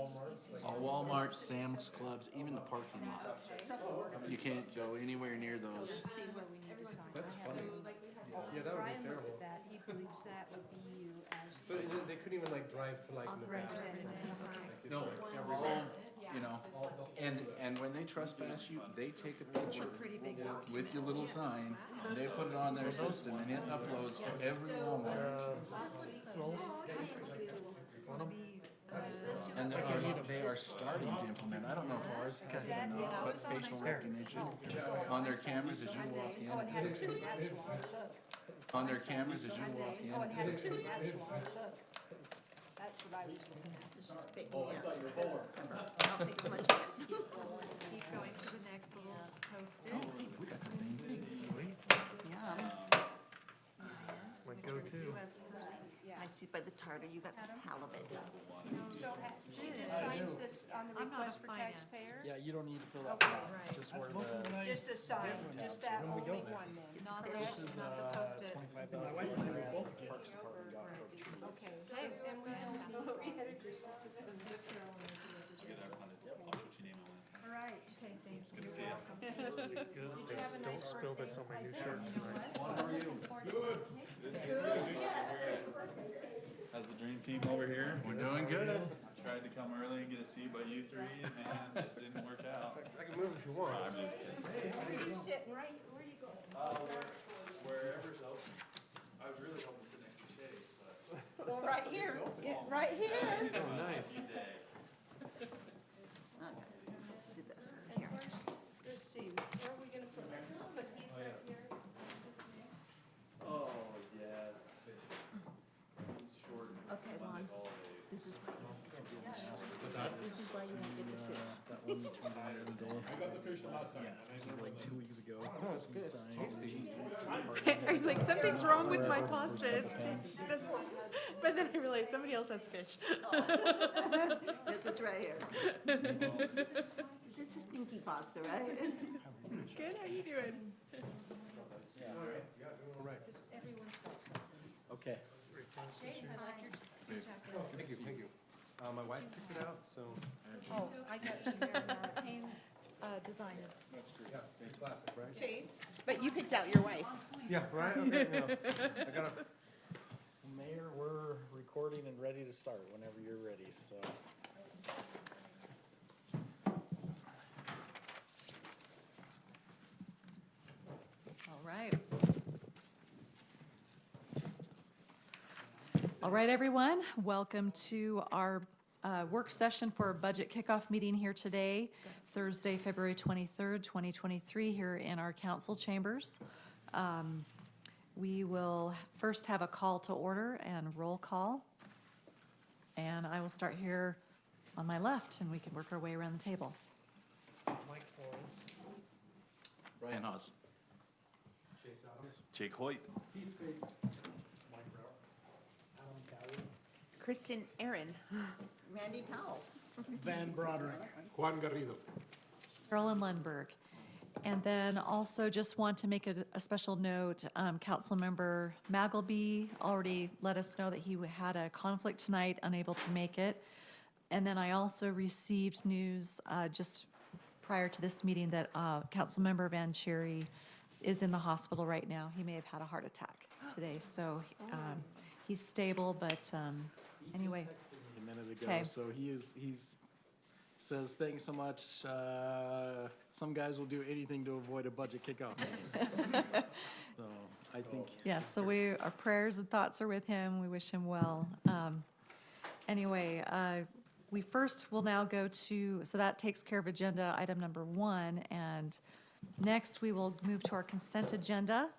All Walmart, Sam's Clubs, even the parking lots. You can't go anywhere near those. See where we need to sign. That's funny. Yeah, that would Brian be looked terrible. at that, he believes that would be you as So they couldn't even like drive to like Nevada. No, all, you know, and when they trespass you, they take a picture with your little sign, and they put it on their system, and it uploads to every Walmart. And they are starting to implement, I don't know if ours has it or not, but facial recognition on their cameras as you walk Oh, it in. had two, that's why, look. On their cameras as you walk Oh, it in. had two, that's why, look. That's what I was looking at, this is big. Keep going to the next little post-it. We got the same thing. My go-to. US person. I see by the charter, you got halibut. So, she just signs this on the I'm not a request for finance. taxpayer? Yeah, you don't need to fill out Okay. that, just where the. Just the sign, just that only one then? Not This the, is, not the post-its. 25,000. Both Parks Department got approached. Okay, and we don't, we had a just. All right. Okay, thank you. Did you have a nice birthday? Spill this on my new shirt. How's the dream team over here? We're doing good. I tried to come early and get a seat by you three, and man, it just didn't work out. I can move if you want. I'm just kidding. Where are you sitting, right, where are you going? Wherever's open. I was really hoping to sit next to Chase, but Well, right here, yeah, right here. Oh, nice. Okay, let's do this. And where's, let's see, where are we gonna put it? Put these right here? oh yes. It's short. Okay, Lon, this is, this is why you won't get the fish. That one you tweeted the other day. I got the fish last time. Yeah, this is like 2 weeks ago. We signed. I was like, something's wrong with my Post-its. This one. But then I realized somebody else has fish. This is right here. This is stinky pasta, right? Good, how you doing? All right. Everyone's got something. Okay. Chase, I like your jacket. Thank you, thank you. My wife picked it out, so. Oh, I got you there, Mark. Pain, design is. Yeah, it's classic, right? But you picked out your wife. Yeah, right, okay, no. I gotta, Mayor, we're recording and ready to start whenever you're ready, so. All right. All right, everyone, welcome to our work session for a budget kickoff meeting here today, Thursday, February 23rd, 2023, here in our council chambers. We will first have a call to order and roll call. And I will start here on my left, and we can work our way around the table. Mike Florence. Brian Haas. Jake Hoyt. Kristen Aaron. Randy Powell. Van Broderick. Juan Garrido. Carolyn Lundberg. And then also just want to make a special note, Councilmember Magleby already let us know that he had a conflict tonight, unable to make it. And then I also received news just prior to this meeting that Councilmember Van Cherry is in the hospital right now. He may have had a heart attack today, so he's stable, but anyway. A minute ago, Okay. so he's says, thanks so much. Some guys will do anything to avoid a budget kickoff meeting. So I think. Yes, so our prayers and thoughts are with him. We wish him well. Anyway, we first will now go to, so that takes care of agenda item number 1. And next, we will move to our consent agenda.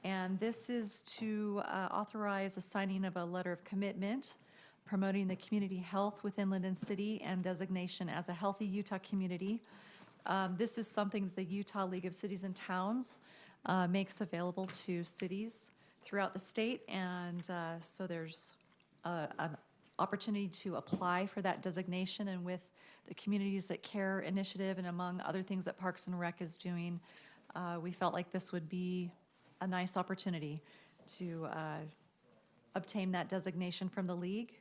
And this is to authorize a signing of a letter of commitment promoting the community health within Lindon City and designation as a healthy Utah community. This is something that the Utah League of Cities and Towns makes available to cities throughout the state. And so there's an opportunity to apply for that designation. And with the Communities That Care initiative and among other things that Parks and Rec is doing, we felt like this would be a nice opportunity to obtain that designation from the league.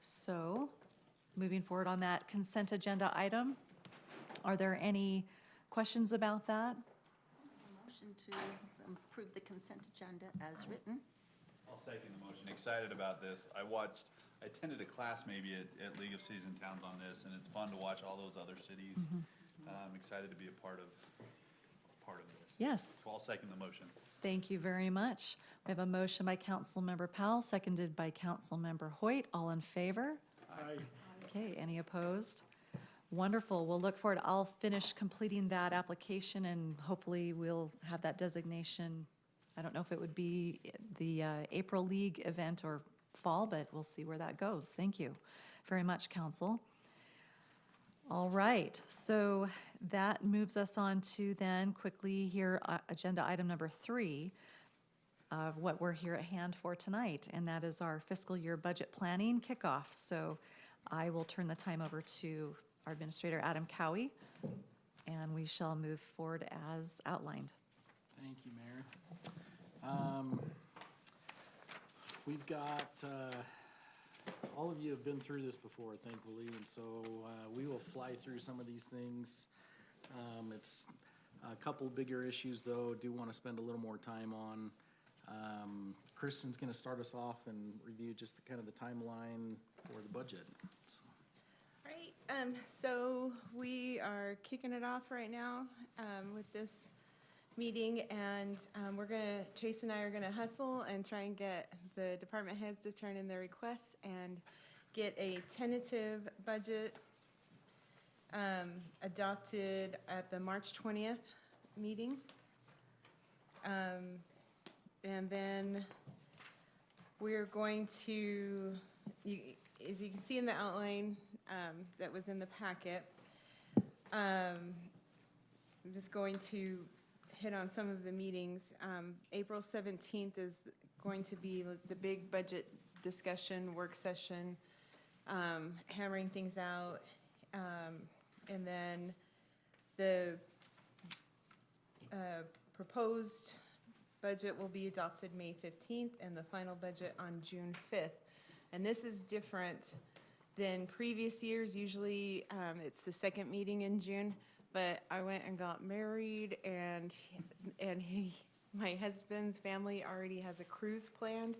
So moving forward on that consent agenda item. Are there any questions about that? Motion to approve the consent agenda as written. I'll second the motion. Excited about this. I attended a class maybe at League of Cities and Towns on this, and it's fun to watch all those other cities. I'm excited to be a part of this. Yes. So I'll second the motion. Thank you very much. We have a motion by Councilmember Powell, seconded by Councilmember Hoyt. All in favor? Aye. Okay, any opposed? Wonderful. We'll look forward. I'll finish completing that application and hopefully we'll have that designation. I don't know if it would be the April League event or fall, but we'll see where that goes. Thank you very much, Council. All right, so that moves us on to then quickly here, agenda item number 3 of what we're here at hand for tonight, and that is our fiscal year budget planning kickoff. So I will turn the time over to our Administrator, Adam Cowie, and we shall move forward as outlined. Thank you, Mayor. We've got, all of you have been through this before, thankfully, and so we will fly through some of these things. It's a couple bigger issues, though, do want to spend a little more time on. Kristen's going to start us off and review just the kind of the timeline for the budget. So. Right, so we are kicking it off right now with this meeting, and Chase and I are gonna hustle and try and get the department heads to turn in their requests and get a tentative budget adopted at the March 20th meeting. And then we're going to, as you can see in the outline that was in the packet, I'm just going to hit on some of the meetings. April 17th is going to be the big budget discussion, work session, hammering things out. And then the proposed budget will be adopted May 15th and the final budget on June 5th. And this is different than previous years. Usually it's the second meeting in June, but I went and got married, and my husband's family already has a cruise planned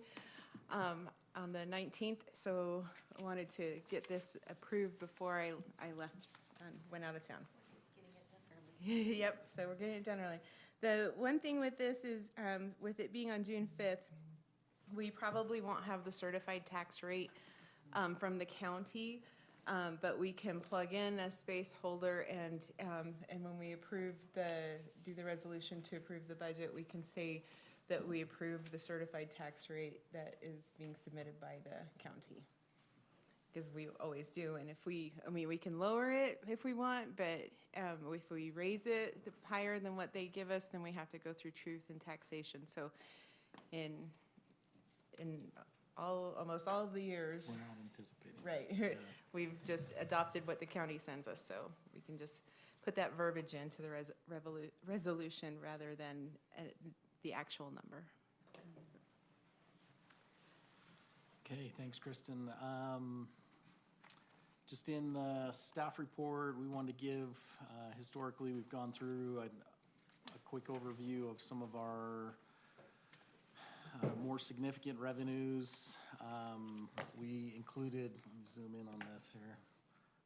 on the 19th, so I wanted to get this approved before I left and went out of town. Getting it done early. Yep, so we're getting it done early. The one thing with this is, with it being on June 5th, we probably won't have the certified tax rate from the county, but we can plug in a space holder, and when we do the resolution to approve the budget, we can say that we approve the certified tax rate that is being submitted by the county. Because we always do, and we can lower it if we want, but if we raise it higher than what they give us, then we have to go through truth and taxation. So in almost all of the years. We're not anticipating. Right, we've just adopted what the county sends us, so we can just put that verbiage into the resolution rather than the actual number. Okay, thanks, Kristen. Just in the staff report, we wanted to give, historically, we've gone through a quick overview of some of our more significant revenues. We included, let me zoom in on this here.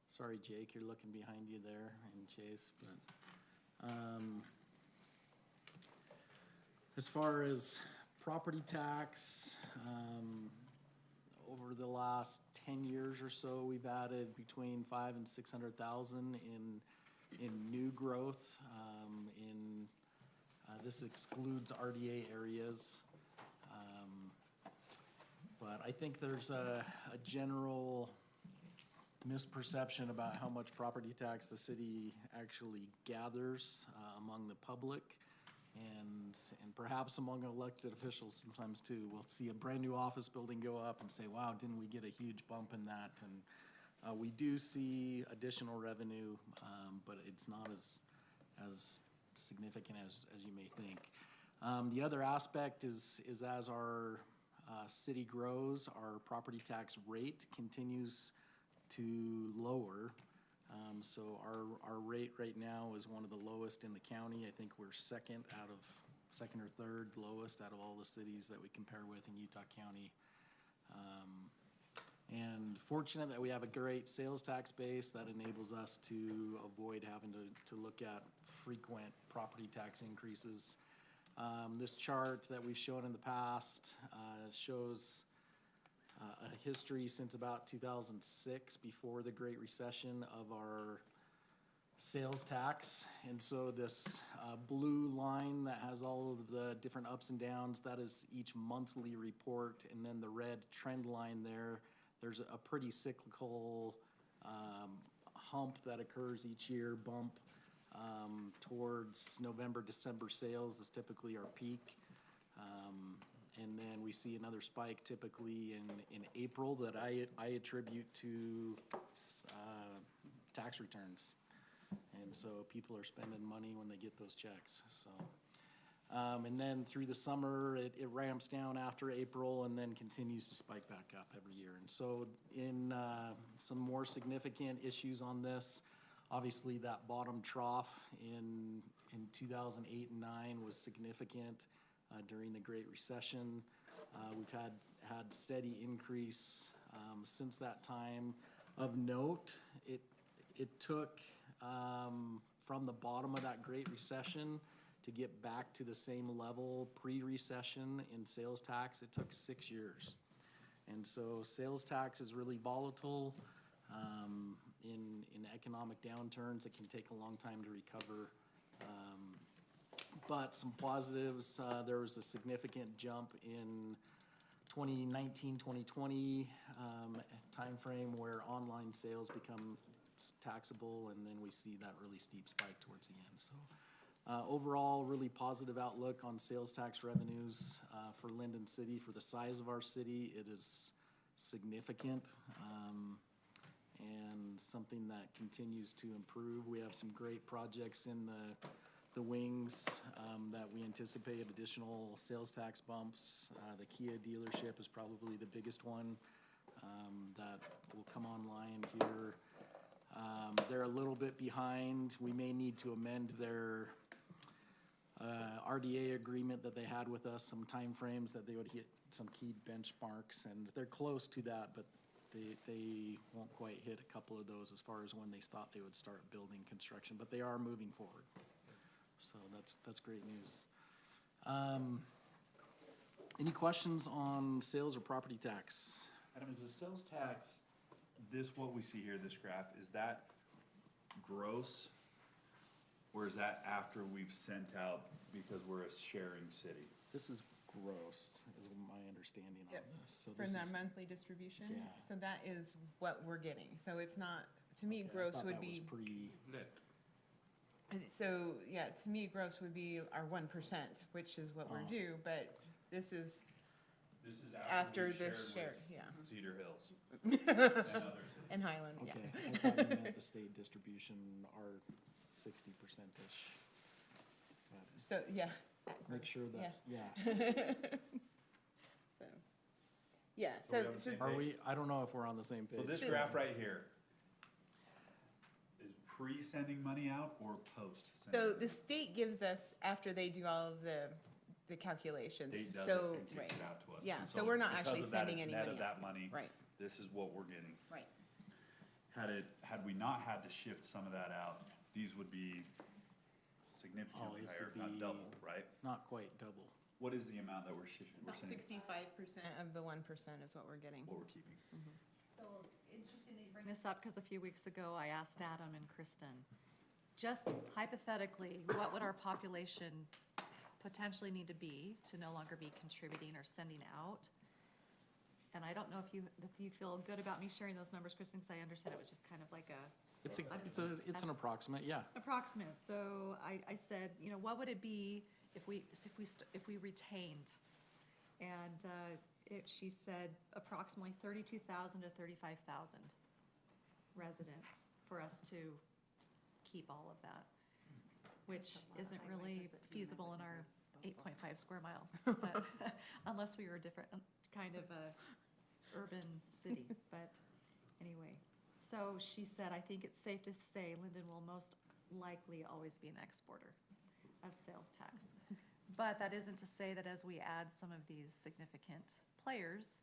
Sorry, Jake, you're looking behind you there, and Chase, but as far as property tax, over the last 10 years or so, we've added between 500,000 and 600,000 in new growth. This excludes RDA areas. But I think there's a general misperception about how much property tax the city actually gathers among the public. And perhaps among elected officials sometimes too. We'll see a brand new office building go up and say, wow, didn't we get a huge bump in that? And we do see additional revenue, but it's not as significant as you may think. The other aspect is as our city grows, our property tax rate continues to lower. So our rate right now is one of the lowest in the county. I think we're second or third lowest out of all the cities that we compare with in Utah County. And fortunate that we have a great sales tax base that enables us to avoid having to look at frequent property tax increases. This chart that we've shown in the past shows a history since about 2006, before the Great Recession, of our sales tax. And so this blue line that has all of the different ups and downs, that is each monthly report. And then the red trend line there's a pretty cyclical hump that occurs each year, bump towards November, December sales is typically our peak. And then we see another spike typically in April that I attribute to tax returns. And so people are spending money when they get those checks, so. And then through the summer, it ramps down after April and then continues to spike back up every year. And so in some more significant issues on this, obviously that bottom trough in 2008 and 9 was significant during the Great Recession. We've had steady increase since that time. Of note, it took from the bottom of that Great Recession to get back to the same level pre-recession in sales tax, it took 6 years. And so sales tax is really volatile. In economic downturns, it can take a long time to recover. But some positives, there was a significant jump in 2019, 2020 timeframe where online sales become taxable, and then we see that really steep spike towards the end. So overall, really positive outlook on sales tax revenues for Lindon City. For the size of our city, it is significant and something that continues to improve. We have some great projects in the wings that we anticipate additional sales tax bumps. The Kia dealership is probably the biggest one that will come online here. They're a little bit behind. We may need to amend their RDA agreement that they had with us, some timeframes that they would hit some key benchmarks, and they're close to that, but they won't quite hit a couple of those as far as when they thought they would start building construction, but they are moving forward. So that's great news. Any questions on sales or property tax? Adam, is the sales tax, what we see here, this graph, is that gross? Or is that after we've sent out, because we're a sharing city? This is gross, is my understanding on Yep. this. So For this that is, monthly distribution, Yeah. so that is what we're getting. So it's not, to me, okay, I gross thought would that was be, Net. so, yeah, to me, gross would be our 1%, which is what we're Oh. due, but this is, This is After we the shared share, with yeah. Cedar Hills and other cities. in Highland, yeah. Okay, I thought you meant the state distribution, our 60%-ish. So, yeah. Make sure that, yeah. So, yeah, Are we so, on the so same Are page? we, I don't know if we're on the same So page. this graph right here is pre-sending money out or post-sending? So money the state gives us, after they do all of the calculations, State does it so, and kicks right, it out to us. yeah, And so we're not because actually of that, sending it's any net money of out. that money, Right, this is what we're getting. right. Had we not had to shift some of that out, these would be significantly this higher, would if not be- double, right? Not quite double. What is the amount that we're shifting, we're About sending, 65% of the 1% is what we're getting. what we're keeping? So interesting that you bring this up, because a few weeks ago, I asked Adam and Kristen, just hypothetically, what would our population potentially need to be to no longer be contributing or sending out? And I don't know if you feel good about me sharing those numbers, Kristen, because I understand it was just kind of like It's an approximate, yeah. approximate. So I said, what would it be if we retained? And she said approximately 32,000 to 35,000 residents for us to keep all of that, which isn't really feasible in our 8.5 square miles, but unless we were a different kind of a urban city. But anyway, So she said, I think it's safe to say Lindon will most likely always be an exporter of sales tax. But that isn't to say that as we add some of these significant players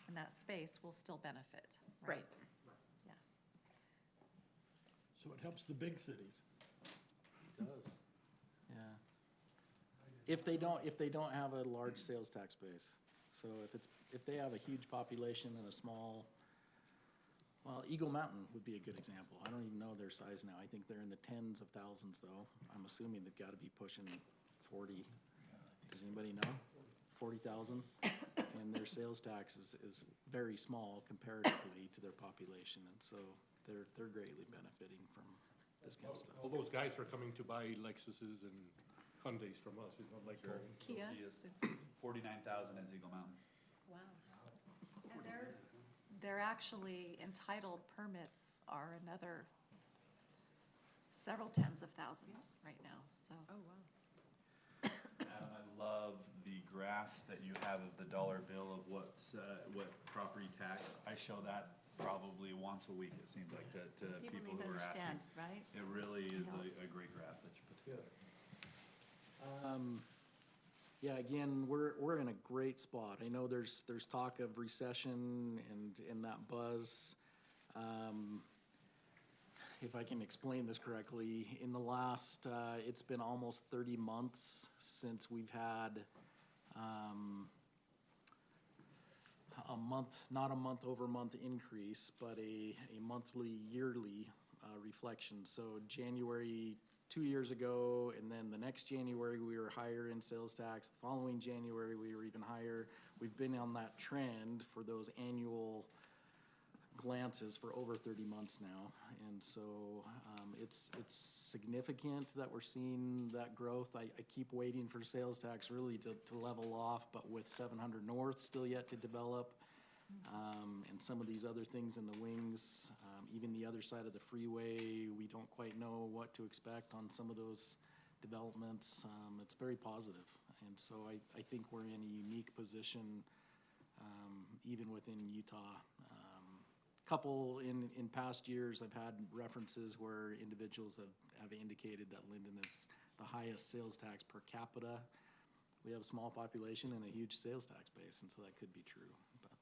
in that space, we'll still benefit, right? Right. Yeah. So it helps the big cities. Does. Yeah. If they don't have a large sales tax base. So if they have a huge population and a small, well, Eagle Mountain would be a good example. I don't even know their size now. I think they're in the tens of thousands though. I'm assuming they've gotta be pushing 40. Does anybody know? 40,000? And their sales tax is very small comparatively to their population. And so they're greatly benefiting from this kind of stuff. All those guys are coming to buy Lexuses and Hyundais from us, it's not like going. Kia. Yes. 49,000 is Eagle Mountain. Wow. And they're actually entitled permits are another several tens of thousands right now, so. Oh, wow. Adam, I love the graph that you have of the dollar bill of what property tax. I show that probably once a week, it seems like, to people who are asking. right? It really is a great graph that you put together. Yeah, again, we're in a great spot. I know there's talk of recession and that buzz. If I can explain this correctly, in the last, it's been almost 30 months since we've had a month, not a month-over-month increase, but a monthly, yearly reflection. So January 2 years ago, and then the next January, we were higher in sales tax. The following January, we were even higher. We've been on that trend for those annual glances for over 30 months now. And so it's significant that we're seeing that growth. I keep waiting for sales tax really to level off, but with 700 North still yet to develop, and some of these other things in the wings, even the other side of the freeway, we don't quite know what to expect on some of those developments. It's very positive. And so I think we're in a unique position, even within Utah. Couple in past years, I've had references where individuals have indicated that Lindon is the highest sales tax per capita. We have a small population and a huge sales tax base, and so that could be true. But,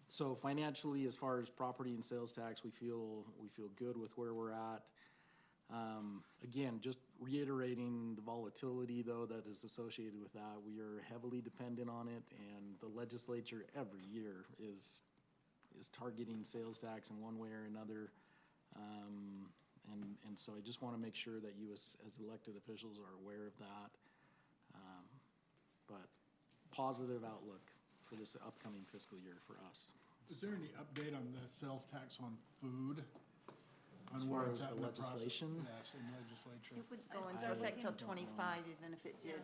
so financially, as far as property and sales tax, we feel good with where we're at. Again, just reiterating the volatility though that is associated with that. We are heavily dependent on it, and the legislature every year is targeting sales tax in one way or another. And so I just want to make sure that you as elected officials are aware of that. But positive outlook for this upcoming fiscal year for us. Is there any update on the sales tax on food? As On where far it's as at the in process? legislation? Yes, in legislature. It would go into effect till 25, even if it did,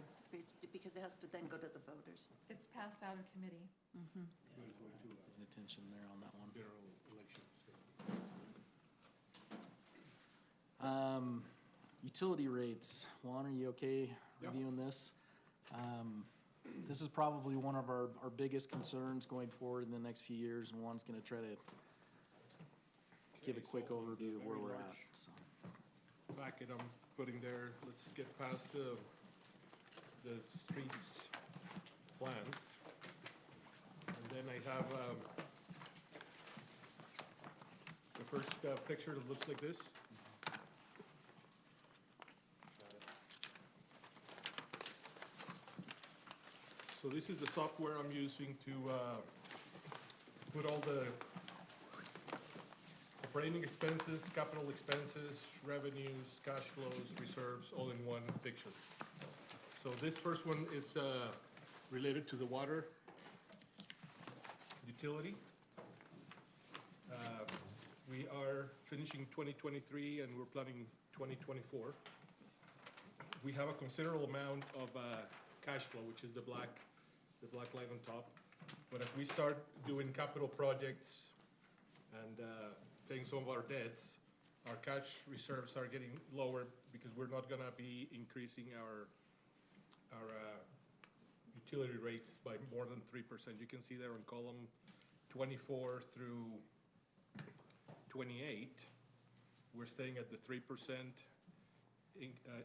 because it has to then go to the voters. It's passed out of committee. Paying attention there on that one. General elections. Utility rates. Juan, are you okay reviewing this? This is probably one of our biggest concerns going forward in the next few years, and Juan's gonna try to give a quick overview of where we're at, so. Packet I'm putting there, let's get past the streets plans. And then I have, the first picture that looks like this. So this is the software I'm using to put all the operating expenses, capital expenses, revenues, cash flows, reserves, all in one picture. So this first one is related to the water utility. We are finishing 2023 and we're planning 2024. We have a considerable amount of cash flow, which is the black line on top. But as we start doing capital projects and paying some of our debts, our cash reserves are getting lower because we're not gonna be increasing our utility rates by more than 3%. You can see there on column 24 through 28, we're staying at the 3%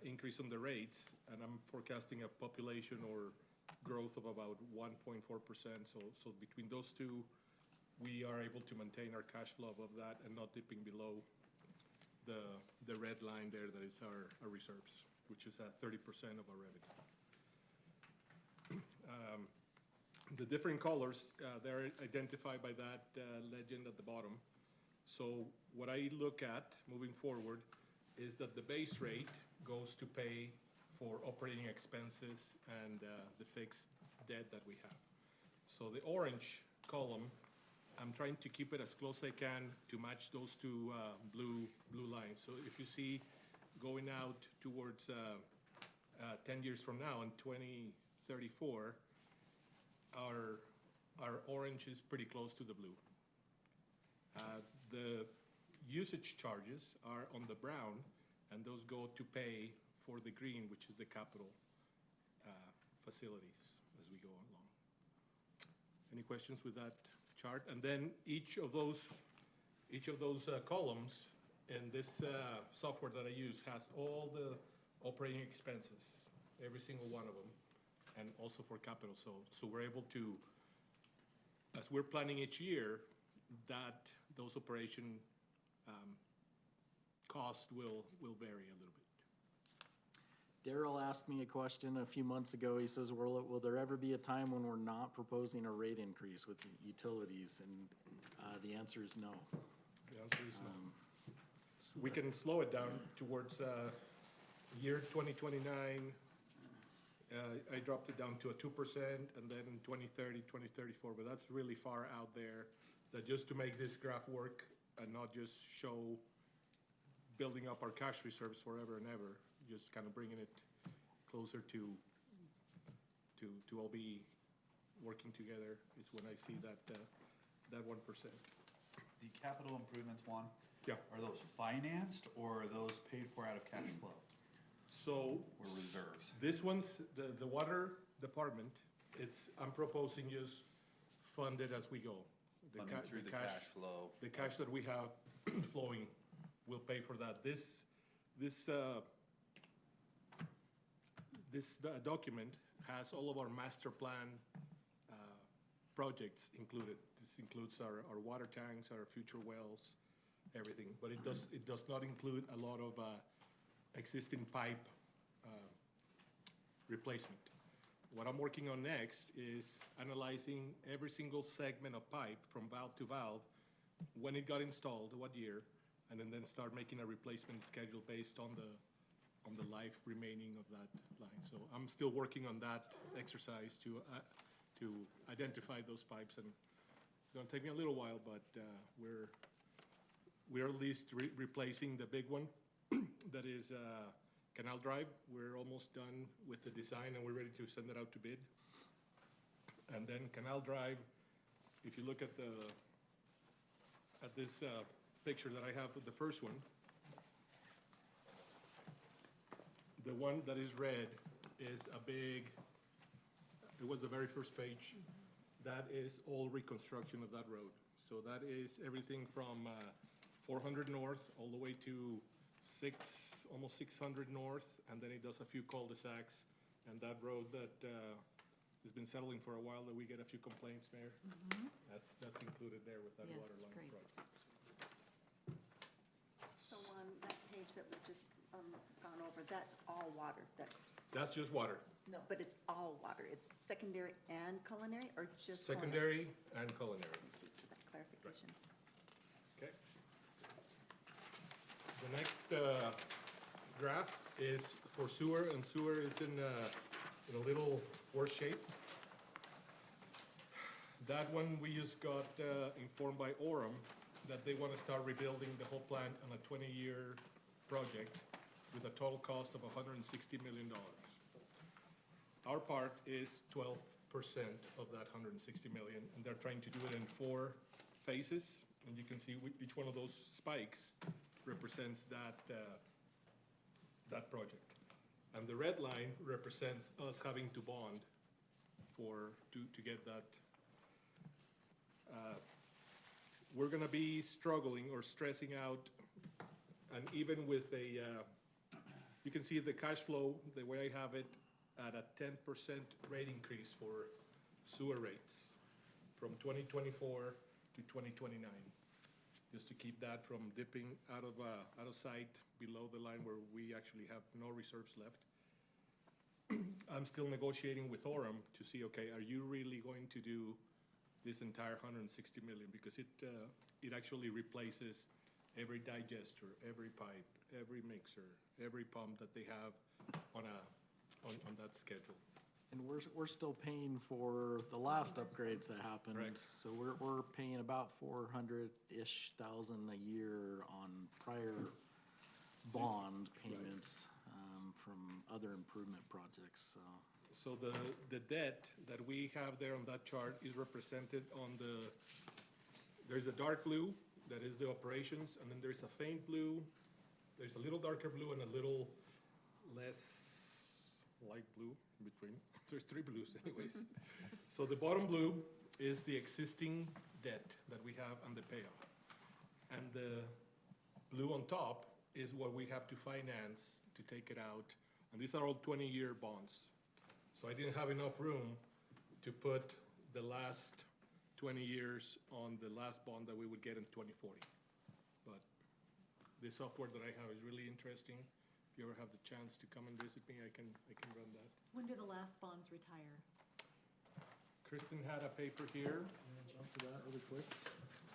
increase on the rates, and I'm forecasting a population or growth of about 1.4%. So between those two, we are able to maintain our cash flow above that and not dipping below the red line there that is our reserves, which is at 30% of our revenue. The different colors, they're identified by that legend at the bottom. So what I look at moving forward is that the base rate goes to pay for operating expenses and the fixed debt that we have. So the orange column, I'm trying to keep it as close as I can to match those two blue lines. So if you see going out towards 10 years from now in 2034, our orange is pretty close to the blue. The usage charges are on the brown, and those go to pay for the green, which is the capital facilities as we go along. Any questions with that chart? And then each of those columns in this software that I use has all the operating expenses, every single one of them, and also for capital. So we're able to, as we're planning each year, that those operation costs will vary a little bit. Daryl asked me a question a few months ago. He says, will there ever be a time when we're not proposing a rate increase with utilities? And the answer is no. The answer is no. We can slow it down towards year 2029. I dropped it down to a 2%, and then 2030, 2034, but that's really far out there. That just to make this graph work and not just show building up our cash reserves forever and ever, just kind of bringing it closer to all be working together is when I see that 1%. The capital improvements, Juan? Yeah. Are those financed or are those paid for out of cash flow So or reserves? this one's, the water department, I'm proposing just fund it as we go. Funding through the cash flow. The cash that we have flowing will pay for that. This document has all of our master plan projects included. This includes our water tanks, our future wells, everything. But it does not include a lot of existing pipe replacement. What I'm working on next is analyzing every single segment of pipe from valve to valve, when it got installed, what year, and then start making a replacement schedule based on the life remaining of that line. So I'm still working on that exercise to identify those pipes, and it's gonna take me a little while, but we're at least replacing the big one that is Canal Drive. We're almost done with the design and we're ready to send it out to bid. And then Canal Drive, if you look at this picture that I have of the first one, the one that is red is it was the very first page. That is all reconstruction of that road. So that is everything from 400 north all the way to almost 600 north, and then it does a few cul-de-sacs, and that road that has been settling for a while that we get a few complaints, Mayor. That's included there with that Yes, water line great. project. So on that page that we've just gone over, that's all water, That's just water, no, but it's all water, it's secondary and culinary, or just? secondary and culinary. Thank you for that clarification. Okay. The next graph is for sewer, and sewer is in a little worse shape. That one, we just got informed by Orem that they want to start rebuilding the whole plant on a 20-year project with a total cost of $160 million. Our part is 12% of that $160 million, and they're trying to do it in 4 phases, and you can see each one of those spikes represents that project. And the red line represents us having to bond to get that we're gonna be struggling or stressing out, and even with you can see the cash flow, the way I have it, at a 10% rate increase for sewer rates from 2024 to 2029, just to keep that from dipping out of sight below the line where we actually have no reserves left. I'm still negotiating with Orem to see, okay, are you really going to do this entire 160 million? Because it actually replaces every digester, every pipe, every mixer, every pump that they have on that schedule. And we're still paying for the last upgrades that happened. Right. So we're paying about 400-ish thousand a year on prior bond payments from other improvement projects, so. So the debt that we have there on that chart is represented on there's a dark blue, that is the operations, and then there's a faint blue, there's a little darker blue and a little less light blue in between. There's three blues anyways. So the bottom blue is the existing debt that we have and the payoff. And the blue on top is what we have to finance to take it out. And these are all 20-year bonds. So I didn't have enough room to put the last 20 years on the last bond that we would get in 2040. But the software that I have is really interesting. If you ever have the chance to come and visit me, I can run that. When do the last bonds retire? Kristen had a paper here. Jump to that really quick.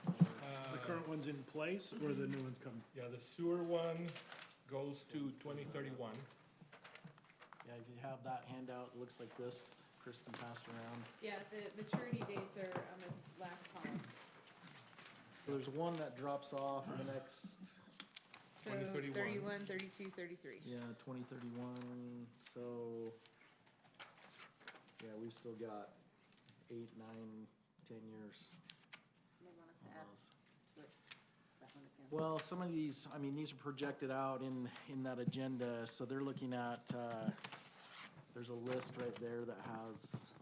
Uh, The current one's in place or the new one's coming? Yeah, the sewer one goes to 2031. Yeah, if you have that handout, it looks like this, Kristen passed around. Yeah, the maturity dates are on this last column. So there's one that drops off in the next, So 2031. 31, 32, 33. yeah, 2031, so, yeah, we've still got 8, 9, 10 years They want us to on add those. to it. That one again. Well, some of these, I mean, these are projected out in that agenda, so they're looking at, there's a list right there that has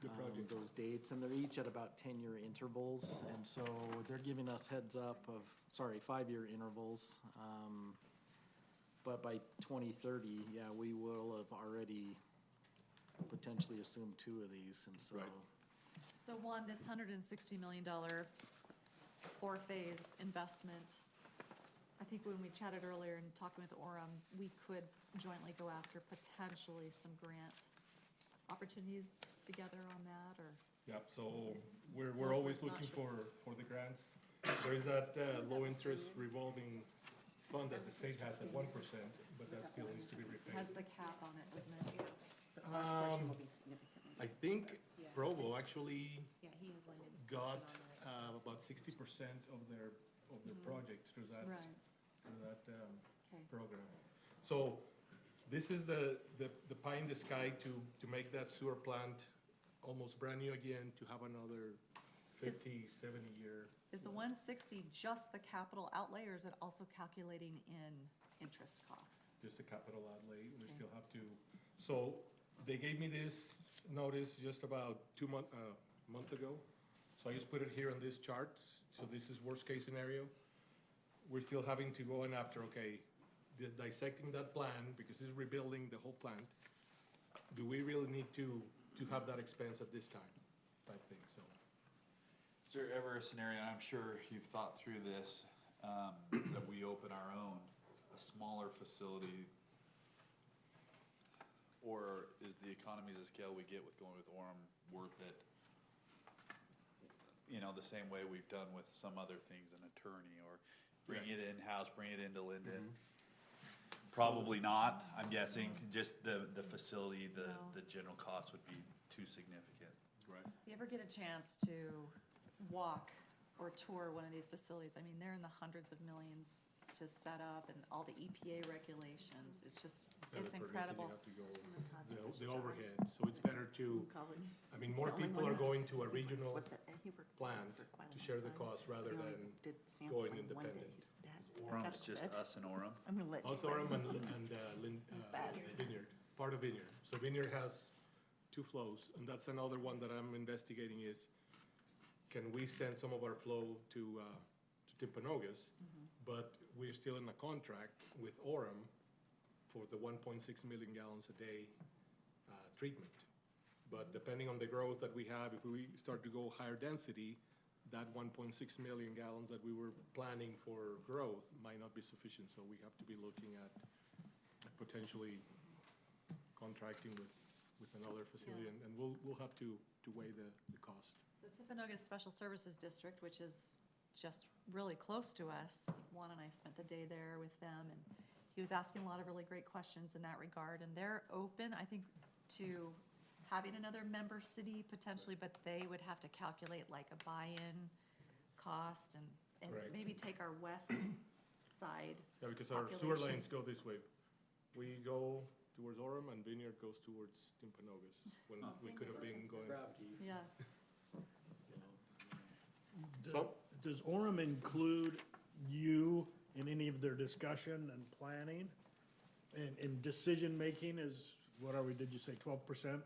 The project. those dates, and they're each at about 10-year intervals, and so they're giving us heads up of, 5-year intervals. But by 2030, yeah, we will have already potentially assumed 2 of these, and so. Right. So Juan, this $160 million four-phase investment, I think when we chatted earlier and talking with Orem, we could jointly go after potentially some grant opportunities together on that, or? Yep, so we're always looking for the grants. There is that low-interest revolving fund that the state has at 1%, but that still needs to be repaid. Has the cap on it, doesn't it? The portion will be significantly. I think Provo actually Yeah, he has Lindon's. got about 60% of their project through that, Right, through that okay. program. So this is the pie in the sky to make that sewer plant almost brand new again, to have another 50, 70-year. Is the 160 just the capital outlay, or is it also calculating in interest cost? Just a capital outlay, we Okay. still have to, so they gave me this notice just about a month ago. So I just put it here on this chart, so this is worst-case scenario. We're still having to go in after, okay, dissecting that plan, because it's rebuilding the whole plant. Do we really need to have that expense at this time, type thing, so. Is there ever a scenario, and I'm sure you've thought through this, that we open our own, a smaller facility? Or is the economies of scale we get with going with Orem worth it? You know, the same way we've done with some other things, an attorney, or bring it in-house, bring it into Lindon. Probably not, I'm guessing, just the facility, No. the general cost would be too significant. Right. If you ever get a chance to walk or tour one of these facilities, I mean, they're in the hundreds of millions to set up, and all the EPA regulations, it's just, it's incredible. The overhead, so it's better to, College. I mean, more It's the only people one are going to a regional What the- he worked plant for quite a to long share the time. cost rather He only than did going sampling one day. independent. His dad Orem's got just upset. us and Orem. I'm gonna let you. Also, run. Orem and bad. Vineyard, part of Vineyard. So Vineyard has 2 flows, and that's another one that I'm investigating is, can we send some of our flow to Timpanogos? But we're still in a contract with Orem for the 1.6 million gallons a day treatment. But depending on the growth that we have, if we start to go higher density, that 1.6 million gallons that we were planning for growth might not be sufficient. So we have to be looking at potentially contracting with another facility, and we'll have to weigh the cost. So Timpanogos Special Services District, which is just really close to us, Juan and I spent the day there with them, and he was asking a lot of really great questions in that regard, and they're open, I think, to having another member city potentially, but they would have to calculate like a buy-in cost and Right. maybe take our west side. Yeah, because our sewer population. lanes go this way. We go towards Orem, and Vineyard goes towards Timpanogos, when we could have been going. Yeah. So- Does Orem include you in any of their discussion and planning? And decision-making is, what are we, did you say 12%?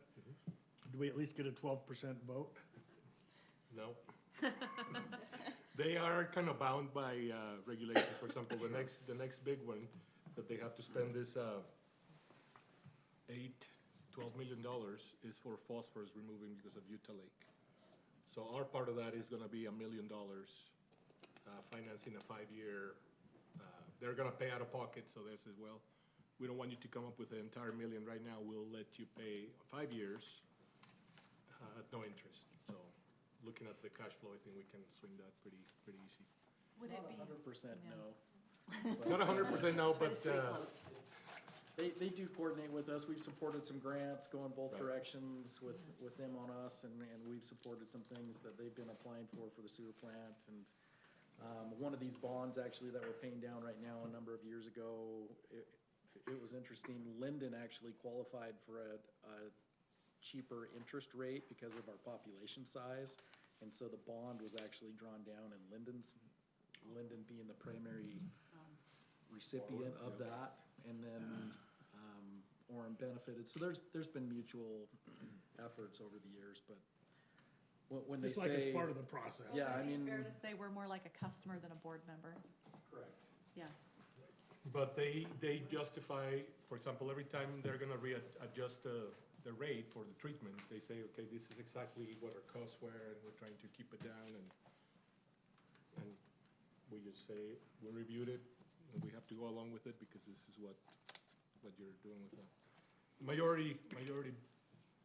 Do we at least get a 12% vote? No. They are kind of bound by regulations. For example, the next big one, that they have to spend this $12 million is for phosphorus removing because of Utah Lake. So our part of that is gonna be $1 million, financing a 5-year, they're gonna pay out of pocket, so they said, well, we don't want you to come up with the entire million right now, we'll let you pay 5 years at no interest. So, looking at the cash flow, I think we can swing that pretty easy. Would it be? 100% Yeah. no. Not 100% no, But it's but, pretty close. It's, they do coordinate with us. We've supported some grants going both Right. directions with them on us, and we've supported some things that they've been applying for the sewer plant. And one of these bonds actually that we're paying down right now, a number of years ago, it was interesting. Lindon actually qualified for a cheaper interest rate because of our population size. And so the bond was actually drawn down, and Lindon being the primary recipient of that, and then Orem benefited. So there's been mutual efforts over the years, but when they Just like as say. part of the process. Yeah, I Would it be mean. fair to say we're more like a customer than a board member? Correct. Yeah. but they justify, for example, every time they're gonna readjust the rate for the treatment, they say, okay, this is exactly what our costs were, and we're trying to keep it down, and we just say, we reviewed it, and we have to go along with it, because this is what you're doing with the majority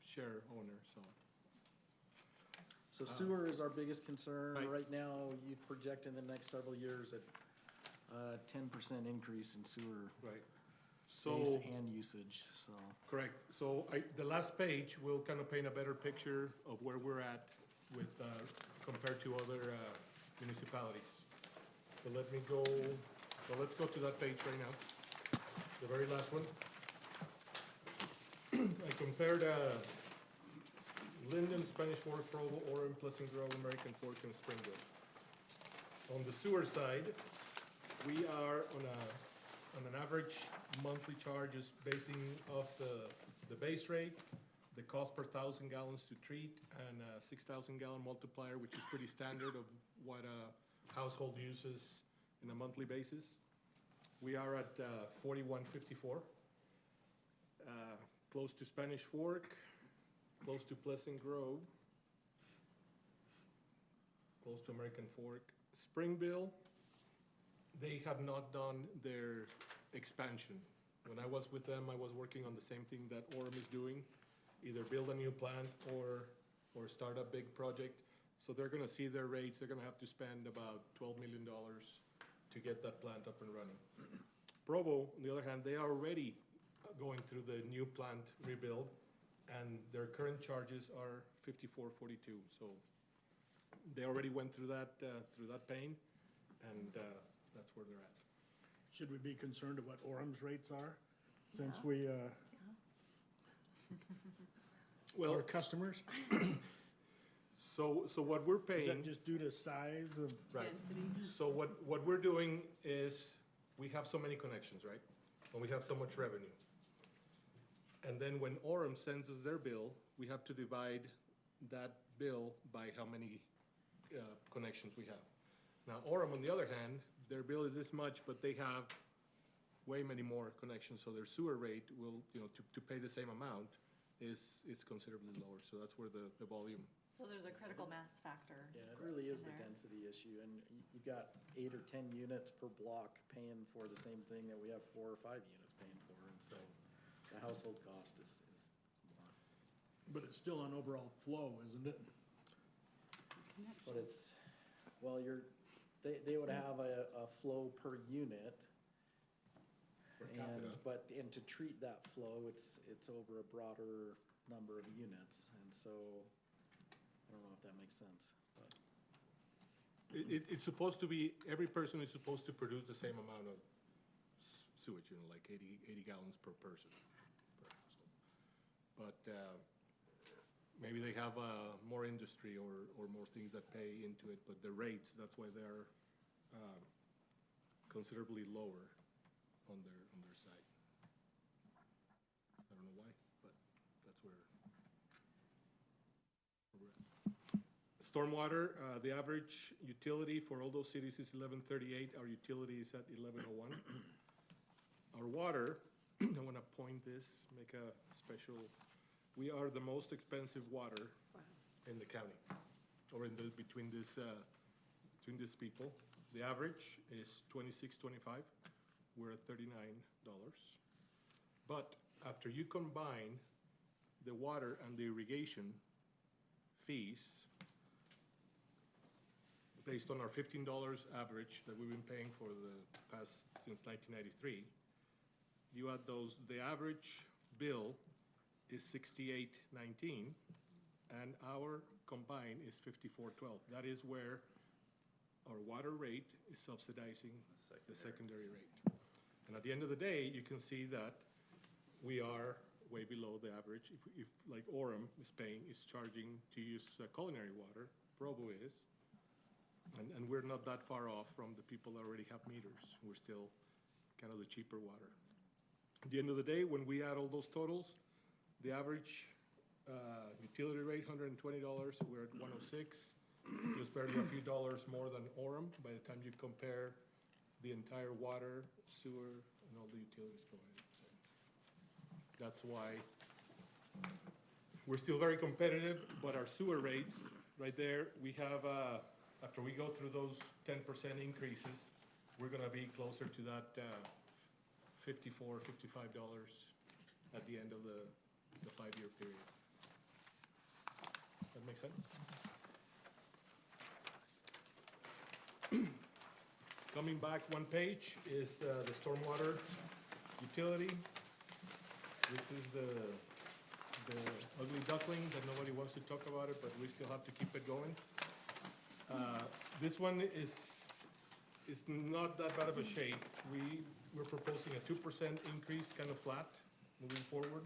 share owner, so. So sewer is our biggest concern. Right. Right now, you project in the next several years a 10% increase in sewer Right. base So, and usage, so. correct. So the last page will kind of paint a better picture of where we're at with, compared to other municipalities. So let's go to that page right now, the very last one. I compared Lindon, Spanish Fork, Provo, Orem, Pleasant Grove, American Fork, and Springville. On the sewer side, we are on an average monthly charges basing off the base rate, the cost per 1,000 gallons to treat, and a 6,000 gallon multiplier, which is pretty standard of what a household uses in a monthly basis. We are at 41.54, close to Spanish Fork, close to Pleasant Grove, close to American Fork. Springville, they have not done their expansion. When I was with them, I was working on the same thing that Orem is doing, either build a new plant or start a big project. So they're gonna see their rates, they're gonna have to spend about $12 million to get that plant up and running. Provo, on the other hand, they are already going through the new plant rebuild, and their current charges are $54.42. So they already went through that pain, and that's where they're at. Should we be concerned of what Orem's rates are, since we, Well, are customers? so what we're Is paying. that just due to size of? Right. Density. So what we're doing is, we have so many connections, right? And we have so much revenue. And then when Orem sends us their bill, we have to divide that bill by how many connections we have. Now, Orem, on the other hand, their bill is this much, but they have way many more connections, so their sewer rate will, to pay the same amount is considerably lower, so that's where the volume. So there's a critical mass factor. Yeah, it really is in the there. density issue, and you've got 8 or 10 units per block paying for the same thing that we have 4 or 5 units paying for, and so the household cost is more. But it's still an overall flow, isn't it? But it's, well, they would have a flow per unit. And to treat that flow, it's over a broader number of units, and so, I don't know if that makes sense, but. It's supposed to be, every person is supposed to produce the same amount of sewage, like 80 gallons per person, per household. But maybe they have more industry or more things that pay into it, but the rates, that's why they're considerably lower on their side. I don't know why, but that's where we're at. Stormwater, the average utility for all those cities is 1138. Our utility is at 1101. Our water, I want to point this, make a special, we are the most expensive water in the county, or between these people. The average is $26.25. We're at $39. But after you combine the water and the irrigation fees, based on our $15 average that we've been paying for the past, since 1993, you add those, the average bill is $68.19, and our combined is $54.12. That is where our water rate is subsidizing the secondary rate. And at the end of the day, you can see that we are way below the average. If like Orem is charging to use culinary water, Provo is, and we're not that far off from the people that already have meters. We're still kind of the cheaper water. At the end of the day, when we add all those totals, the average utility rate, $120, we're at $106. Just barely a few dollars more than Orem by the time you compare the entire water, sewer, and all the utilities provided. That's why we're still very competitive, but our sewer rates, right there, we have, after we go through those 10% increases, we're gonna be closer to that $54, $55 at the end of the 5-year period. That make sense? Coming back one page is the stormwater utility. This is the ugly duckling that nobody wants to talk about it, but we still have to keep it going. This one is not that bad of a shape. We're proposing a 2% increase, kind of flat, moving forward.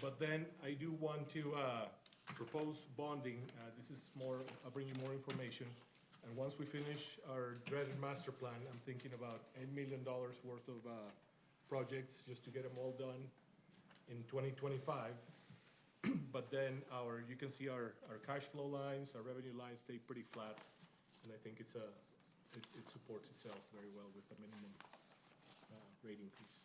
But then I do want to propose bonding. This is more, I'll bring you more information. And once we finish our dreaded master plan, I'm thinking about $8 million worth of projects just to get them all done in 2025. But then you can see our cash flow lines, our revenue lines stay pretty flat. And I think it supports itself very well with a minimum rate increase.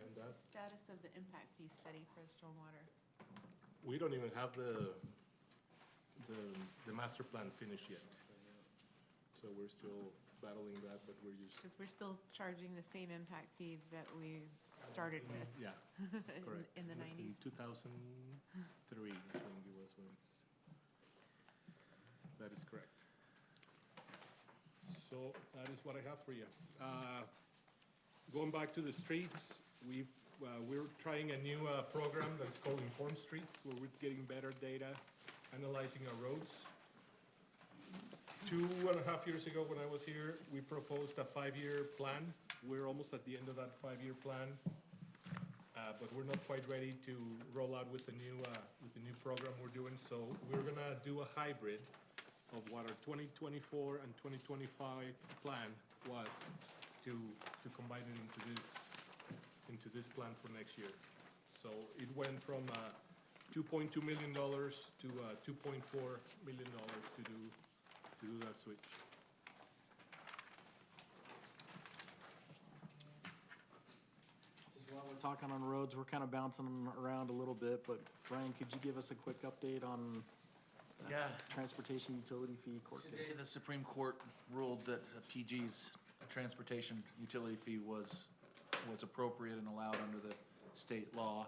And What's the that's, status of the impact fee study for stormwater? we don't even have the master plan finished yet. So we're still battling that, but we're just, Because we're still charging the same impact fee that we started with yeah, correct. in the 90s. In 2003, I think it was when that is correct. So that is what I have for you. Going back to the streets, we're trying a new program that's called Informed Streets, where we're getting better data, analyzing our roads. 2.5 years ago, when I was here, we proposed a 5-year plan. We're almost at the end of that 5-year plan, but we're not quite ready to roll out with the new program we're doing. So we're gonna do a hybrid of what our 2024 and 2025 plan was to combine it into this plan for next year. So it went from $2.2 million to $2.4 million to do that switch. Just while we're talking on roads, we're kind of bouncing them around a little bit, but Brian, could you give us a quick update on Yeah. transportation utility fee court case? Today, the Supreme Court ruled that PG's transportation utility fee was appropriate and allowed under the state law.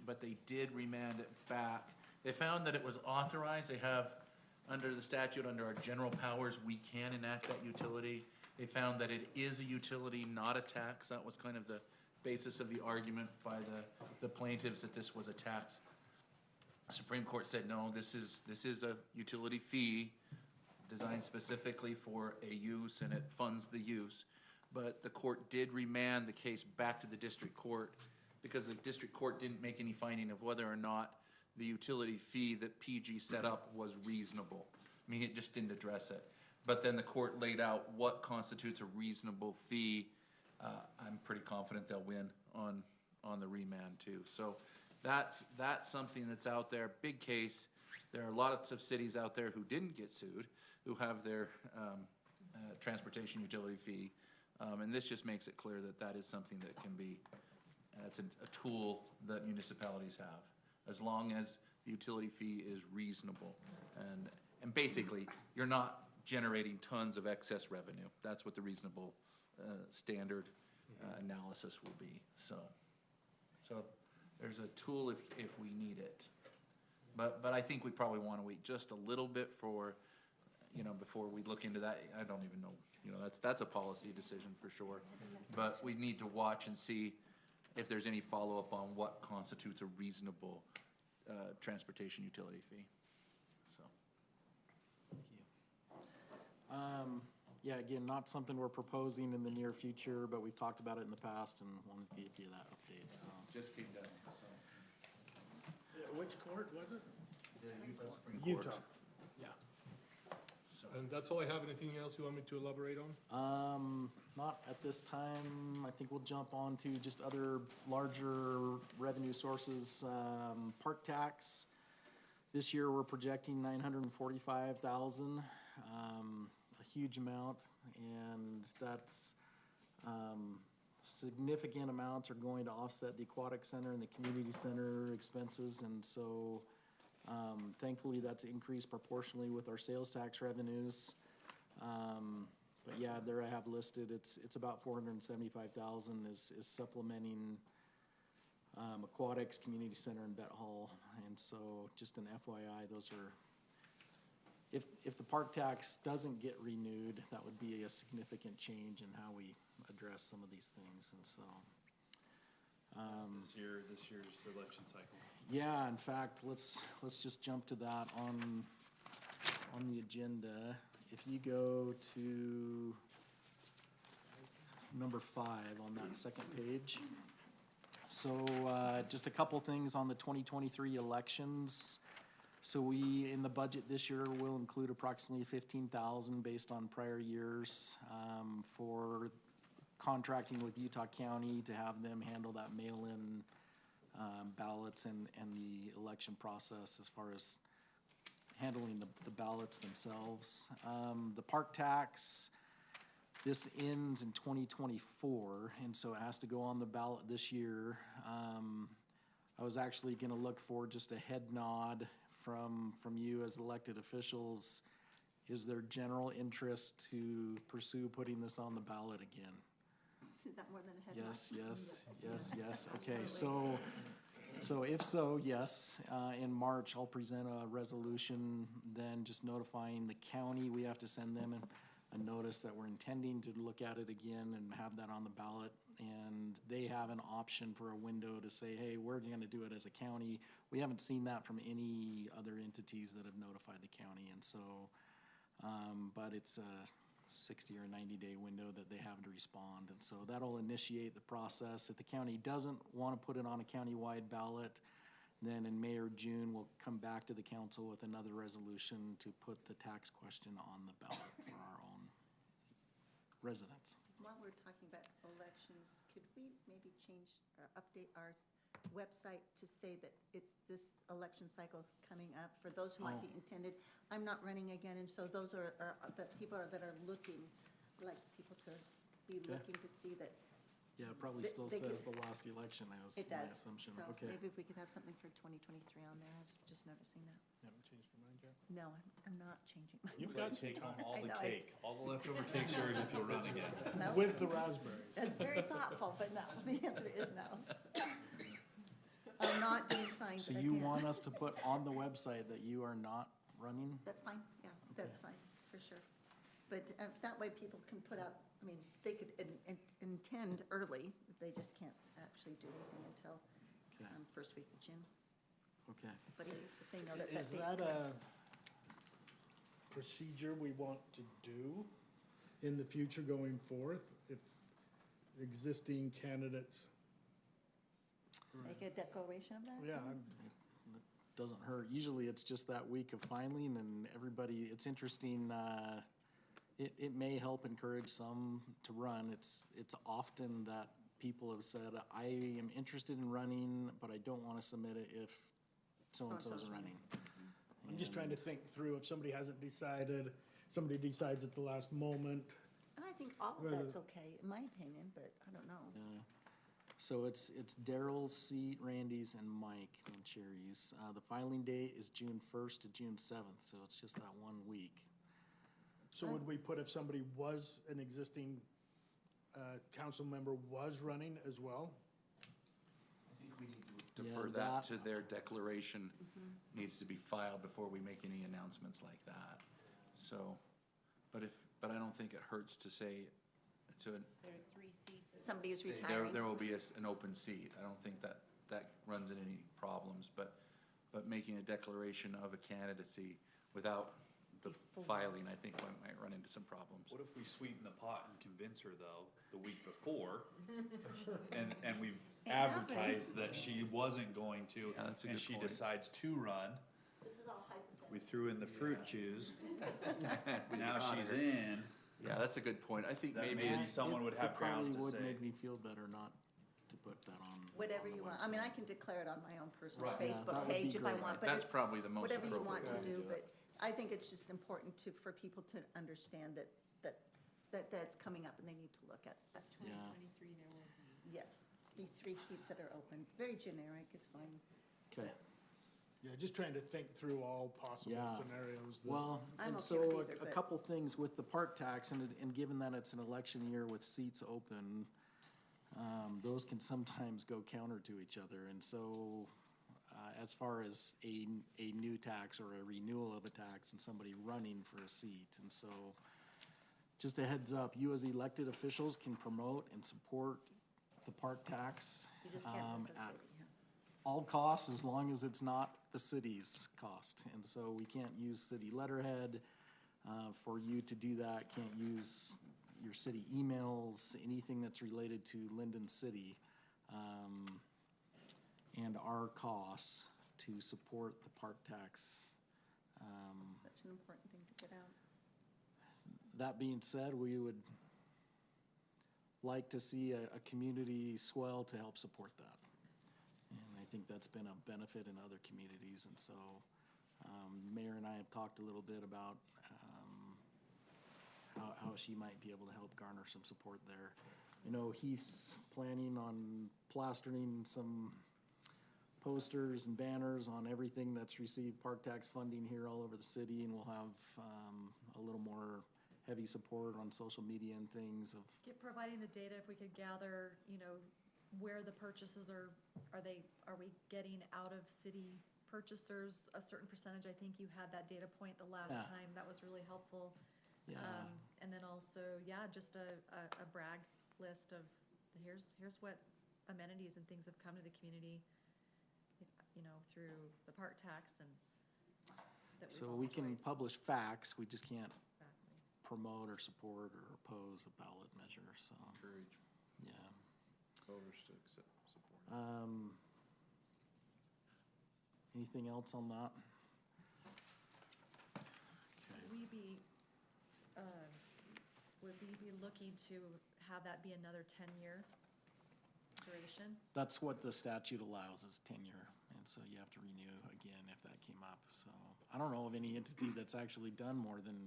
But they did remand it back. They found that it was authorized. They have, under the statute, under our general powers, we can enact that utility. They found that it is a utility, not a tax. That was kind of the basis of the argument by the plaintiffs, that this was a tax. Supreme Court said, no, this is a utility fee designed specifically for a use, and it funds the use. But the court did remand the case back to the district court because the district court didn't make any finding of whether or not the utility fee that PG set up was reasonable. I mean, it just didn't address it. But then the court laid out what constitutes a reasonable fee. I'm pretty confident they'll win on the remand too. So that's something that's out there, big case. There are lots of cities out there who didn't get sued, who have their transportation utility fee. And this just makes it clear that that is something that can be, it's a tool that municipalities have, as long as the utility fee is reasonable. And basically, you're not generating tons of excess revenue. That's what the reasonable standard analysis will be. So there's a tool if we need it. But I think we probably want to wait just a little bit for, before we look into that. I don't even know, that's a policy decision for sure. But we need to watch and see if there's any follow-up on what constitutes a reasonable transportation utility fee. So. Thank you. Yeah, again, not something we're proposing in the near future, but we've talked about it in the past and wanted to give you that update, so. Just came down, so. Which court was it? The Utah Supreme Court. Utah. Yeah. So. And that's all I have. Anything else you want me to elaborate on? Not at this time. I think we'll jump on to just other larger revenue sources. Park tax. This year, we're projecting $945,000, a huge amount, and that's significant amounts are going to offset the aquatic center and the community center expenses, and so thankfully that's increased proportionally with our sales tax revenues. But yeah, there I have listed, it's about $475,000 is supplementing aquatics, community center, and vet hall. And so just an FYI, those are, if the park tax doesn't get renewed, that would be a significant change in how we address some of these things. And so This year's election cycle. yeah, in fact, let's just jump to that on the agenda. If you go to number 5 on that second page. So just a couple things on the 2023 elections. So we, in the budget this year, will include approximately $15,000 based on prior years for contracting with Utah County to have them handle that mail-in ballots and the election process as far as handling the ballots themselves. The park tax, this ends in 2024, and so it has to go on the ballot this year. I was actually gonna look for just a head nod from you as elected officials. Is there general interest to pursue putting this on the ballot again? Is that more than a headline? Yes. Okay, so if so, yes, in March, I'll present a resolution, then just notifying the county. We have to send them a notice that we're intending to look at it again and have that on the ballot. And they have an option for a window to say, hey, we're gonna do it as a county. We haven't seen that from any other entities that have notified the county, and so, but it's a 60 or 90-day window that they have to respond, and so that'll initiate the process. If the county doesn't want to put it on a county-wide ballot, then in May or June, we'll come back to the council with another resolution to put the tax question on the ballot for our own residents. While we're talking about elections, could we maybe change or update our website to say that it's this election cycle coming up, for those who might be intended. I'm not running again, and so those are the people that are looking, like people to be looking to see that Yeah, it probably They- still they says could- the last election, that was it my does. assumption. So Okay. maybe if we could have something for 2023 on there, I was just noticing that. You haven't changed your mind yet? No, I'm not changing my. You've got some Take home all I the know, cake, all the leftover cake's yours if you'll run again. No, with the raspberries. that's very thoughtful, but no, the answer is no. I'm not doing signs So again. you want us to put on the website that you are not running? That's fine, yeah, that's fine, for sure. But that way people can put out, I mean, they could intend early, they just can't actually do anything until Okay. first week of June. Okay. But if they know that Is date's that coming. a procedure we want to do in the future going forth? If existing candidates, Make a declaration of that? yeah, Doesn't hurt. Usually it's just that week of filing and everybody, it's interesting, it may help encourage some to run. It's often that people have said, I am interested in running, but I don't want to submit it if so-and-so's So-and-so's running. I'm just trying to think through, if somebody hasn't decided, somebody decides at the last moment. And I think all of that's okay, in my opinion, but I don't know. Yeah. So it's Daryl's seat, Randy's, and Mike Mancheri's. The filing date is June 1st to June 7th, so it's just that 1 week. So would we put if somebody was an existing council member was running as well? I think we need to Yeah, defer that that- to their declaration, needs to be filed before we make any announcements like that. So, but I don't think it hurts to say, to, There are 3 seats. Somebody is there retiring. will be an open seat. I don't think that runs into any problems, but making a declaration of a candidacy without the filing, I think one might run into some problems. What if we sweeten the pot and convince her though, the week before? And we've advertised that she wasn't going to, Yeah, that's a and good she point. decides to run. This is all hypothetical. We threw in the fruit juice. Now she's in. Yeah, that's a good point. I think That maybe means it's, someone would have grounds to It probably say. would make me feel better not to put that on. Whatever on the you want. I mean, I website. can declare it on my own personal Right. Yeah, that Facebook would be page if I great. want, but that's probably the most whatever you appropriate want to way to do, do but it. I think it's just important for people to understand that's coming up and they need to look at that. Yeah. 2023 there will be. Yes, be 3 seats that are open. Very generic is fine. Okay. Yeah, just trying to think through all possible Yeah. scenarios. that- Well, I'm and okay so with either, a but- couple things with the park tax, and given that it's an election year with seats open, those can sometimes go counter to each other. And so, as far as a new tax or a renewal of a tax and somebody running for a seat, and so, just a heads up, you as elected officials can promote and support the park tax. You just can't miss a at city. yeah. all costs as long as it's not the city's cost. And so we can't use city letterhead for you to do that, can't use your city emails, anything that's related to Lindon City and our costs to support the park tax. Such an important thing to get out. That being said, we would like to see a community swell to help support that. And I think that's been a benefit in other communities, and so, Mayor and I have talked a little bit about, how she might be able to help garner some support there. You know, he's planning on plastering some posters and banners on everything that's received park tax funding here all over the city, and we'll have, a little more heavy support on social media and things of, Providing the data, if we could gather, where the purchases are we getting out of city purchasers a certain percentage? I think you had that data point the last Yeah. time. That was really helpful. yeah. And then also, just a brag list of, here's what amenities and things have come to the community, through the park tax and that we've So all we can enjoyed. publish facts, we just can't Exactly. promote or support or oppose a ballot measure, so, encourage yeah. voters to accept, support. Anything else on that? Okay. Would we be looking to have that be another 10-year? duration? That's what the statute allows is tenure, and so you have to renew again if that came up, so. I don't know of any entity that's actually done more than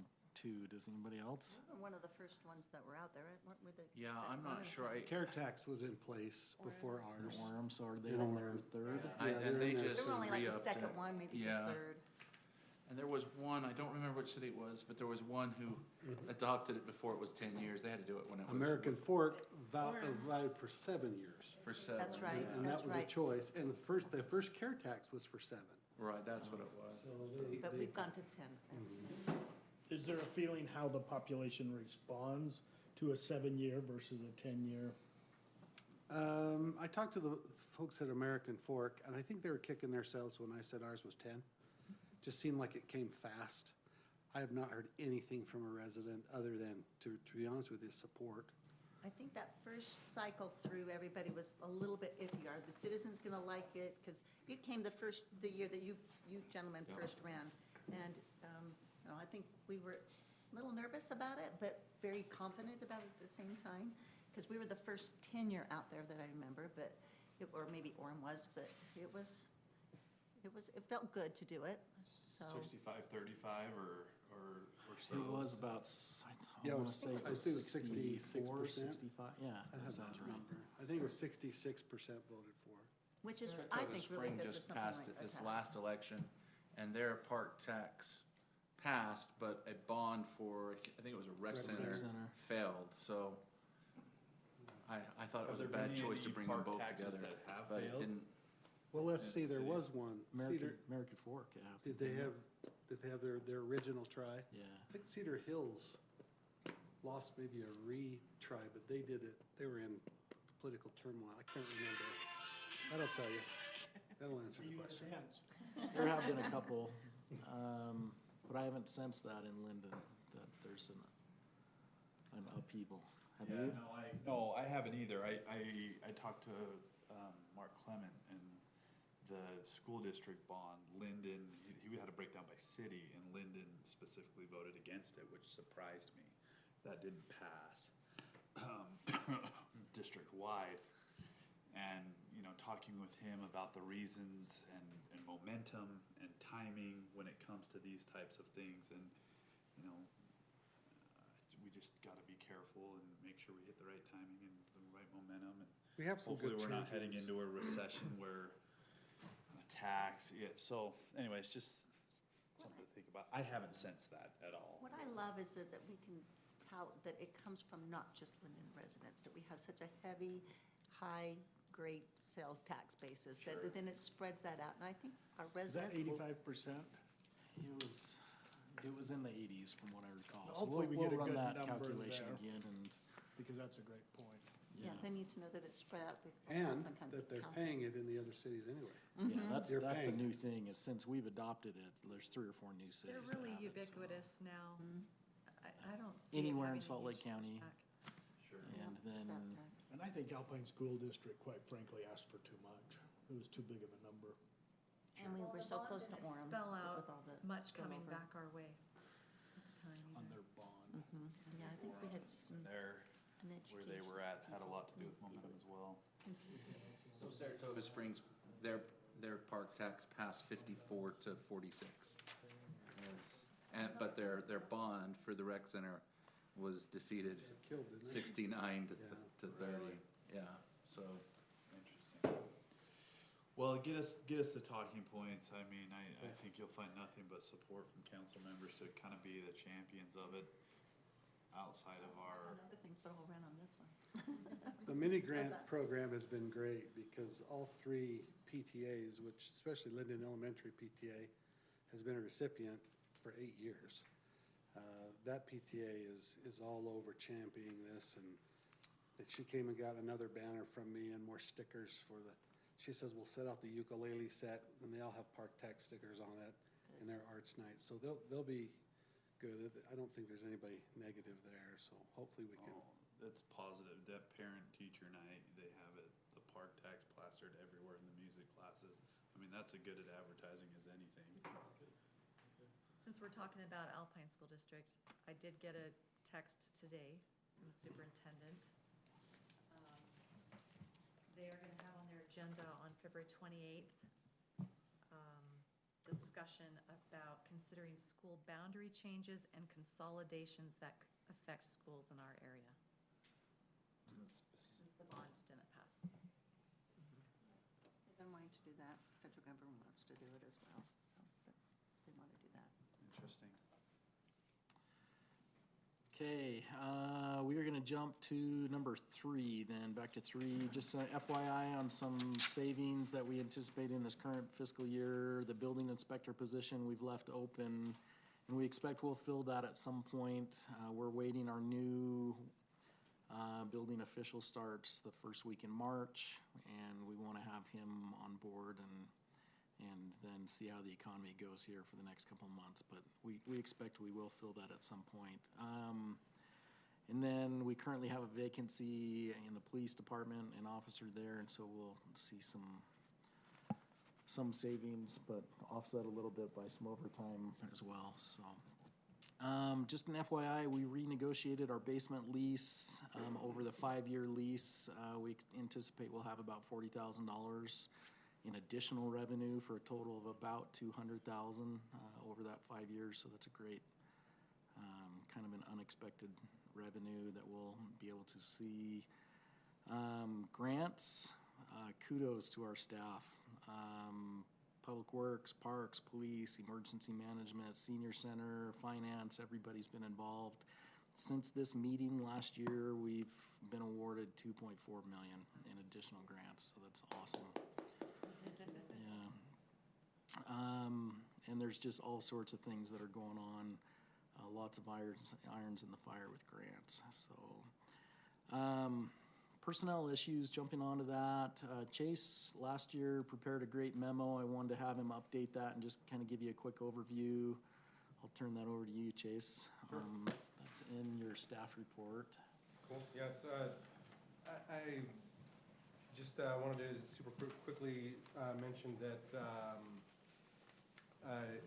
2, does anybody else? We were one of the first ones that were out there, right? Weren't we the Yeah, second I'm one? not sure. Care tax was in place before ours. Orem, so are they in their third? Yeah, And they're they in there. just They were only like the re-upped second it. one, maybe the Yeah. third. And there was one, I don't remember which city it was, but there was one who adopted it before it was 10 years. They had to do it when it was. American Fork vowed for 7 years. For 7. That's right, And that that's was a right. choice, and the first care tax was for 7. Right, that's what it was. So But we've gone to 10 ever since. Is there a feeling how the population responds to a 7-year versus a 10-year? I talked to the folks at American Fork, and I think they were kicking themselves when I said ours was 10. Just seemed like it came fast. I have not heard anything from a resident other than, to be honest with you, support. I think that first cycle through, everybody was a little bit iffy. Are the citizens gonna like it? Because you came the year that you gentlemen first ran. And, I think we were a little nervous about it, but very confident about it at the same time. Because we were the first tenure out there that I remember, or maybe Orem was, but it felt good to do it, so. 65, 35 or so? It was about, Yeah, I it wanna was- say I it was think it was 64, 66%. 65, yeah, I that have sounds that right. number. I think it was 66% voted for. Which is, Spectator I of the think, really Spring good for just something passed like it a this tax. last election, and their park tax passed, but a bond for, I think it was a rec Rec center, center. failed, so I thought it Have was a there been bad choice to any bring them park both taxes together. that have But it failed? didn't, Well, let's see, there cities. was one. American Fork, yeah. Did they have their original try? Yeah. I think Cedar Hills lost maybe a retry, but they did it, they were in political turmoil, I can't remember. That'll tell you, that'll answer the question. There have been a couple, but I haven't sensed that in Lindon, that there's an upheaval. Have Yeah, you? no, I haven't either. I talked to, Mark Clement, and the school district bond, Lindon, he had a breakdown by city, and Lindon specifically voted against it, which surprised me. That didn't pass, district-wide. And, talking with him about the reasons and momentum and timing when it comes to these types of things, and, we just gotta be careful and make sure we hit the right timing and the right momentum, and We have some hopefully good we're not heading champions. into a recession where a tax, yeah, so anyways, just something to think about. I haven't sensed that at all. What I love is that we can tout that it comes from not just Lindon residents, that we have such a heavy, high, great sales tax basis, that then it spreads that out, and I think our Is that residents will. 85%? It was in the 80s from what I recall. So Hopefully we we'll get a run good that number calculation there. again, and, Because that's a great point. Yeah, they need to know that it's spread out across And the country. that they're paying it in the other cities anyway. yeah, that's You're the paying. new thing, is since we've adopted it, there's 3 or 4 new cities They're that really have it, so. ubiquitous now. I don't see it Anywhere in having a Salt Lake huge County. impact. And then, Sales tax. And I think Alpine School District, quite frankly, asked for too much. It was too big of a number. And we Well, were the so bond close to didn't Orem. spell out with all the much coming spillover. back our way at the time On either. their bond. Yeah, I think we had some, There, an where they education. were at, had a lot to do with momentum as well. so Saratoga Springs, their park tax passed 54 to 46. But their bond for the rec center was defeated Killed, didn't they? 69 Yeah. to 30, yeah, so. Interesting. Well, get us the talking points. I mean, I think you'll find nothing but support from council members to kind of be the champions of it outside of our. And other things, but I'll run on this one. The mini grant that? program has been great because all 3 PTAs, which especially Lindon Elementary PTA, has been a recipient for 8 years. That PTA is all over championing this, and she came and got another banner from me and more stickers for she says we'll set out the ukulele set, and they all have park tax stickers on it in their arts night, so they'll be good. I don't think there's anybody negative there, so hopefully we can. Oh, that's positive. That parent-teacher night, they have it, the park tax plastered everywhere in the music classes. I mean, that's as good at advertising as anything. Since we're talking about Alpine School District, I did get a text today from the superintendent. they are gonna have on their agenda on February 28th, discussion about considering school boundary changes and consolidations that affect schools in our area. Since the bond didn't pass. They've been wanting to do that. Federal government wants to do it as well, so, but they want to do that. Interesting. Okay, we are gonna jump to number 3 then, back to 3. Just FYI on some savings that we anticipate in this current fiscal year. The building inspector position we've left open, and we expect we'll fill that at some point. We're waiting our new building official starts the first week in March, and we wanna have him on board and then see how the economy goes here for the next couple of months. But we expect we will fill that at some point. And then we currently have a vacancy in the police department, an officer there, and so we'll see some savings, but offset a little bit by some overtime as well, so. Just an FYI, we renegotiated our basement lease, over the 5-year lease. We anticipate we'll have about $40,000 in additional revenue for a total of about $200,000 over that 5 years. So that's a great, kind of an unexpected revenue that we'll be able to see. Grants, kudos to our staff. Public Works, Parks, Police, Emergency Management, Senior Center, Finance, everybody's been involved. Since this meeting last year, we've been awarded $2.4 million in additional grants, so that's awesome. Yeah. And there's just all sorts of things that are going on. Lots of irons in the fire with grants, so. Personnel issues, jumping onto that. Chase last year prepared a great memo. I wanted to have him update that and just kind of give you a quick overview. I'll turn that over to you, Chase. Sure. That's in your staff report. Cool, yeah, it's, I just wanted to super quickly mention that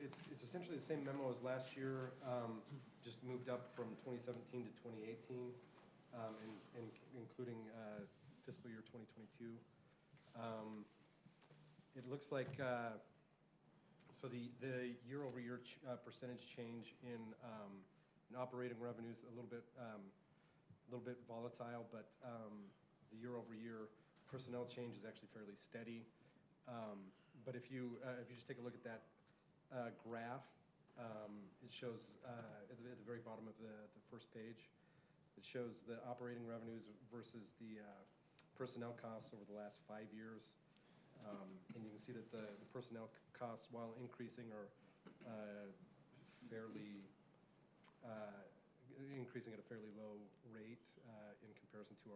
it's essentially the same memo as last year, just moved up from 2017 to 2018, and including fiscal year 2022. It looks like, so the year-over-year percentage change in operating revenues a little bit volatile, but the year-over-year personnel change is actually fairly steady. But if you just take a look at that graph, it shows at the very bottom of the first page, it shows the operating revenues versus the personnel costs over the last 5 years. And you can see that the personnel costs, while increasing, are increasing at a fairly low rate in comparison to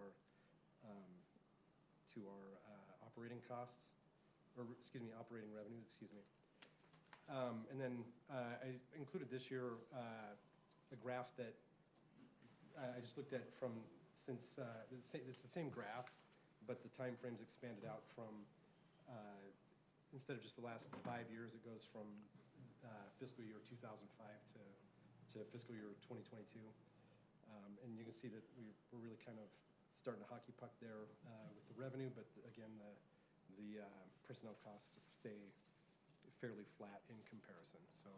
our operating costs, or excuse me, operating revenues, excuse me. And then I included this year a graph that I just looked at from since it's the same graph, but the time frames expanded out from instead of just the last 5 years, it goes from fiscal year 2005 to fiscal year 2022. And you can see that we're really kind of starting to hockey puck there with the revenue, but again, the personnel costs stay fairly flat in comparison. So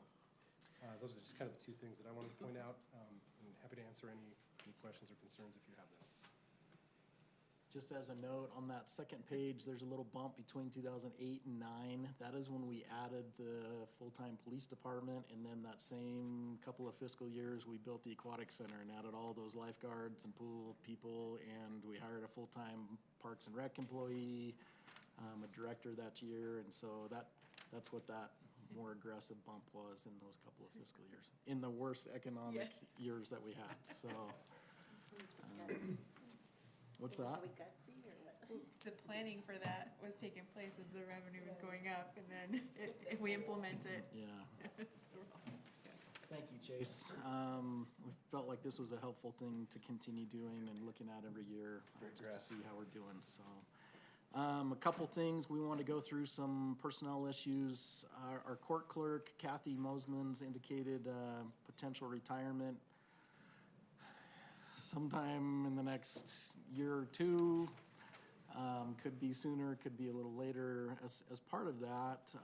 those are just kind of the two things that I wanted to point out. I'm happy to answer any questions or concerns if you have them. Just as a note, on that second page, there's a little bump between 2008 and 2009. That is when we added the full-time police department, and then that same couple of fiscal years, we built the aquatic center and added all those lifeguards and pool people, and we hired a full-time Parks and Rec employee, a director that year, and so that's what that more aggressive bump was in those couple of fiscal years, in the worst economic years that we had, so. What's that? Are we gutsy or what? The planning for that was taking place as the revenue was going up, and then if we implement it. Yeah. Thank you, Chase. We felt like this was a helpful thing to continue doing and looking at every year, just to see how we're doing, so. A couple things, we want to go through some personnel issues. Our court clerk, Kathy Mosman's indicated potential retirement sometime in the next year or two. Could be sooner, could be a little later. As part of that,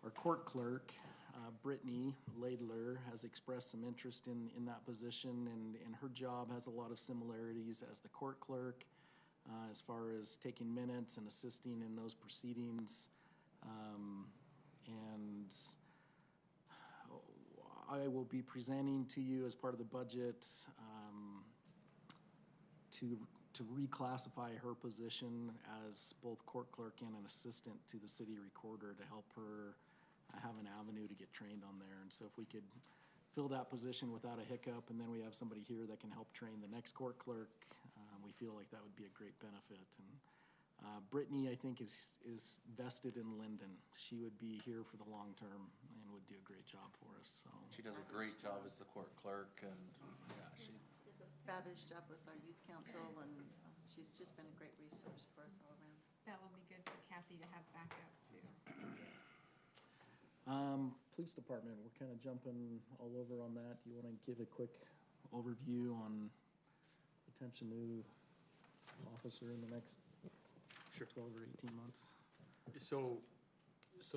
our court clerk, Brittany Laidler, has expressed some interest in that position, and her job has a lot of similarities as the court clerk, as far as taking minutes and assisting in those proceedings. And I will be presenting to you as part of the budget to reclassify her position as both court clerk and an assistant to the city recorder to help her have an avenue to get trained on there. And so if we could fill that position without a hiccup, and then we have somebody here that can help train the next court clerk, we feel like that would be a great benefit. And Brittany, I think, is vested in Lindon. She would be here for the long term and would do a great job for us, so. She does a great job as the court clerk, and, yeah, she, Does a fabulous job with our youth council, and she's just been a great resource for us all around. That will be good for Kathy to have backup too. Police department, we're kind of jumping all over on that. Do you want to give a quick overview on potential new officer in the next 12 or 18 months? So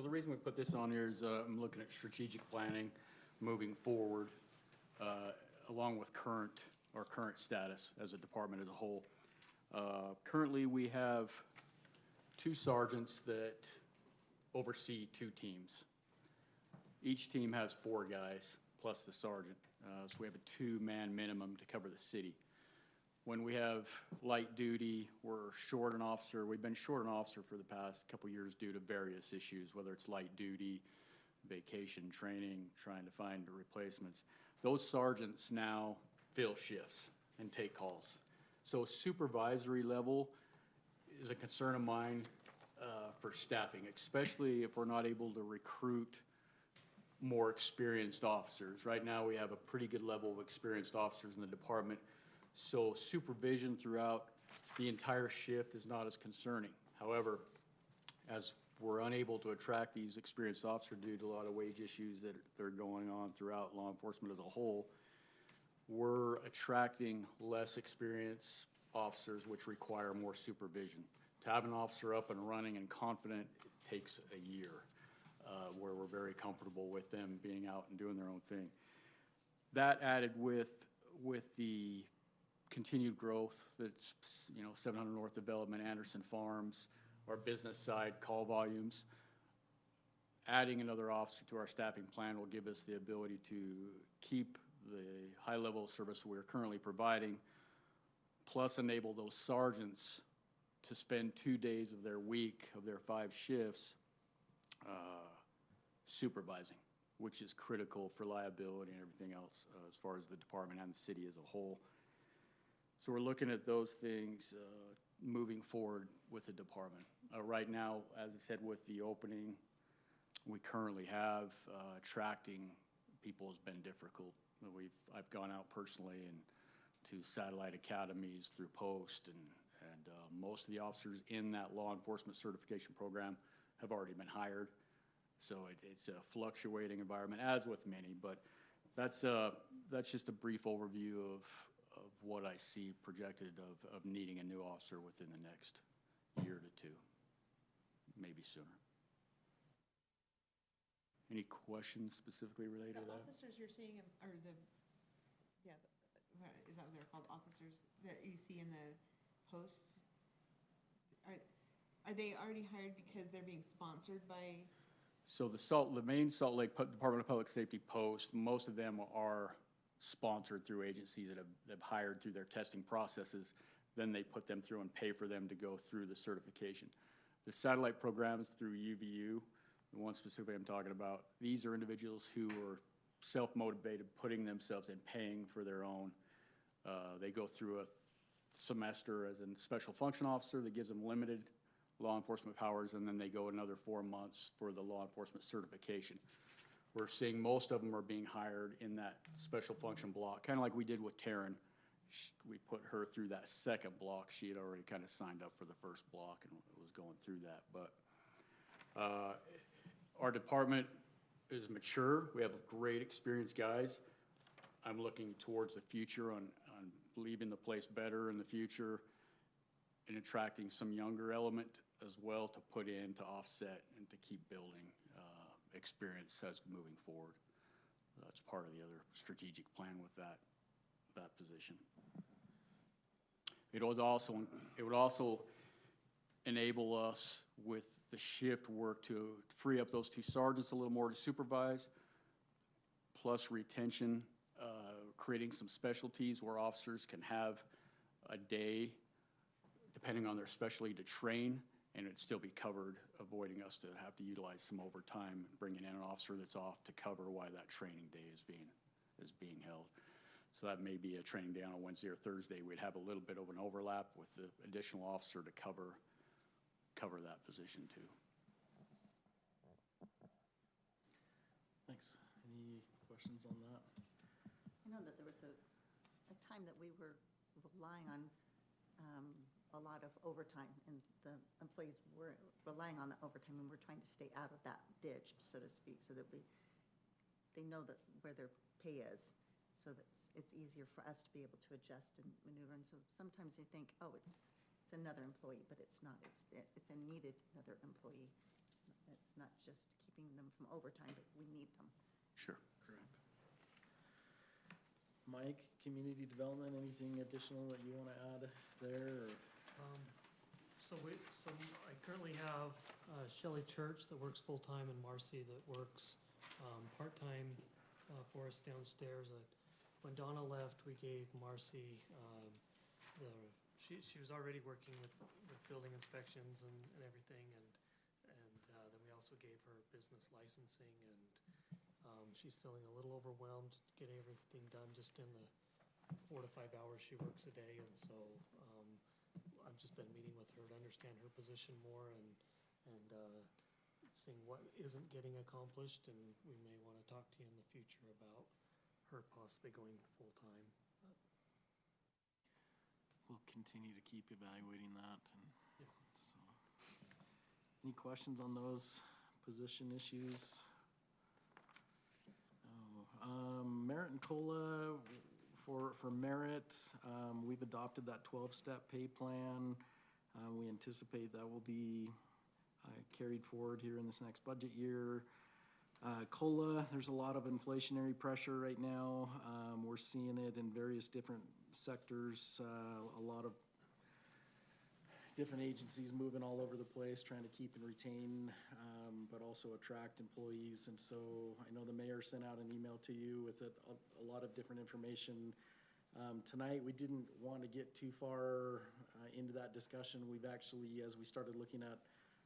the reason we put this on here is I'm looking at strategic planning moving forward, along with our current status as a department as a whole. Currently, we have 2 sergeants that oversee 2 teams. Each team has 4 guys plus the sergeant, so we have a 2-man minimum to cover the city. When we have light duty, we're short an officer. We've been short an officer for the past couple years due to various issues, whether it's light duty, vacation, training, trying to find replacements. Those sergeants now fill shifts and take calls. So supervisory level is a concern of mine for staffing, especially if we're not able to recruit more experienced officers. Right now, we have a pretty good level of experienced officers in the department. So supervision throughout the entire shift is not as concerning. However, as we're unable to attract these experienced officers due to a lot of wage issues that are going on throughout law enforcement as a whole, we're attracting less experienced officers, which require more supervision. To have an officer up and running and confident, it takes a year, where we're very comfortable with them being out and doing their own thing. That added with the continued growth that's, 700 North Development, Anderson Farms, our business side call volumes, adding another officer to our staffing plan will give us the ability to keep the high level of service we're currently providing, plus enable those sergeants to spend 2 days of their week, of their 5 shifts, supervising, which is critical for liability and everything else as far as the department and the city as a whole. So we're looking at those things moving forward with the department. Right now, as I said, with the opening we currently have, attracting people has been difficult. I've gone out personally and to satellite academies through Post, and most of the officers in that law enforcement certification program have already been hired. So it's a fluctuating environment, as with many, but that's just a brief overview of what I see projected of needing a new officer within the next year to 2, maybe sooner. Any questions specifically related to that? The officers you're seeing are is that what they're called, officers that you see in the posts? Are they already hired because they're being sponsored by? So the main Salt Lake Department of Public Safety post, most of them are sponsored through agencies that have hired through their testing processes. Then they put them through and pay for them to go through the certification. The satellite programs through UVU, the one specifically I'm talking about, these are individuals who are self-motivated, putting themselves in, paying for their own. They go through a semester as a special function officer that gives them limited law enforcement powers, and then they go another 4 months for the law enforcement certification. We're seeing most of them are being hired in that special function block, kind of like we did with Taryn. We put her through that second block. She had already kind of signed up for the first block and was going through that. But our department is mature. We have great experienced guys. I'm looking towards the future on leaving the place better in the future and attracting some younger element as well to put in to offset and to keep building experience as moving forward. That's part of the other strategic plan with that position. It would also enable us with the shift work to free up those two sergeants a little more to supervise, plus retention, creating some specialties where officers can have a day, depending on their specialty, to train, and it'd still be covered, avoiding us to have to utilize some overtime, bringing in an officer that's off to cover why that training day is being held. So that may be a training day on a Wednesday or Thursday. We'd have a little bit of an overlap with the additional officer to cover that position too. Thanks. Any questions on that? I know that there was a time that we were relying on a lot of overtime, and the employees were relying on the overtime, and we're trying to stay out of that ditch, so to speak, so that they know that where their pay is, so that it's easier for us to be able to adjust and maneuver. And so sometimes they think, oh, it's another employee, but it's not. It's a needed another employee. It's not just keeping them from overtime, but we need them. Sure. Correct. Mike, community development, anything additional that you want to add there? Or? So I currently have Shelley Church that works full-time and Marcy that works part-time for us downstairs. When Donna left, we gave Marcy she was already working with building inspections and everything, and then we also gave her business licensing, and she's feeling a little overwhelmed getting everything done just in the 4 to 5 hours she works a day. And so I've just been meeting with her to understand her position more and seeing what isn't getting accomplished, and we may want to talk to you in the future about her possibly going full-time. We'll continue to keep evaluating that. And so, any questions on those position issues? Merit and COLA, for merit, we've adopted that 12-step pay plan. We anticipate that will be carried forward here in this next budget year. COLA, there's a lot of inflationary pressure right now. We're seeing it in various different sectors, a lot of different agencies moving all over the place, trying to keep and retain, but also attract employees. And so I know the mayor sent out an email to you with a lot of different information. Tonight, we didn't want to get too far into that discussion. We've actually, as we started looking at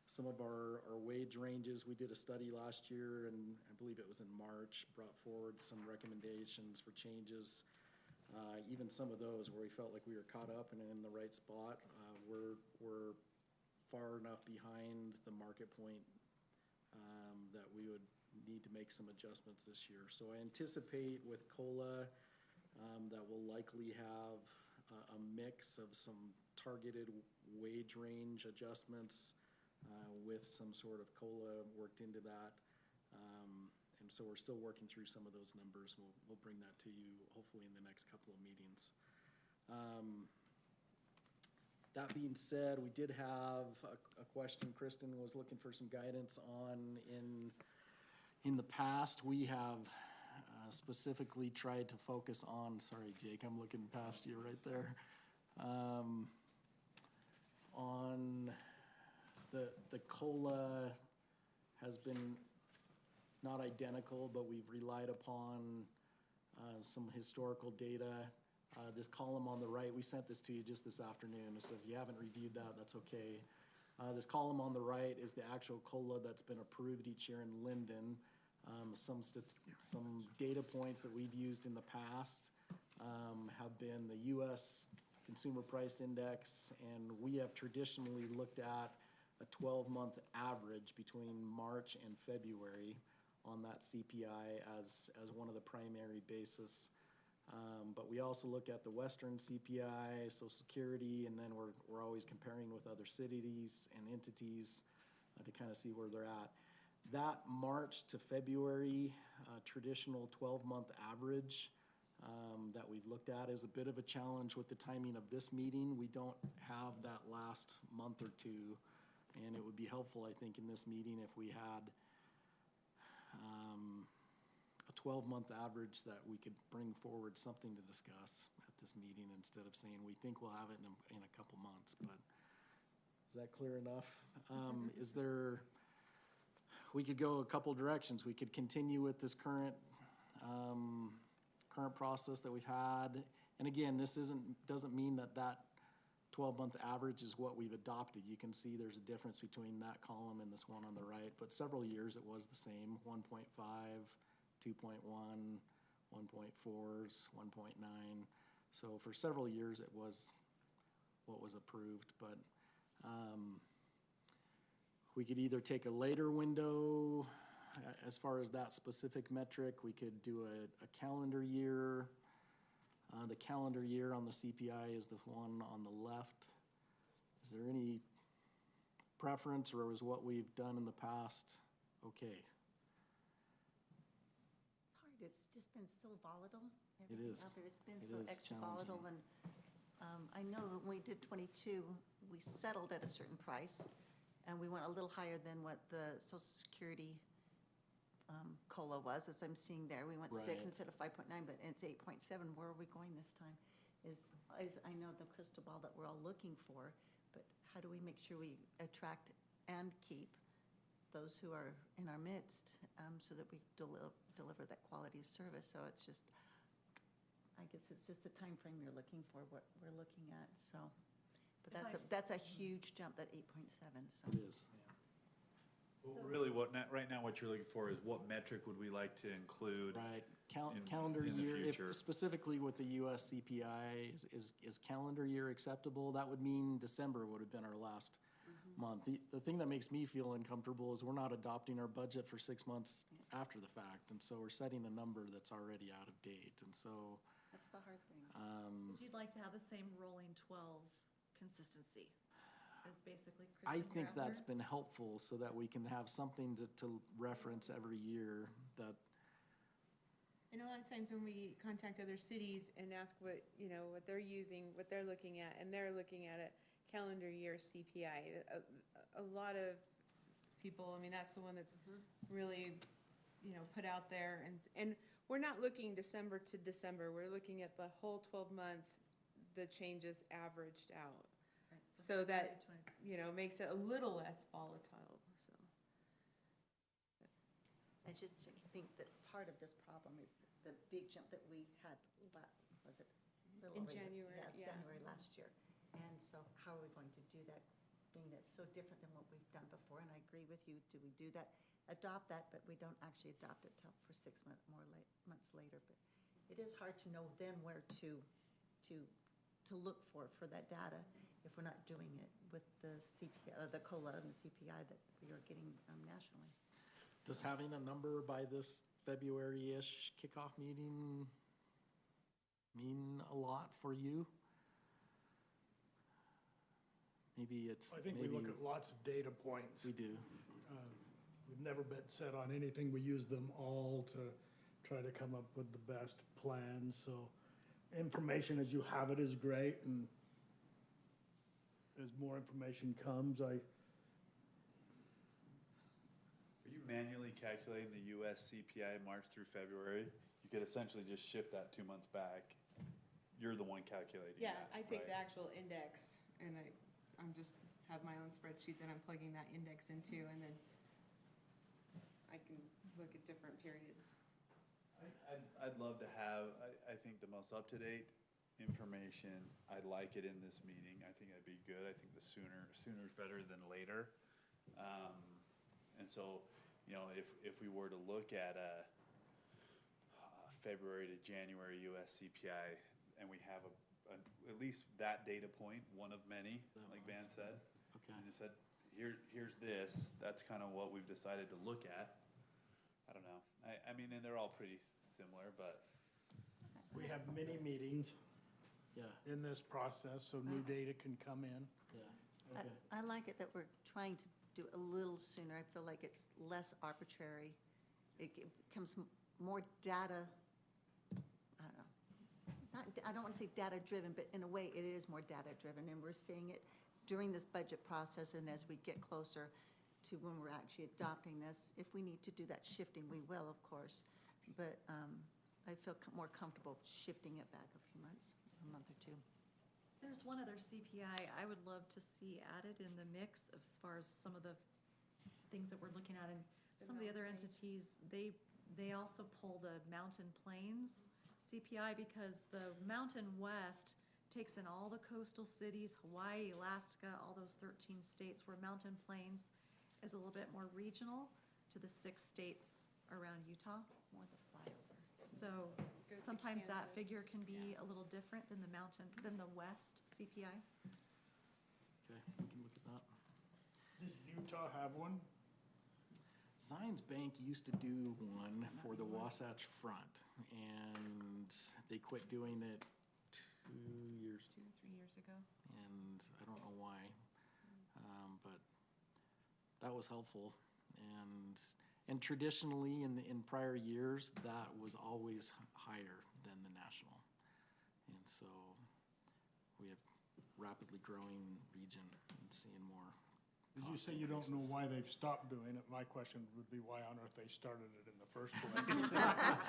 some of our wage ranges, we did a study last year, and I believe it was in March, brought forward some recommendations for changes. Even some of those where we felt like we were caught up and in the right spot, we're far enough behind the market point that we would need to make some adjustments this year. So I anticipate with COLA that we'll likely have a mix of some targeted wage range adjustments with some sort of COLA worked into that. And so we're still working through some of those numbers. We'll bring that to you hopefully in the next couple of meetings. That being said, we did have a question Kristen was looking for some guidance on. In the past, we have specifically tried to focus on, sorry Jake, I'm looking past you right there, on the COLA has been not identical, but we've relied upon some historical data. This column on the right, we sent this to you just this afternoon, so if you haven't reviewed that, that's okay. This column on the right is the actual COLA that's been approved each year in Lindon. Some data points that we've used in the past have been the U.S. Consumer Price Index, and we have traditionally looked at a 12-month average between March and February on that CPI as one of the primary basis. But we also look at the Western CPI, Social Security, and then we're always comparing with other cities and entities to kind of see where they're at. That March to February traditional 12-month average that we've looked at is a bit of a challenge with the timing of this meeting. We don't have that last month or two, and it would be helpful, I think, in this meeting if we had a 12-month average that we could bring forward something to discuss at this meeting instead of saying we think we'll have it in a couple months, but is that clear enough? Is there, we could go a couple directions. We could continue with this current process that we've had. And again, this doesn't mean that 12-month average is what we've adopted. You can see there's a difference between that column and this one on the right, but several years it was the same, 1.5, 2.1, 1.4s, 1.9. So for several years it was what was approved, but we could either take a later window as far as that specific metric. We could do a calendar year. The calendar year on the CPI is the one on the left. Is there any preference, or is what we've done in the past okay? It's hard, it's just been so volatile. It Everything is. out there has been It so is extra volatile, challenging. and I know when we did 22, we settled at a certain price, and we went a little higher than what the Social Security COLA was, as I'm seeing there. We went 6 Right. instead of 5.9, but it's 8.7. Where are we going this time? Is I know the crystal ball that we're all looking for, but how do we make sure we attract and keep those who are in our midst, so that we deliver that quality of service? So it's just, I guess it's just the time frame you're looking for, what we're looking at, so. But that's a huge jump, that 8.7, so. It is. Well, really, right now, what you're looking for is what metric would we like to include? Right, in- calendar in the year, if future. specifically with the US CPI, is calendar year acceptable? That would mean December would have been our last month. The thing that makes me feel uncomfortable is we're not adopting our budget for 6 months after the fact, and so we're setting a number that's already out of date, and so, That's the hard thing. But you'd like to have the same rolling 12 consistency, is basically I Kristen think that's Gravener? been helpful so that we can have something to reference every year that, And a lot of times when we contact other cities and ask what, what they're using, what they're looking at, and they're looking at it, calendar year CPI, a lot of people, I mean, that's the one that's really, put out there. And we're not looking December to December, we're looking at the whole 12 months, the changes averaged out. Right, So that, between- makes it a little less volatile, so. I just think that part of this problem is the big jump that we had, was it? a little In over a year? January, yeah. January last year. And so how are we going to do that, being that it's so different than what we've done before? And I agree with you, do we do that, adopt that, but we don't actually adopt it till for 6 months later. But it is hard to know then where to look for that data if we're not doing it with the CPI, the COLA and the CPI that we are getting nationally. does having a number by this February-ish kickoff meeting mean a lot for you? Maybe it's, I think we look at lots of data points. we do. We've never been set on anything. We use them all to try to come up with the best plan. So information as you have it is great, and as more information comes, Are you manually calculating the US CPI March through February? You could essentially just shift that 2 months back. You're the one calculating Yeah, that, I take the right? actual index and I'm just have my own spreadsheet that I'm plugging that index into, and then I can look at different periods. I'd love to have, I think the most up-to-date information, I'd like it in this meeting. I think that'd be good. I think the sooner's better than later. And so, if we were to look at February to January US CPI, and we have at least that data point, one of many, like Van said. Okay. And it said, here's this, that's kind of what we've decided to look at. I don't know. I mean, and they're all pretty similar, but we have many meetings Yeah, in this process, so new data can come in. yeah, okay. I like it that we're trying to do a little sooner. I feel like it's less arbitrary. It becomes more data, I don't know, not, I don't want to say data-driven, but in a way, it is more data-driven, and we're seeing it during this budget process, and as we get closer to when we're actually adopting this. If we need to do that shifting, we will, of course, but I feel more comfortable shifting it back a few months, a month or two. There's one other CPI I would love to see added in the mix as far as some of the things that we're looking at. And some of the other entities, they also pull the Mountain Plains CPI because the Mountain West takes in all the coastal cities, Hawaii, Alaska, all those 13 states, where Mountain Plains is a little bit more regional to the 6 states around Utah. More the flyover. So sometimes that figure can be a little different than the West CPI. Okay, we can look at that. Does Utah have one? Zions Bank used to do one for the Wasatch Front, and they quit doing it 2 years, 2 or 3 years ago. and I don't know why. But that was helpful, and traditionally in prior years, that was always higher than the national. And so we have rapidly growing region and seeing more. Did you say you don't know why they've stopped doing it? My question would be why on earth they started it in the first place.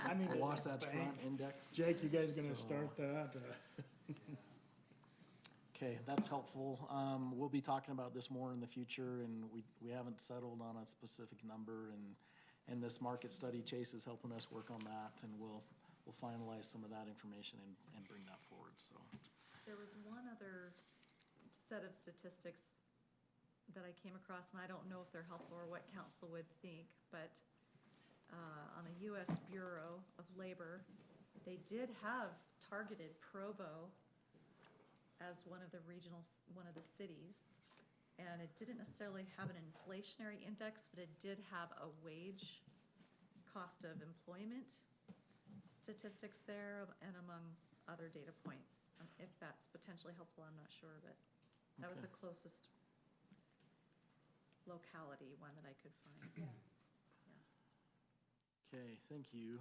I mean, The Wasatch Front Index. Jake, you guys gonna So- start that? Okay, that's helpful. We'll be talking about this more in the future, and we haven't settled on a specific number, and this market study, Chase is helping us work on that, and we'll finalize some of that information and bring that forward, so. There was one other set of statistics that I came across, and I don't know if they're helpful or what council would think, but on the U.S. Bureau of Labor, they did have targeted Provo as one of the cities, and it didn't necessarily have an inflationary index, but it did have a wage cost of employment statistics there, and among other data points. If that's potentially helpful, I'm not sure, but that was Okay. the closest locality one that I could find. Yeah. Okay, thank you.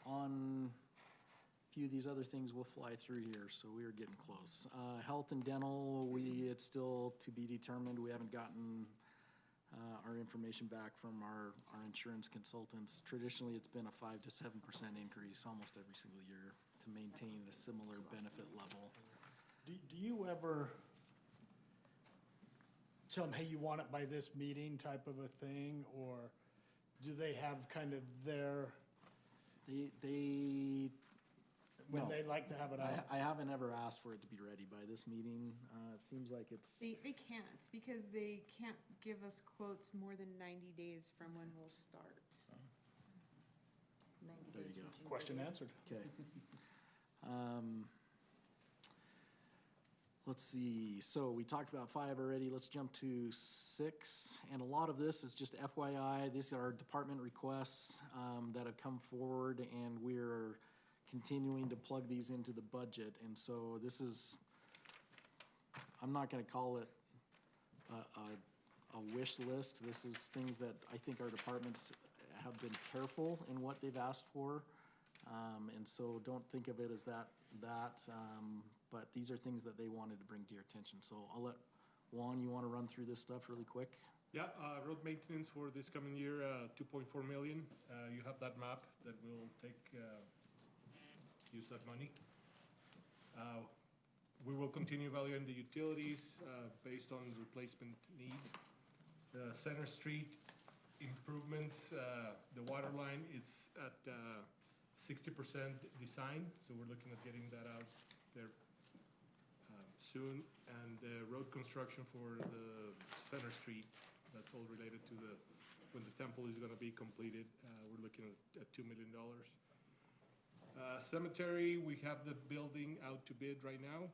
On a few of these other things, we'll fly through here, so we are getting close. Health and dental, it's still to be determined. We haven't gotten our information back from our insurance consultants. Traditionally, it's been a 5 to 7% increase almost every single year to maintain a similar benefit level. Do you ever tell them, hey, you want it by this meeting type of a thing, or do they have kind of their, They when No. they like to have it out? I haven't ever asked for it to be ready by this meeting. It seems like it's, They can't, because they can't give us quotes more than 90 days from when we'll start. 90 There days you from go. June Question 30th. answered. okay. Let's see, so we talked about 5 already, let's jump to 6, and a lot of this is just FYI, these are department requests that have come forward, and we're continuing to plug these into the budget, and so this is, I'm not gonna call it a wish list, this is things that I think our departments have been careful in what they've asked for, and so don't think of it as that, but these are things that they wanted to bring to your attention. So I'll let Juan, you want to run through this stuff really quick? Yeah, road maintenance for this coming year, 2.4 million. You have that map that will use that money. We will continue evaluating the utilities based on replacement need. Center Street improvements, the water line, it's at 60% design, so we're looking at getting that out there soon. And road construction for the Center Street, that's all related to when the temple is gonna be completed. We're looking at $2 million. Cemetery, we have the building out to bid right now.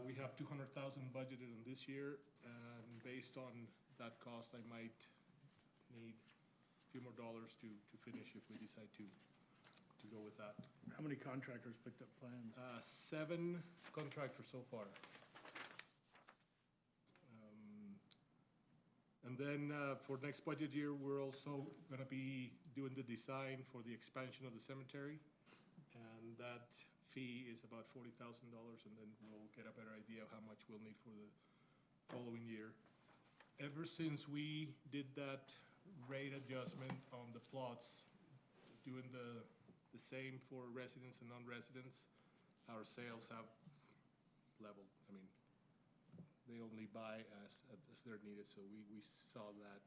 We have 200,000 budgeted in this year, and based on that cost, I might need a few more dollars to finish if we decide to go with that. How many contractors picked up plans? 7 contractors so far. And then for next budget year, we're also gonna be doing the design for the expansion of the cemetery. And and that fee is about $40,000, and then we'll get a better idea of how much we'll need for the following year. Ever since we did that rate adjustment on the plots, doing the same for residents and non-residents, our sales have leveled. I mean, they only buy as they're needed, so we saw that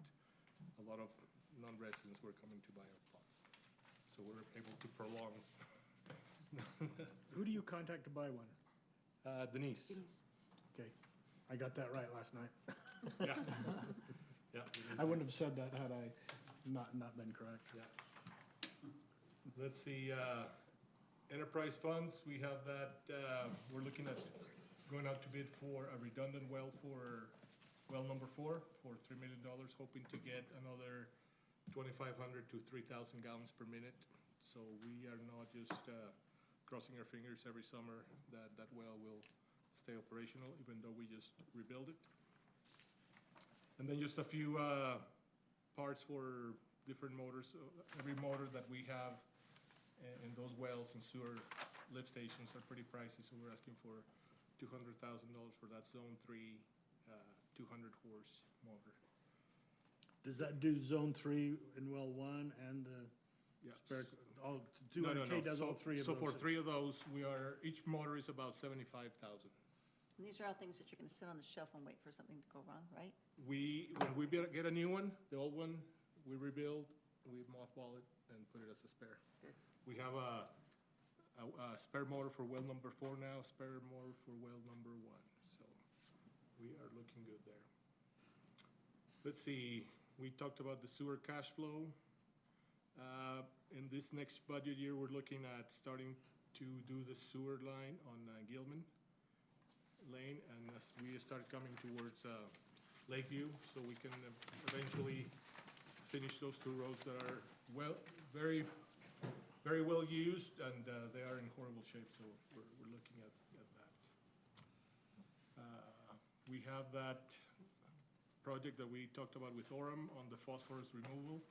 a lot of non-residents were coming to buy our plots. So we're able to prolong. Who do you contact to buy one? Denise. Okay, I got that right last night. Yeah. Yeah. I wouldn't have said that had I not been correct. Yeah. Let's see, enterprise funds, we have that, we're looking at going out to bid for a redundant well for well number 4 for $3 million, hoping to get another 2,500 to 3,000 gallons per minute. So we are not just crossing our fingers every summer that that well will stay operational, even though we just rebuild it. And then just a few parts for different motors. Every motor that we have in those wells and sewer lift stations are pretty pricey, so we're asking for $200,000 for that Zone 3 200 horse motor. Does that do zone 3 in well 1 and the Yeah. spare, all, No, 200K does all three of So those? for 3 of those, each motor is about $75,000. And these are all things that you're gonna sit on the shelf and wait for something to go wrong, right? When we get a new one, the old one, we rebuild, we mothball it and put it as a spare. Good. We have a spare motor for well number 4 now, spare motor for well number 1, so we are looking good there. Let's see, we talked about the sewer cash flow. In this next budget year, we're looking at starting to do the sewer line on Gilman Lane, and as we start coming towards Lakeview, so we can eventually finish those 2 roads that are very well used, and they are in horrible shape, so we're looking at that. We have that project that we talked about with Orem on the phosphorus removal.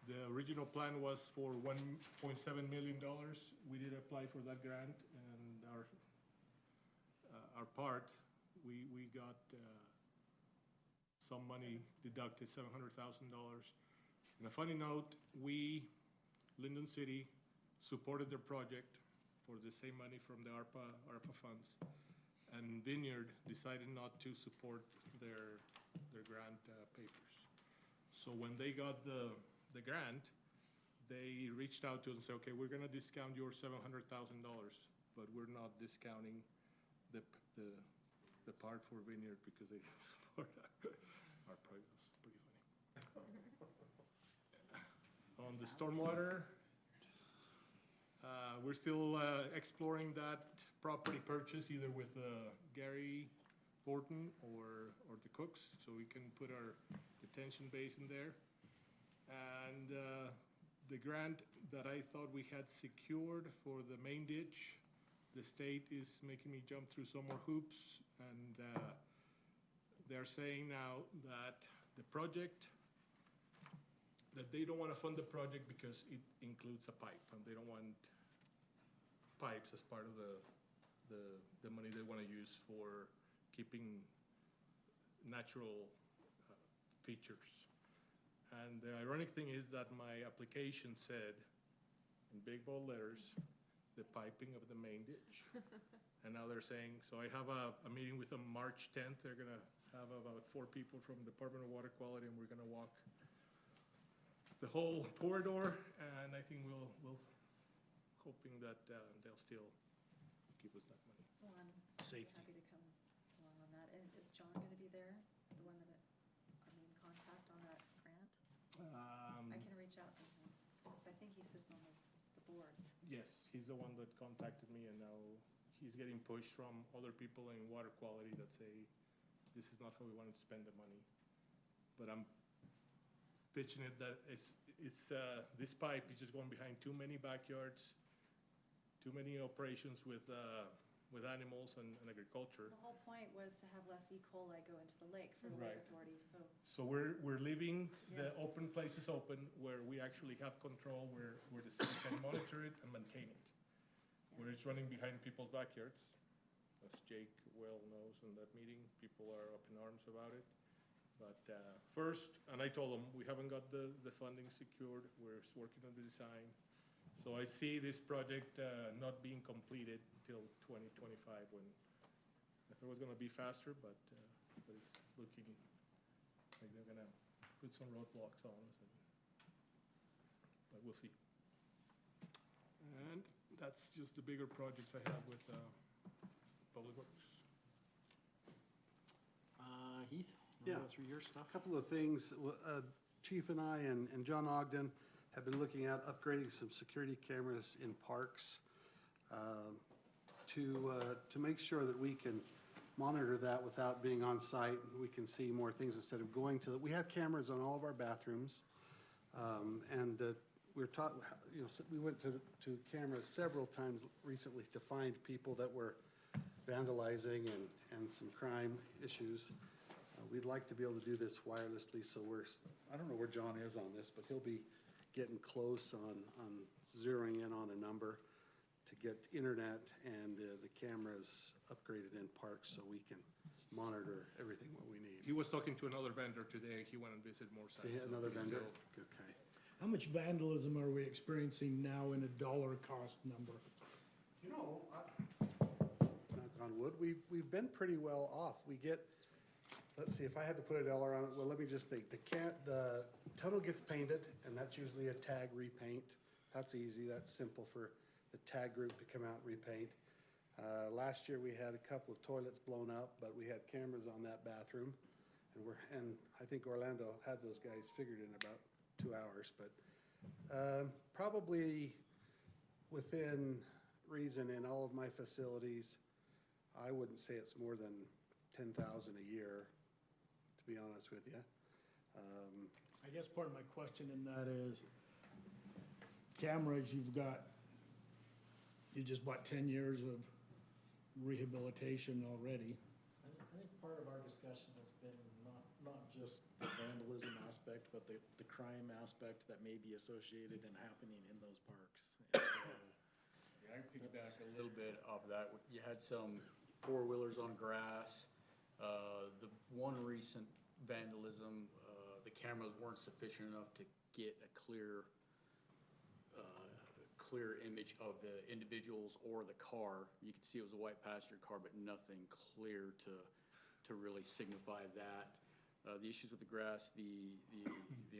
The original plan was for $1.7 million. We did apply for that grant, and our part, we got some money deducted, $700,000. And a funny note, Lindon City, supported their project for the same money from the ARPA funds, and Vineyard decided not to support their grant papers. So when they got the grant, they reached out to us and said, okay, we're gonna discount your $700,000, but we're not discounting the part for Vineyard because they support our project. It was pretty funny. On the stormwater, we're still exploring that property purchase, either with Gary Thornton or the Cooks, so we can put our detention basin there. And the grant that I thought we had secured for the main ditch, the state is making me jump through some more hoops, and they're saying now that the project, that they don't want to fund the project because it includes a pipe, and they don't want pipes as part of the money they want to use for keeping natural features. And the ironic thing is that my application said, in big bold letters, the piping of the main ditch. And now they're saying, so I have a meeting with them March 10th. They're gonna have about 4 people from Department of Water Quality, and we're gonna walk the whole corridor, and I think we'll hoping that they'll still give us that money. Well, I'm Safety. happy to come along on that. And is John gonna be there, the one that, our main contact on that grant? I can reach out to him, because I think he sits on the board. Yes, he's the one that contacted me, and now he's getting pushed from other people in water quality that say, this is not how we wanted to spend the money. But I'm pitching it that it's this pipe is just going behind too many backyards, too many operations with animals and agriculture. The whole point was to have less E. coli go into the lake for the lake Right. authority, so. So we're leaving the Yeah. open places open where we actually have control, where the city can monitor it and maintain it. where it's running behind people's backyards. As Jake well knows in that meeting, people are up in arms about it. But first, and I told them, we haven't got the funding secured, we're working on the design. So I see this project not being completed till 2025, when I thought it was gonna be faster, but it's looking like they're gonna put some roadblocks on us. But we'll see. And that's just the bigger projects I have with Public Works. Heath, you Yeah. wanna go through your stuff? Couple of things. Chief and I and John Ogden have been looking at upgrading some security cameras in parks to make sure that we can monitor that without being on site. We can see more things instead of going to, we have cameras on all of our bathrooms. And we're taught, you know, we went to cameras several times recently to find people that were vandalizing and some crime issues. We'd like to be able to do this wirelessly, so I don't know where John is on this, but he'll be getting close on zeroing in on a number to get internet and the cameras upgraded in parks so we can monitor everything what we need. He was talking to another vendor today. He went and visited more sites. Okay, so another he's vendor? still- Okay. How much vandalism are we experiencing now in a dollar cost number? You know, knock on wood, we've been pretty well off. We get, let's see, if I had to put a dollar on it, well, let me just think. The tunnel gets painted, and that's usually a tag repaint. That's easy, that's simple for the tag group to come out and repaint. Last year, we had a couple of toilets blown up, but we had cameras on that bathroom. And I think Orlando had those guys figured in about 2 hours, but probably within reason in all of my facilities, I wouldn't say it's more than 10,000 a year, to be honest with you. I guess part of my question in that is, cameras, you just bought 10 years of rehabilitation already. I think part of our discussion has been not just the vandalism aspect, but the crime aspect that may be associated and happening in those parks. And so, Yeah, I can piggyback a little bit off of that. You had some four-wheelers on grass. The one recent vandalism, the cameras weren't sufficient enough to get a clear image of the individuals or the car. You could see it was a white passenger car, but nothing clear to really signify that. The issues with the grass, the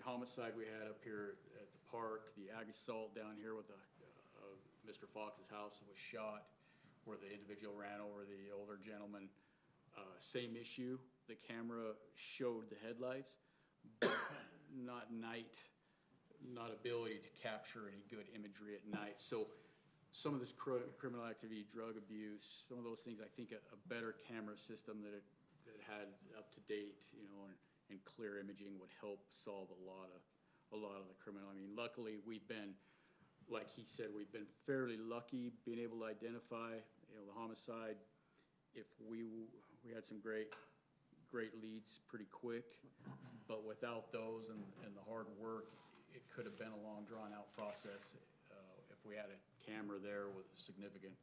homicide we had up here at the park, the ag assault down here with Mr. Fox's house that was shot, where the individual ran over the older gentleman. Same issue. The camera showed the headlights, but not ability to capture any good imagery at night. So some of this criminal activity, drug abuse, some of those things, I think a better camera system that had up to date, and clear imaging would help solve a lot of the criminal. I mean, luckily we've been, like he said, we've been fairly lucky being able to identify, the homicide. If we had some great leads pretty quick, but without those and the hard work, it could have been a long drawn-out process. If we had a camera there with a significant,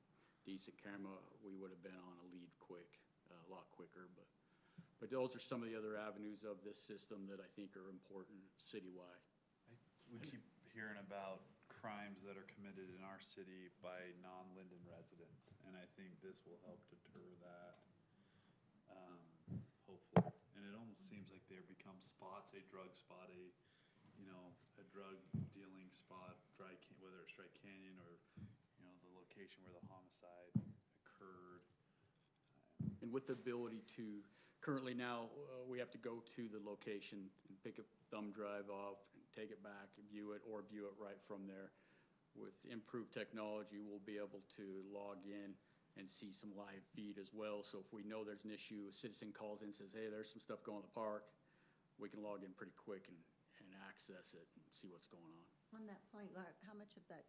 decent camera, we would have been on a lead quick, a lot quicker. But those are some of the other avenues of this system that I think are important citywide. We keep hearing about crimes that are committed in our city by non-Lindon residents, and I think this will help deter that, hopefully. And it almost seems like there become spots, a drug spot, a drug dealing spot, whether it's Dry Canyon or, the location where the homicide occurred. And with the ability to, currently now, we have to go to the location and pick a thumb drive off and take it back and view it, or view it right from there. With improved technology, we'll be able to log in and see some live feed as well. So if we know there's an issue, a citizen calls in and says, hey, there's some stuff going on in the park, we can log in pretty quick and access it and see what's going on. On that point, Lark, how much of that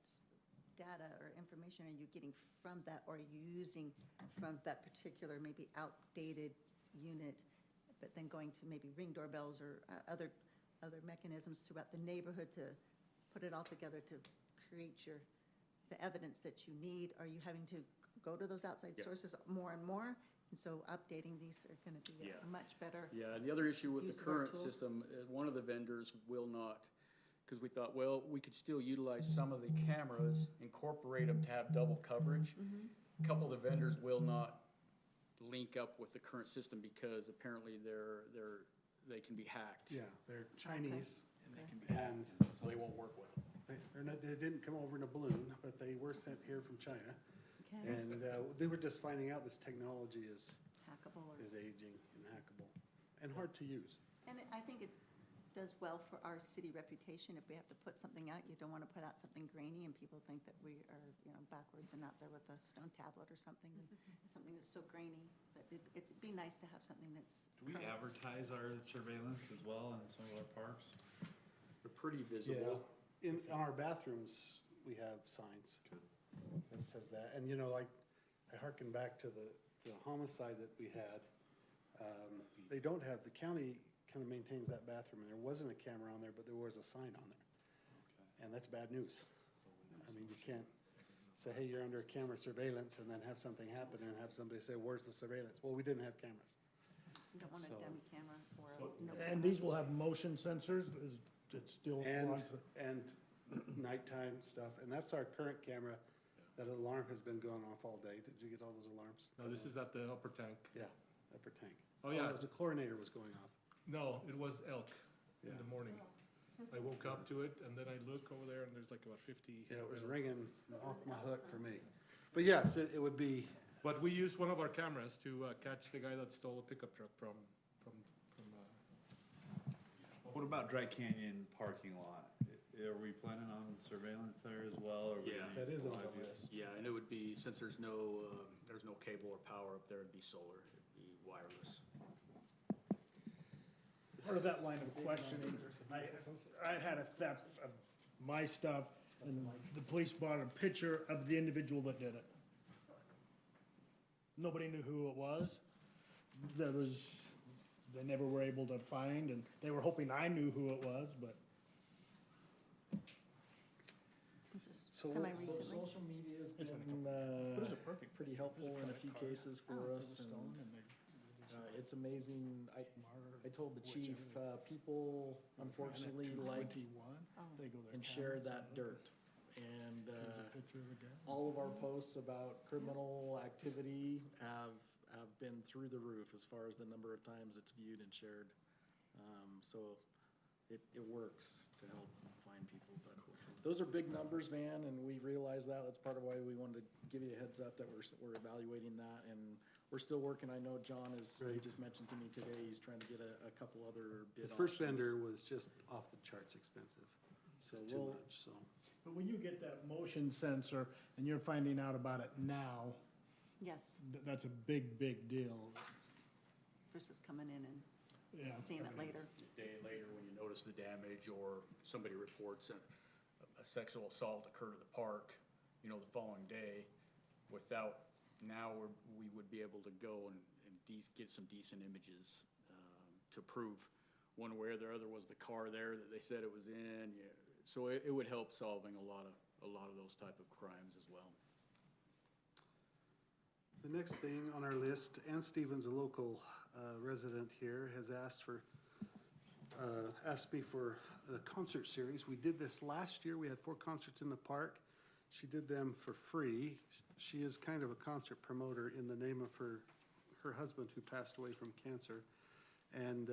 data or information are you getting from that, or are you using from that particular maybe outdated unit, but then going to maybe Ring doorbells or other mechanisms throughout the neighborhood to put it all together to create your the evidence that you need? Are you having to go to those outside Yeah. sources more and more? And so updating these are gonna be Yeah. a much better. Yeah, and the other issue with Use the of our current tools. system, one of the vendors will not, because we thought, well, we could still utilize some of the cameras, incorporate them to have double coverage. A couple of the vendors will not link up with the current system because apparently they can be hacked. Yeah, they're Chinese, And they can be hacked, and so they won't work with them. they didn't come over in a balloon, but they were sent here from China. Okay. And they were just finding out this technology is Hackable or. aging and hackable and hard to use. And I think it does well for our city reputation. If we have to put something out, you don't want to put out something grainy and people think that we are, backwards and out there with a stone tablet or something, something that's so grainy. But it'd be nice to have something that's Do we current. advertise our surveillance as well in some of our parks? They're pretty Yeah, visible. in our bathrooms, we have signs that says that. And, like, I hearken back to the homicide that we had. They don't have, the county kind of maintains that bathroom, and there wasn't a camera on there, but there was a sign on there. And that's bad news. I mean, you can't say, hey, you're under camera surveillance, and then have something happen and have somebody say, where's the surveillance? Well, we didn't have cameras. You don't want a So- dummy camera or no And camera. these will have motion sensors, is it still? And nighttime stuff, and that's our current camera. That alarm has been going off all day. Did you get all those alarms? No, this is at the upper tank. Yeah, upper tank. Oh, yeah. The chlorinator was going off. No, it was elk in Yeah. the morning. I woke up to it and then I look over there and there's like about 50. Yeah, it was ringing off my hook for me. But yes, it would be, But we used one of our cameras to catch the guy that stole a pickup truck from. What about Dry Canyon parking lot? Are we planning on surveillance there as well, or? Yeah. that is on the list. Yeah, and it would be, since there's no cable or power up there, it'd be solar, it'd be wireless. Part of that line of questioning, I had a theft of my stuff, and the police brought a picture of the individual that did it. Nobody knew who it was. They never were able to find, and they were hoping I knew who it was, but. This is So semi-recently. Social media's It's been, been a perfect. pretty helpful in a few cases Oh, for it us, and, it's amazing. I told the chief, people unfortunately like Oh. and share that dirt. And, all of our posts about criminal activity have been through the roof as far as the number of times it's viewed and shared. So it works to help find people, but those are big numbers, Van, and we realize that. That's part of why we wanted to give you a heads up that we're evaluating that, and we're still working. I know John he Right. just mentioned to me today, he's trying to get a couple other bid His first options. vendor was just off the charts expensive. So Just too we'll, much, so. But when you get that motion sensor and you're finding out about it now, Yes, that's a big, big deal. versus coming in and Yeah. seeing it later. A day later, when you notice the damage or somebody reports a sexual assault occurred at the park, the following day, now we would be able to go and get some decent images to prove one way or the other was the car there that they said it was in. Yeah. So it would help solving a lot of those type of crimes as well. The next thing on our list, Ann Stevens, a local resident here, has asked me for a concert series. We did this last year. We had 4 concerts in the park. She did them for free. She is kind of a concert promoter in the name of her husband who passed away from cancer. And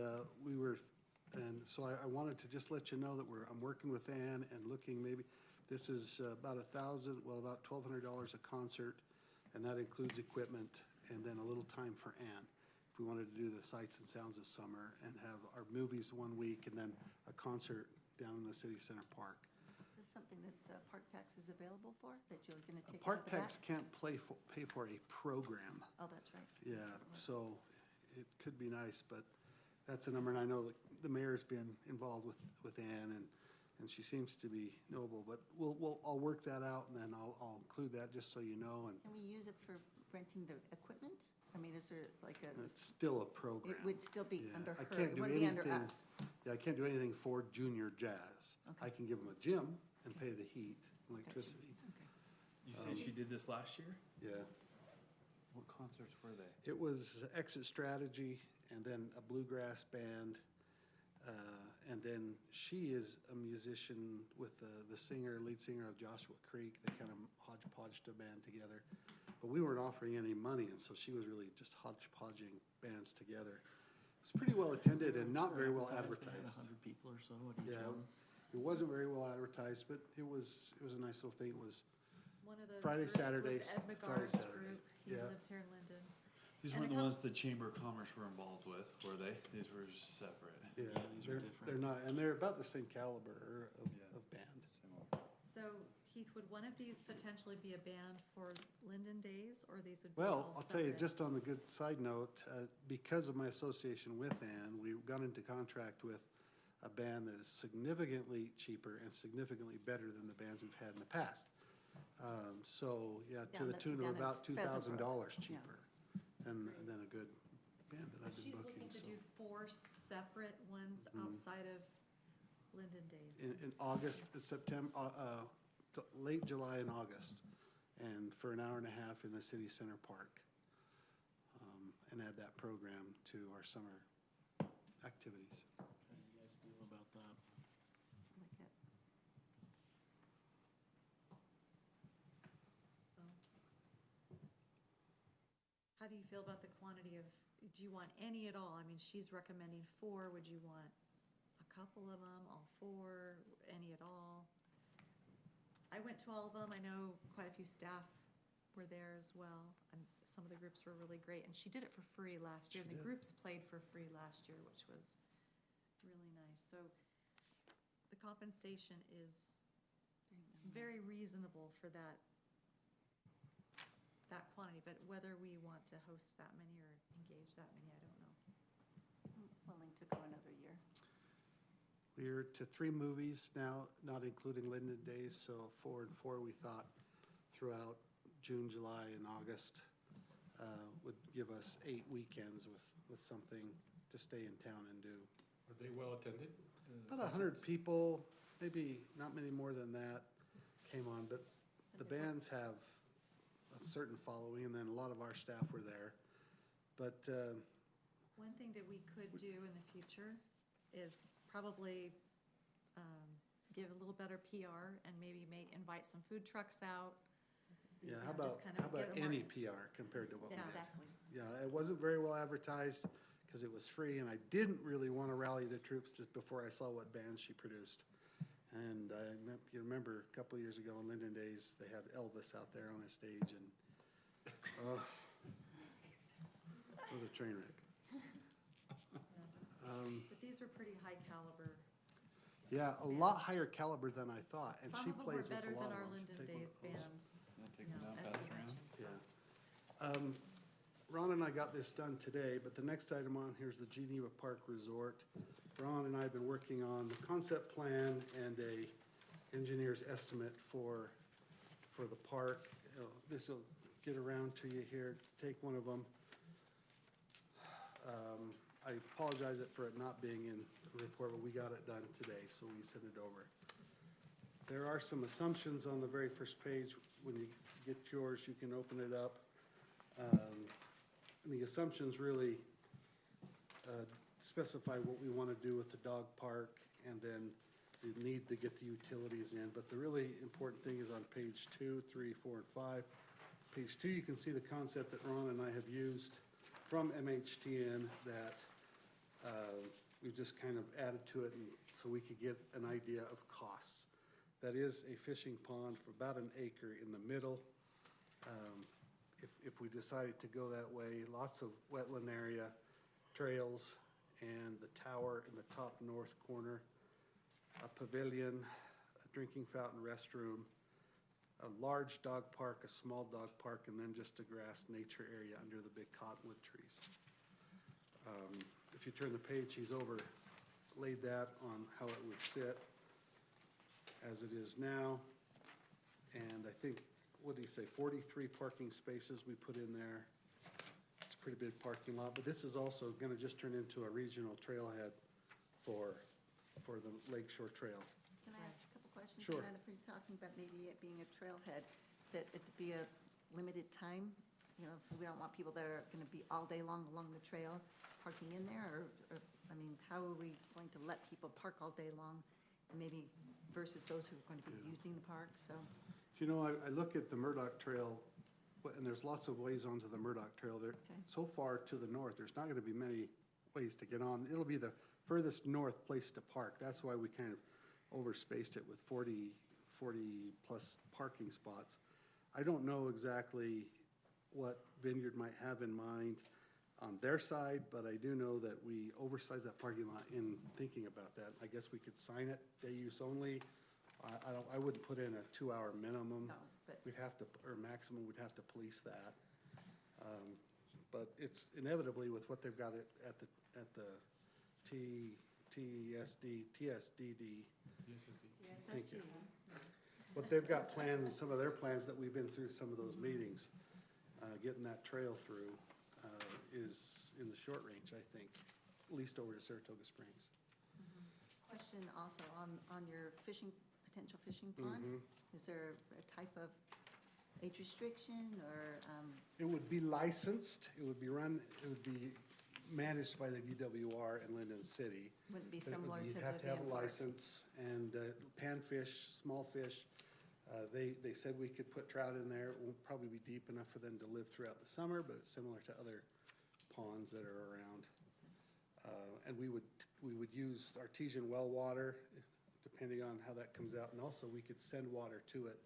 so I wanted to just let you know that I'm working with Ann and looking maybe, this is about $1,200 a concert, and that includes equipment and then a little time for Ann. If we wanted to do the sights and sounds of summer and have our movies one week and then a concert down in the city center park. Is this something that park tax is available for, that you're gonna take out Park of that? tax can't pay for a program. Oh, that's right. Yeah, so it could be nice, but that's a number, and I know that the mayor's been involved with Ann, and she seems to be noble, but I'll work that out, and then I'll include that, just so you know, and Can we use it for renting the equipment? I mean, is there like it's still a program. it would still be Yeah, under I her, can't it do wouldn't be under anything- us. Yeah, I can't do anything for junior jazz. Okay. I can give them a gym and pay the heat, and electricity. You say she did this last year? Yeah. What concerts were they? It was Exit Strategy and then a bluegrass band. And then she is a musician with the lead singer of Joshua Creek. They kind of hodgepodged a band together. But we weren't offering any money, and so she was really just hodgepodging bands together. It was pretty well attended and not very well They had advertised. 100 people or so at each Yeah, one. it wasn't very well advertised, but it was a nice little thing. It was One of the Friday, groups Saturday, was Ed Friday, McGar's Saturday. group. He Yeah. lives here in Lindon. These And weren't a the ones the Chamber of Commerce were involved with, were they? These were separate. Yeah, these are they're different. not, and they're about the same caliber Yeah. of band. So Heath, would one of these potentially be a band for Linden Days, or these would be Well, all I'll tell you, separate? just on the good side note, because of my association with Ann, we got into contract with a band that is significantly cheaper and significantly better than the bands we've had in the past. So, yeah, to Down the the- tune of down in about $2,000 Pheasant cheaper than a good band that So I've been she's booking, looking to so. do 4 separate ones outside of Linden Days. In August, September, late July and August, and for an hour and a half in the city center park. And add that program to our summer activities. How do you guys feel about that? Like that. How do you feel about the quantity of, do you want any at all? I mean, she's recommending 4, would you want a couple of them, all 4, any at all? I went to all of them, I know quite a few staff were there as well, and some of the groups were really great, and she did it for free last year, and the groups played for free last year, which was really nice, so the compensation is very reasonable for that quantity, but whether we want to host that many or engage that many, I don't know. I'm willing to go another year. We're to 3 movies now, not including Linden Days, so 4 and 4 we thought throughout June, July, and August would give us 8 weekends with something to stay in town and do. Are they well attended? About 100 people, maybe not many more than that, came on, but the bands have a certain following, and then a lot of our staff were there. But One thing that we could do in the future is probably give a little better PR and maybe invite some food trucks out. yeah, know, how just about, kind how of about get 'em any right. PR compared to what we Yeah, did? exactly. Yeah, it wasn't very well advertised because it was free, and I didn't really want to rally the troops just before I saw what bands she produced. And you remember a couple of years ago in Linden Days, they had Elvis out there on a stage, and it was a train wreck. But these were pretty high caliber. Yeah, a lot higher caliber than I thought, and Some she of them were plays with better a lot than of our them. Linden Take one Days of those. bands, That takes you know, them out, as pass you around. mentioned, so. Yeah. Ron and I got this done today, but the next item on here is the Geneva Park Resort. Ron and I have been working on the concept plan and a engineer's estimate for the park. This will get around to you here, take one of them. I apologize for it not being in the report, but we got it done today, so we sent it over. There are some assumptions on the very first page. When you get yours, you can open it up. And the assumptions really specify what we want to do with the dog park, and then the need to get the utilities in. But the really important thing is on page 2, 3, 4, and 5. Page 2, you can see the concept that Ron and I have used from MHTN that we've just kind of added to it, and so we could get an idea of costs. That is a fishing pond for about an acre in the middle. If we decided to go that way, lots of wetland area, trails, and the tower in the top north corner, a pavilion, a drinking fountain restroom, a large dog park, a small dog park, and then just a grass nature area under the big cottonwood trees. If you turn the page, he's overlaid that on how it would sit as it is now. And I think, what did he say, 43 parking spaces we put in there. It's a pretty big parking lot, but this is also gonna just turn into a regional trailhead for the Lakeshore Trail. Can I ask a couple questions? Sure. on that? If you're talking about maybe it being a trailhead, that it be a limited time? You know, we don't want people that are gonna be all day long along the trail parking in there, or, I mean, how are we going to let people park all day long? And maybe versus those who are going to be using the park, so. You know, I look at the Murdoch Trail, and there's lots of ways onto the Murdoch Trail there. Okay. So far to the north, there's not gonna be many ways to get on. It'll be the furthest north place to park. That's why we kind of overspaced it with 40-plus parking spots. I don't know exactly what Vineyard might have in mind on their side, but I do know that we oversized that parking lot in thinking about that. I guess we could sign it, day use only. I wouldn't put in a 2-hour minimum. No, but- We'd have to, or maximum, we'd have to police that. But it's inevitably with what they've got at the TSDD. Thank you. But they've got plans, some of their plans that we've been through some of those meetings, getting that trail through is in the short range, I think, at least over to Saratoga Springs. Question also on your fishing, potential fishing pond? Is there a type of age restriction or, It would be licensed, it would be managed by the DWR in Lindon City. wouldn't be But it would similar be- to the You'd have to have a dam park? license, and panfish, small fish, they said we could put trout in there. It won't probably be deep enough for them to live throughout the summer, but it's similar to other ponds that are around. And we would use artesian well water, depending on how that comes out, and also we could send water to it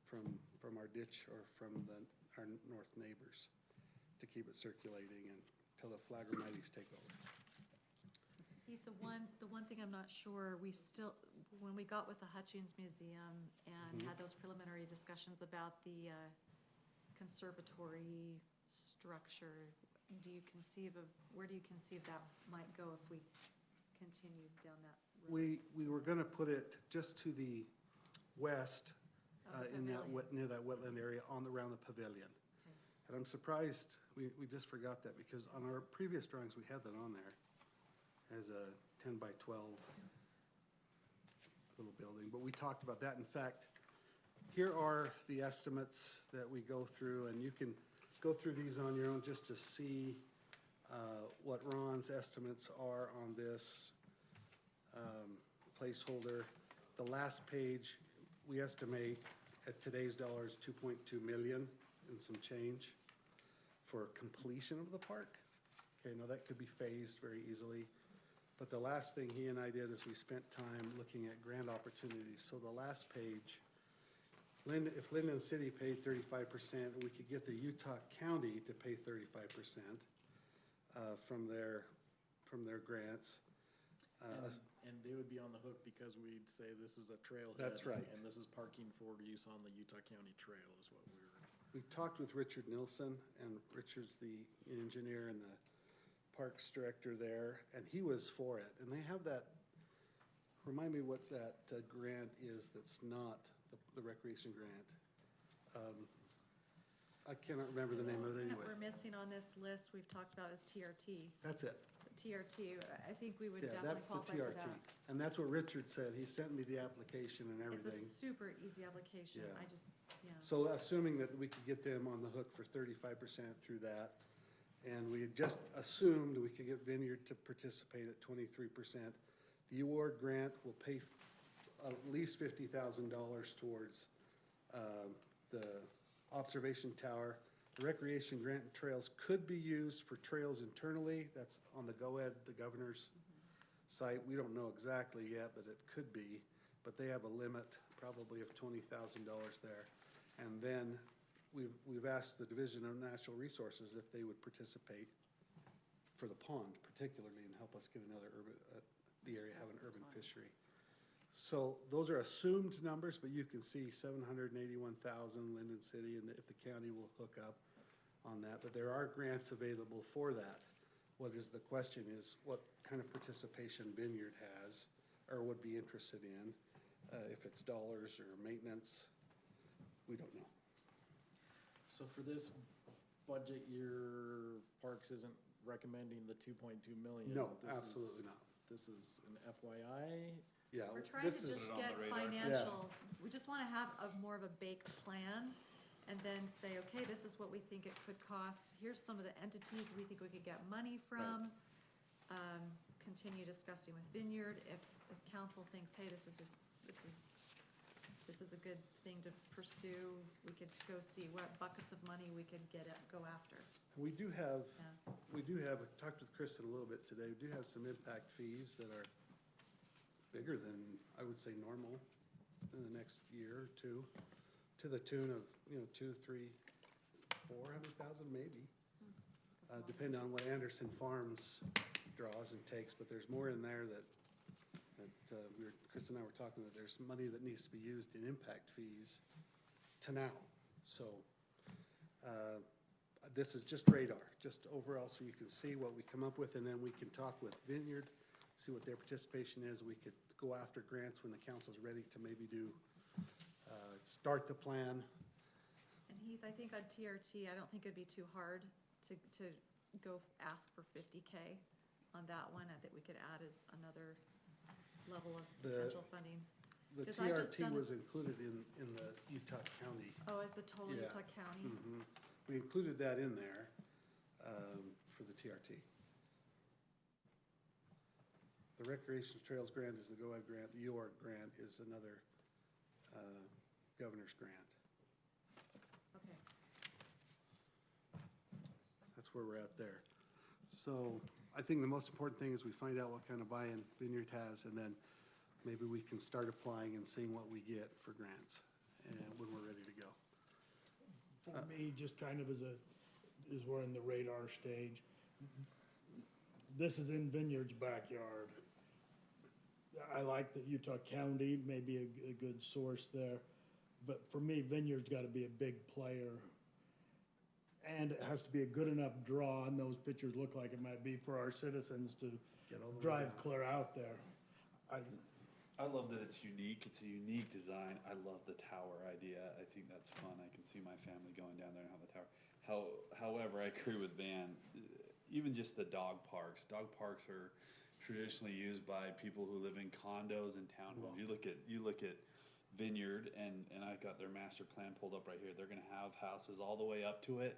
from our ditch or from our north neighbors to keep it circulating until the Phlagormites take over. Heath, the one thing I'm not sure, we still, when we got with the Hutchings Museum and had those preliminary discussions about the conservatory structure, where do you conceive that might go if we continue down that road? We were gonna put it just to the west, in that, near that wetland area around the pavilion. Okay. And I'm surprised, we just forgot that, because on our previous drawings, we had that on there as a 10 by 12 little building, but we talked about that. In fact, here are the estimates that we go through, and you can go through these on your own just to see what Ron's estimates are on this placeholder. The last page, we estimate at today's dollars, 2.2 million and some change for completion of the park. Okay, now that could be phased very easily. But the last thing he and I did is we spent time looking at grant opportunities. So the last page, if Lindon City paid 35%, we could get the Utah County to pay 35% from their grants. And they would be on the hook because we'd say this is a trailhead. That's right. And this is parking for use on the Utah County Trail is what we're. We talked with Richard Nilsson, and Richard's the engineer and the parks director there, and he was for it. And they have that, remind me what that grant is that's not the recreation grant. I cannot remember the name of it That anyway. we're missing on this list we've talked about is TRT. That's it. TRT, I think we would Yeah, definitely that's the qualify for TRT. that. And that's what Richard said. He sent me the application and It's a everything. super easy application, Yeah. yeah. So assuming that we could get them on the hook for 35% through that, and we had just assumed we could get Vineyard to participate at 23%, the award grant will pay at least $50,000 towards the observation tower. The recreation grant and trails could be used for trails internally. That's on the GOED, the governor's site. We don't know exactly yet, but it could be. But they have a limit probably of $20,000 there. And then we've asked the Division of Natural Resources if they would participate for the pond particularly and help us get another urban, the area have an urban fishery. So those are assumed numbers, but you can see 781,000 Lindon City, and if the county will hook up on that. But there are grants available for that. What is the question is what kind of participation Vineyard has or would be interested in, if it's dollars or maintenance, we don't know. So for this budget year, Parks isn't recommending the 2.2 million? No, This is- absolutely not. This is an FYI? Yeah. We're trying to this is- just Put it on get the radar. financial, we just want to have more of a baked plan and then say, okay, this is what we think it could cost, here's some of the entities we think we could get money from. Continue discussing with Vineyard, if council thinks, hey, this is a good thing to pursue, we could go see what buckets of money we could go after. We do have, Yeah. I talked with Kristen a little bit today, we do have some impact fees that are bigger than, I would say, normal in the next year or two, to the tune of, 200,000, 300,000, 400,000 maybe, depending on what Anderson Farms draws and takes, but there's more in there that Chris and I were talking that there's money that needs to be used in impact fees to now. So, this is just radar, just overall, so you can see what we come up with, and then we can talk with Vineyard, see what their participation is. We could go after grants when the council's ready to maybe start the plan. And Heath, I think on TRT, I don't think it'd be too hard to go ask for 50K on that one. I think we could add as another level of potential funding. The 'Cause I've just TRT done- was included in the Utah County. Oh, as the total Yeah. Utah County? Mhm. We included that in there for the TRT. The Recreation Trails Grant is the GOAD grant. The UORG grant is another governor's grant. Okay. That's where we're at there. So I think the most important thing is we find out what kind of buy-in Vineyard has, and then maybe we can start applying and seeing what we get for grants and when we're ready to go. For me, just kind of as we're in the radar stage, this is in Vineyard's backyard. I like that Utah County may be a good source there, but for me, Vineyard's gotta be a big player. And it has to be a good enough draw, and those pictures look like it might be for our citizens to Get all the way drive down. clear out there. I love that it's unique. It's a unique design. I love the tower idea. I think that's fun. I can see my family going down there and have the tower. However, I agree with Van. Even just the dog parks. Dog parks are traditionally used by people who live in condos and townhomes. You look at Vineyard, and I got their master plan pulled up right here. They're gonna have houses all the way up to it,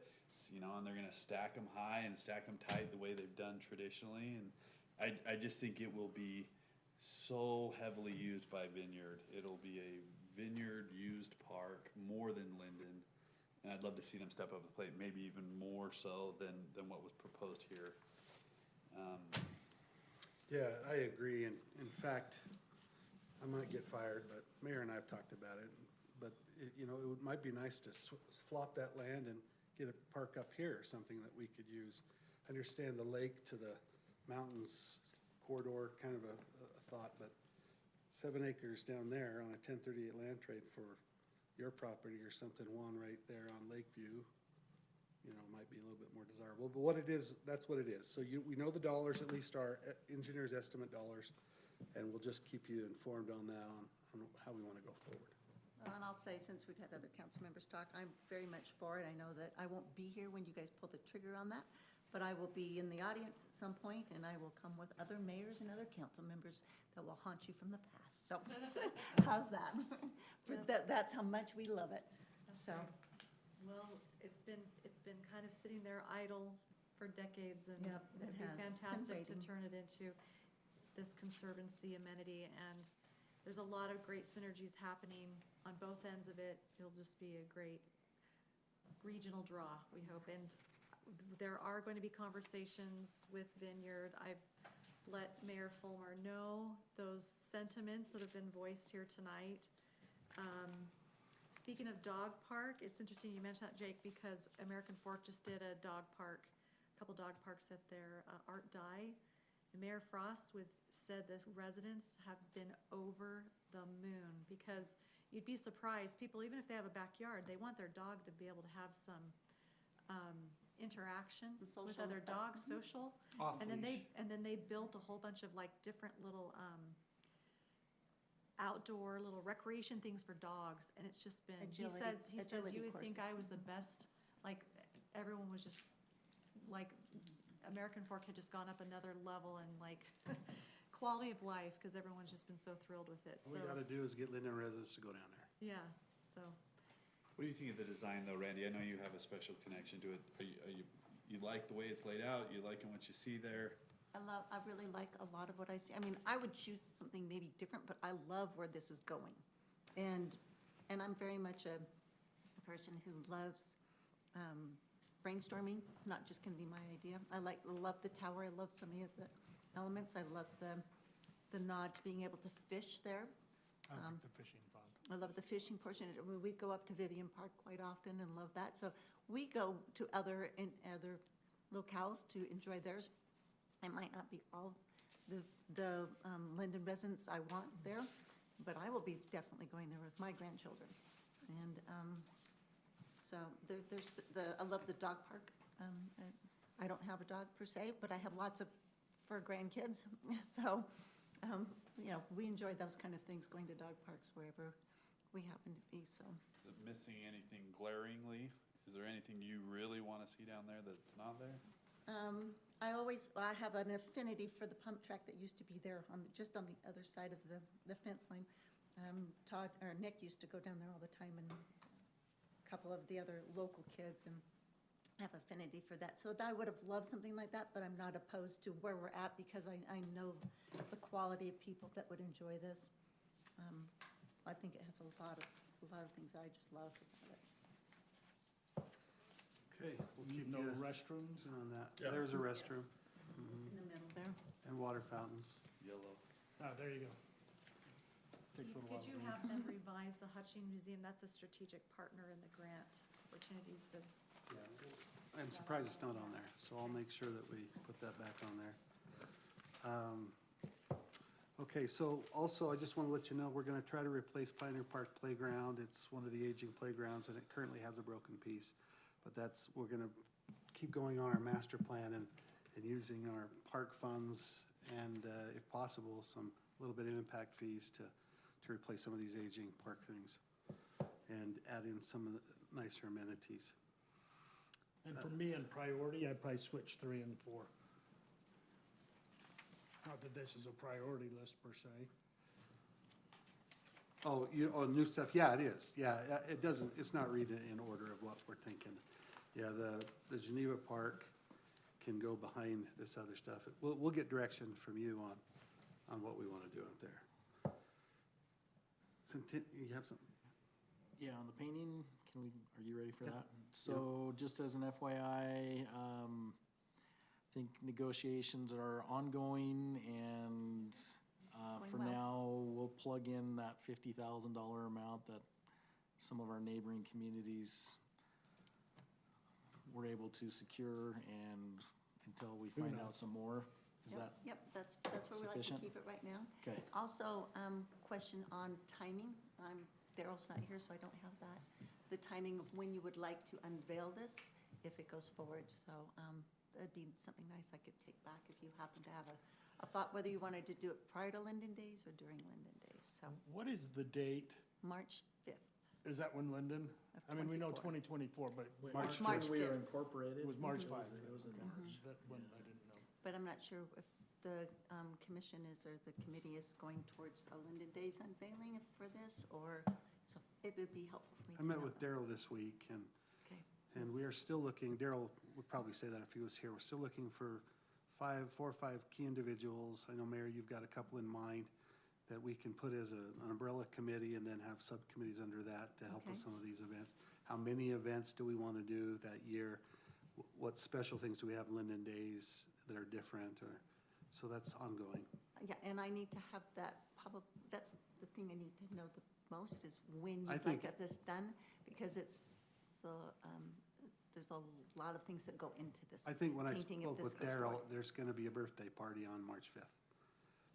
and they're gonna stack them high and stack them tight the way they've done traditionally. And I just think it will be so heavily used by Vineyard. It'll be a Vineyard used park more than Lindon. And I'd love to see them step up to the plate, maybe even more so than what was proposed here. Yeah, I agree. And in fact, I might get fired, but Mayor and I have talked about it. But, it might be nice to flop that land and get a park up here, or something that we could use. Understand the lake to the mountains corridor, kind of a thought, but 7 acres down there on a 1038 land trade for your property or something, one right there on Lakeview, might be a little bit more desirable. But what it is, that's what it is. So we know the dollars, at least our engineers estimate dollars, and we'll just keep you informed on that, on how we want to go forward. And I'll say, since we've had other council members talk, I'm very much for it. I know that I won't be here when you guys pull the trigger on that, but I will be in the audience at some point, and I will come with other mayors and other council members that will haunt you from the past. So, how's that? That's how much we love it, so. Well, it's been kind of sitting there idle for decades, and Yep, it it'd be has. It's been fantastic to waiting. turn it into this conservancy amenity, and there's a lot of great synergies happening on both ends of it. It'll just be a great regional draw, we hope, and there are going to be conversations with Vineyard. I've let Mayor Fulmer know those sentiments that have been voiced here tonight. Speaking of dog park, it's interesting you mentioned that, Jake, because American Fork just did a dog park, a couple dog parks at their Art Dye. And Mayor Frost said the residents have been over the moon, because you'd be surprised, people, even if they have a backyard, they want their dog to be able to have some interaction Some with social, other dogs, social. Off And then leash. they built a whole bunch of different little outdoor little recreation things for dogs, and it's just been, he says Agility you would think I courses. was the best, everyone was just, American Fork had just gone up another level in quality of life, because everyone's just been so thrilled with it, so. All we gotta do is get Lindon residents to go down there. Yeah, so, What do you think of the design though, Randy? I know you have a special connection to it. You like the way it's laid out? You liking what you see there? I really like a lot of what I see. I mean, I would choose something maybe different, but I love where this is going. And I'm very much a person who loves brainstorming. It's not just gonna be my idea. I love the tower. I love so many of the elements. I love the nod to being able to fish there. I like the fishing pond. I love the fishing portion. We go up to Vivian Park quite often and love that. So we go to other locales to enjoy theirs. I might not be all the Lindon residents I want there, but I will be definitely going there with my grandchildren. And so I love the dog park. I don't have a dog per se, but I have lots of fur grandkids. So, we enjoy those kind of things, going to dog parks wherever we happen to be, so. Is it missing anything glaringly? Is there anything you really want to see down there that's not there? I have an affinity for the pump track that used to be there just on the other side of the fence line. Nick used to go down there all the time, and a couple of the other local kids, and have affinity for that. So I would have loved something like that, but I'm not opposed to where we're at because I know the quality of people that would enjoy this. I think it has a lot of things I just love about it. Okay, we'll keep No you restrooms? on that. Yeah. There's a restroom. In the middle there. And water fountains. Yellow. There you go. Takes a little while. Could you have them revise the Hutching Museum? That's a strategic partner in the grant opportunities to. Yeah, I'm surprised it's not on there, so I'll make sure that we put that back on there. Okay, so also, I just want to let you know, we're going to try to replace Pioneer Park Playground. It's one of the aging playgrounds, and it currently has a broken piece. But we're going to keep going on our master plan and using our park funds and, if possible, a little bit of impact fees to replace some of these aging park things and add in some of the nicer amenities. And for me, in priority, I'd probably switch 3 and 4. Not that this is a priority list per se. Oh, new stuff, yeah, it is, yeah, it doesn't, it's not reading in order of what we're thinking. Yeah, the Geneva Park can go behind this other stuff. We'll get direction from you on what we want to do out there. You have something? Yeah, on the painting, are you ready for that? So just as an FYI, I think negotiations are ongoing, and for now, we'll plug in that $50,000 amount that some of our neighboring communities were able to secure, and until we find out some more. Is that Yep, that's where we like to sufficient? keep it right now. Okay. Also, question on timing. Daryl's not here, so I don't have that. The timing of when you would like to unveil this, if it goes forward. So that'd be something nice I could take back if you happen to have a thought, whether you wanted to do it prior to Lindon Days or during Lindon Days. So What is the date? March 5th. Is that when Lindon? Of I mean, we know 24. 2024, but March March we were 5th. incorporated? it was March It 5th. It was in Okay. March. That one I didn't know. But I'm not sure if the commission is, or the committee is going towards a Lindon Days unveiling for this, or, so it would be helpful for me to I met know with that. Daryl this week, and Okay. we are still looking, Daryl would probably say that if he was here, we're still looking for 4 or 5 key individuals. I know, Mayor, you've got a couple in mind that we can put as an umbrella committee and then have subcommittees under that to help with Okay. some of these events. How many events do we want to do that year? What special things do we have Linden Days that are different, so that's ongoing. Yeah, and I need to have that that's the thing I need to know the most, is when I you'd think- like this done, because it's so, there's a lot of things that go into this. I think when I painting if spoke this with goes Daryl, forward. there's going to be a birthday party on March 5th.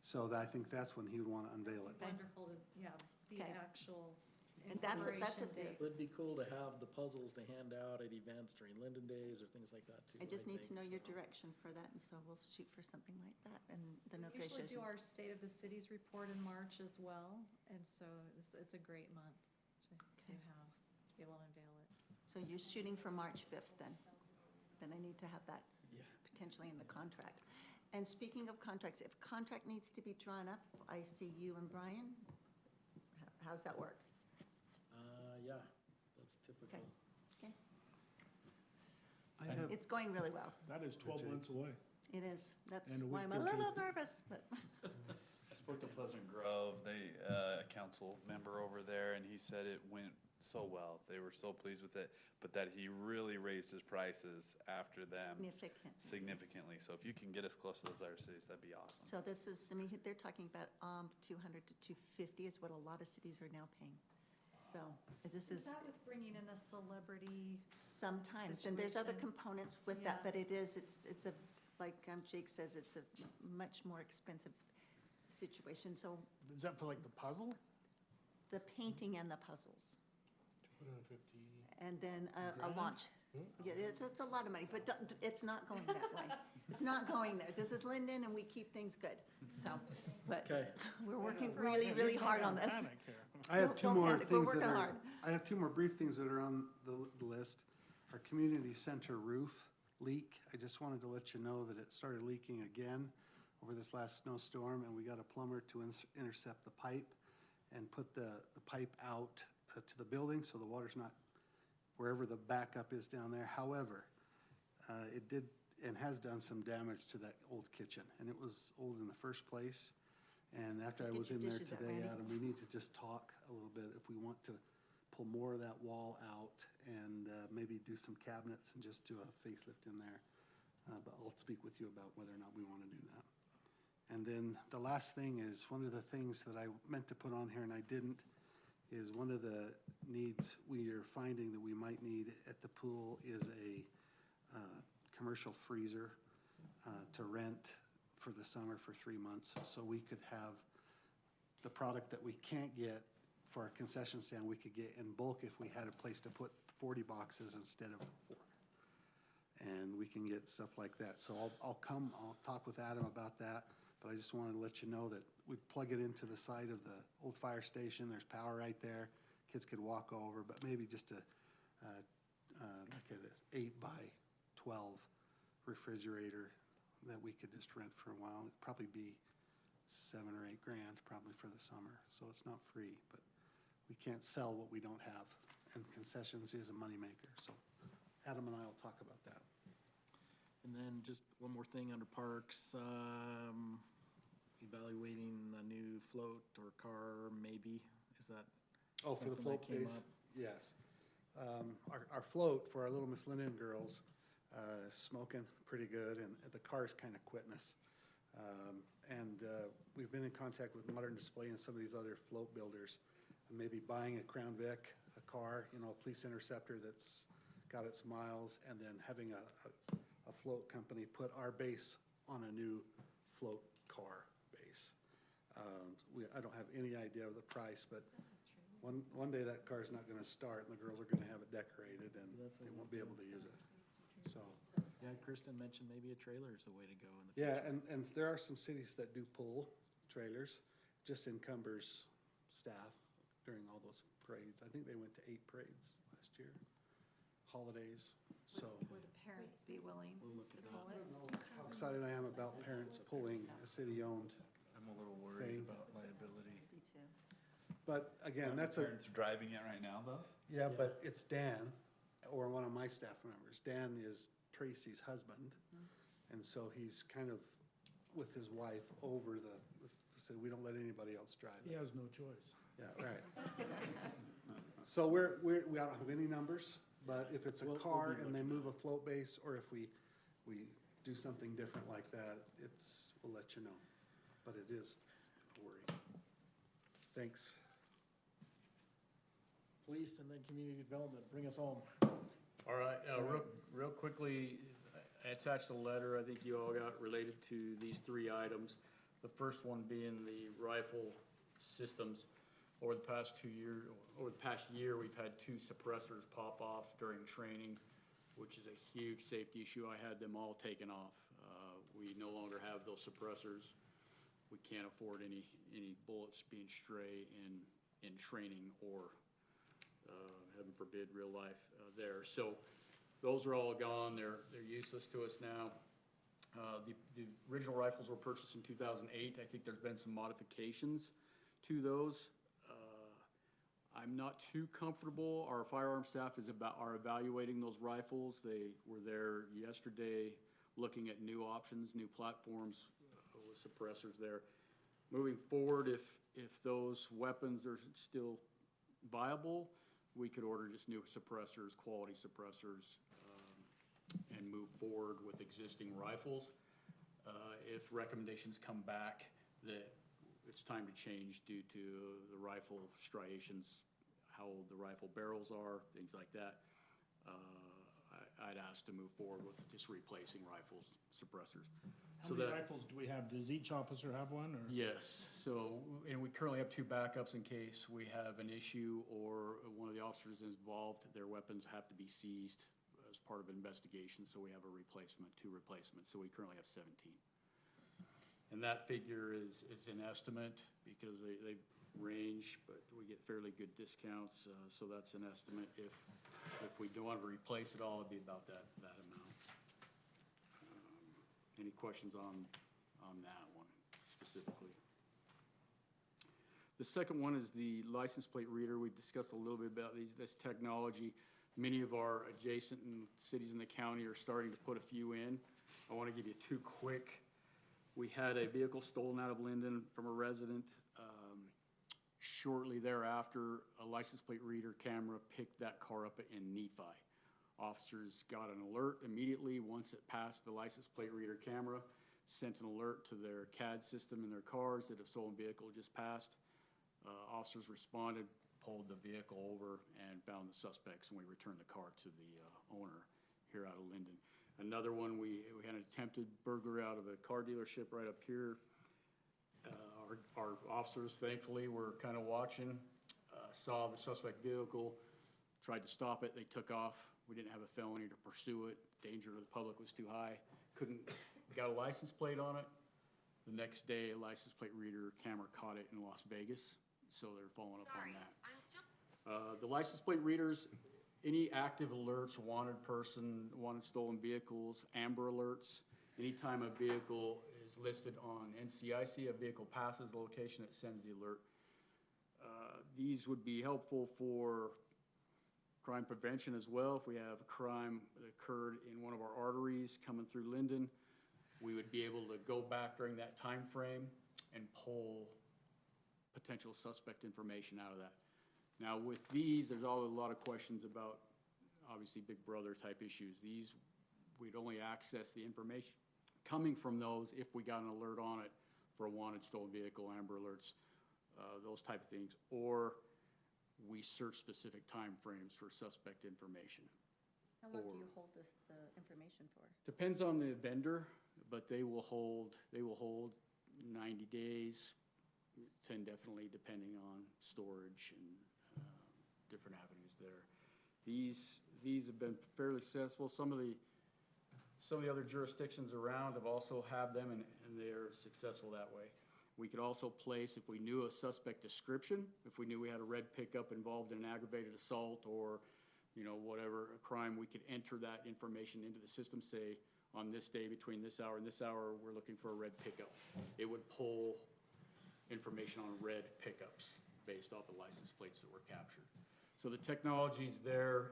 So I think that's when he would want to unveil it. Wonderful to, the Okay. actual And that's incorporation a- date. It'd be cool to have the puzzles to hand out at events during Linden Days or things like that too. I just need to think, know your so. direction for that, and so we'll shoot for something like that, and the We usually negotiations. do our State of the Cities report in March as well, and so it's a great month to have, to be able to unveil it. So you're shooting for March 5th then? Then I need to have that Yeah. potentially in the contract. And speaking of contracts, if contract needs to be drawn up, I see you and Brian. How's that work? Yeah, It's typical. Okay. I have, It's going really well. That is 12 months away. It is. That's And a why week I'm a or two. little nervous, but I spoke to Pleasant Grove, a council member over there, and he said it went so well. They were so pleased with it, but that he really raised his prices after them significant. significantly. So if you can get us close to those other cities, that'd be awesome. So this is, I mean, they're talking about 200 to 250 is what a lot of cities are now paying. So this is that with bringing in the celebrity? sometimes, and there's other situation? components with Yeah. that, but it's a, like Jake says, it's a much more expensive situation. So Is that for like the puzzle? the painting and the puzzles. 250. And then a Grand? launch. Yeah, it's a lot of money, but it's not going that way. It's not going there. This is Lindon, and we keep things good, so, but Okay. we're working really, really hard on this. Panic here. I have two Don't more panic, we're things that working are, hard. I have two more brief things that are on the list. Our community center roof leak, I just wanted to let you know that it started leaking again over this last snowstorm, and we got a plumber to intercept the pipe and put the pipe out to the building, so the water's not wherever the backup is down there. However, it did and has done some damage to that old kitchen, and it was old in the first place. And after I Get was your in there dishes out, today, Randy. Adam, we need to just talk a little bit if we want to pull more of that wall out and maybe do some cabinets and just do a facelift in there. But I'll speak with you about whether or not we want to do that. And then the last thing is, one of the things that I meant to put on here and I didn't, is one of the needs we are finding that we might need at the pool is a commercial freezer to rent for the summer for 3 months, so we could have the product that we can't get for our concession stand, we could get in bulk if we had a place to put 40 boxes instead of 4. And we can get stuff like that. So I'll talk with Adam about that, but I just wanted to let you know that we plug it into the side of the old fire station. There's power right there. Kids could walk over, but maybe just like an 8 by 12 refrigerator that we could just rent for a while. It'd probably be $7 or $8 grand probably for the summer. So it's not free, but we can't sell what we don't have. And concessions is a moneymaker. So Adam and I will talk about that. And then just one more thing under parks, evaluating a new float or car, maybe, is that? Oh, for the something float that came base? up? Yes. Our float for our little Miss Lindon girls is smoking pretty good, and the car's kind of quitting us. We've been in contact with Modern Display and some of these other float builders, and maybe buying a Crown Vic, a car, a police interceptor that's got its miles, and then having a float company put our base on a new float car base. I don't have any idea of the price, but one day that car's not gonna start, and the girls are gonna have it decorated, and they won't be able to use it. So, Yeah, Kristen mentioned maybe a trailer is the way to go in the future. yeah, and there are some cities that do pull trailers, just encumbers staff during all those parades. I think they went to 8 parades last year, holidays, so. Would parents be willing We'll look to at pull that. it? How excited I am about parents pulling a city-owned I'm a little thing. worried about liability. Me too. But again, that's a, Parents are driving it right now, though? yeah, but it's Dan, or one of my staff members. Dan is Tracy's husband, and so he's kind of with his wife over so we don't let anybody else drive He it. has no choice. Yeah, right. So we don't have any numbers, but if it's a We'll car be and they looking move a float base, or if we do something different like that, we'll let you know. But it is a worry. Thanks. Police and then community development, bring us home. All right, real quickly, I attached a letter I think you all got related to these 3 items. The first one being the rifle systems. Over the past year, we've had 2 suppressors pop off during training, which is a huge safety issue. I had them all taken off. We no longer have those suppressors. We can't afford any bullets being stray in training or, heaven forbid, real life there. So those are all gone. They're useless to us now. The original rifles were purchased in 2008. I think there's been some modifications to those. I'm not too comfortable. Our firearm staff are evaluating those rifles. They were there yesterday looking at new options, new platforms with suppressors there. Moving forward, if those weapons are still viable, we could order just new suppressors, quality suppressors, and move forward with existing rifles. If recommendations come back that it's time to change due to the rifle striations, how old the rifle barrels are, things like that, I'd ask to move forward with just replacing rifles, suppressors. How many rifles do we have? Does each officer have one, or? Yes, so, and we currently have 2 backups in case we have an issue or one of the officers involved, their weapons have to be seized as part of an investigation, so we have a replacement, 2 replacements, so we currently have 17. And that figure is an estimate because they range, but we get fairly good discounts, so that's an estimate. If we don't want to replace it all, it'd be about that amount. Any questions on that one specifically? The second one is the license plate reader. We've discussed a little bit about this technology. Many of our adjacent cities in the county are starting to put a few in. I want to give you 2 quick. We had a vehicle stolen out of Lindon from a resident. Shortly thereafter, a license plate reader camera picked that car up in Nephi. Officers got an alert immediately once it passed the license plate reader camera, sent an alert to their CAD system in their cars that a stolen vehicle just passed. Officers responded, pulled the vehicle over, and found the suspects, and we returned the car to the owner here out of Lindon. Another one, we had an attempted burglary out of a car dealership right up here. Our officers, thankfully, were kind of watching, saw the suspect vehicle, tried to stop it, they took off. We didn't have a felony to pursue it. Danger to the public was too high. Got a license plate on it. The next day, a license plate reader camera caught it in Las Vegas, so they're following up on that. The license plate readers, any active alerts, wanted person, wanted stolen vehicles, amber alerts, anytime a vehicle is listed on NCIC, a vehicle passes the location, it sends the alert. These would be helpful for crime prevention as well. If we have a crime that occurred in one of our arteries coming through Lindon, we would be able to go back during that time frame and pull potential suspect information out of that. Now with these, there's a lot of questions about obviously Big Brother type issues. These, we'd only access the information coming from those if we got an alert on it for a wanted stolen vehicle, amber alerts, those type of things, or we search specific time frames for suspect information. How long do you hold the information for? Depends on the vendor, but they will hold 90 days, 10 definitely, depending on storage and different avenues there. These have been fairly successful. Some of the other jurisdictions around have also had them, and they're successful that way. We could also place, if we knew a suspect description, if we knew we had a red pickup involved in an aggravated assault or, whatever, a crime, we could enter that information into the system, say, on this day between this hour and this hour, we're looking for a red pickup. It would pull information on red pickups based off the license plates that were captured. So the technology's there.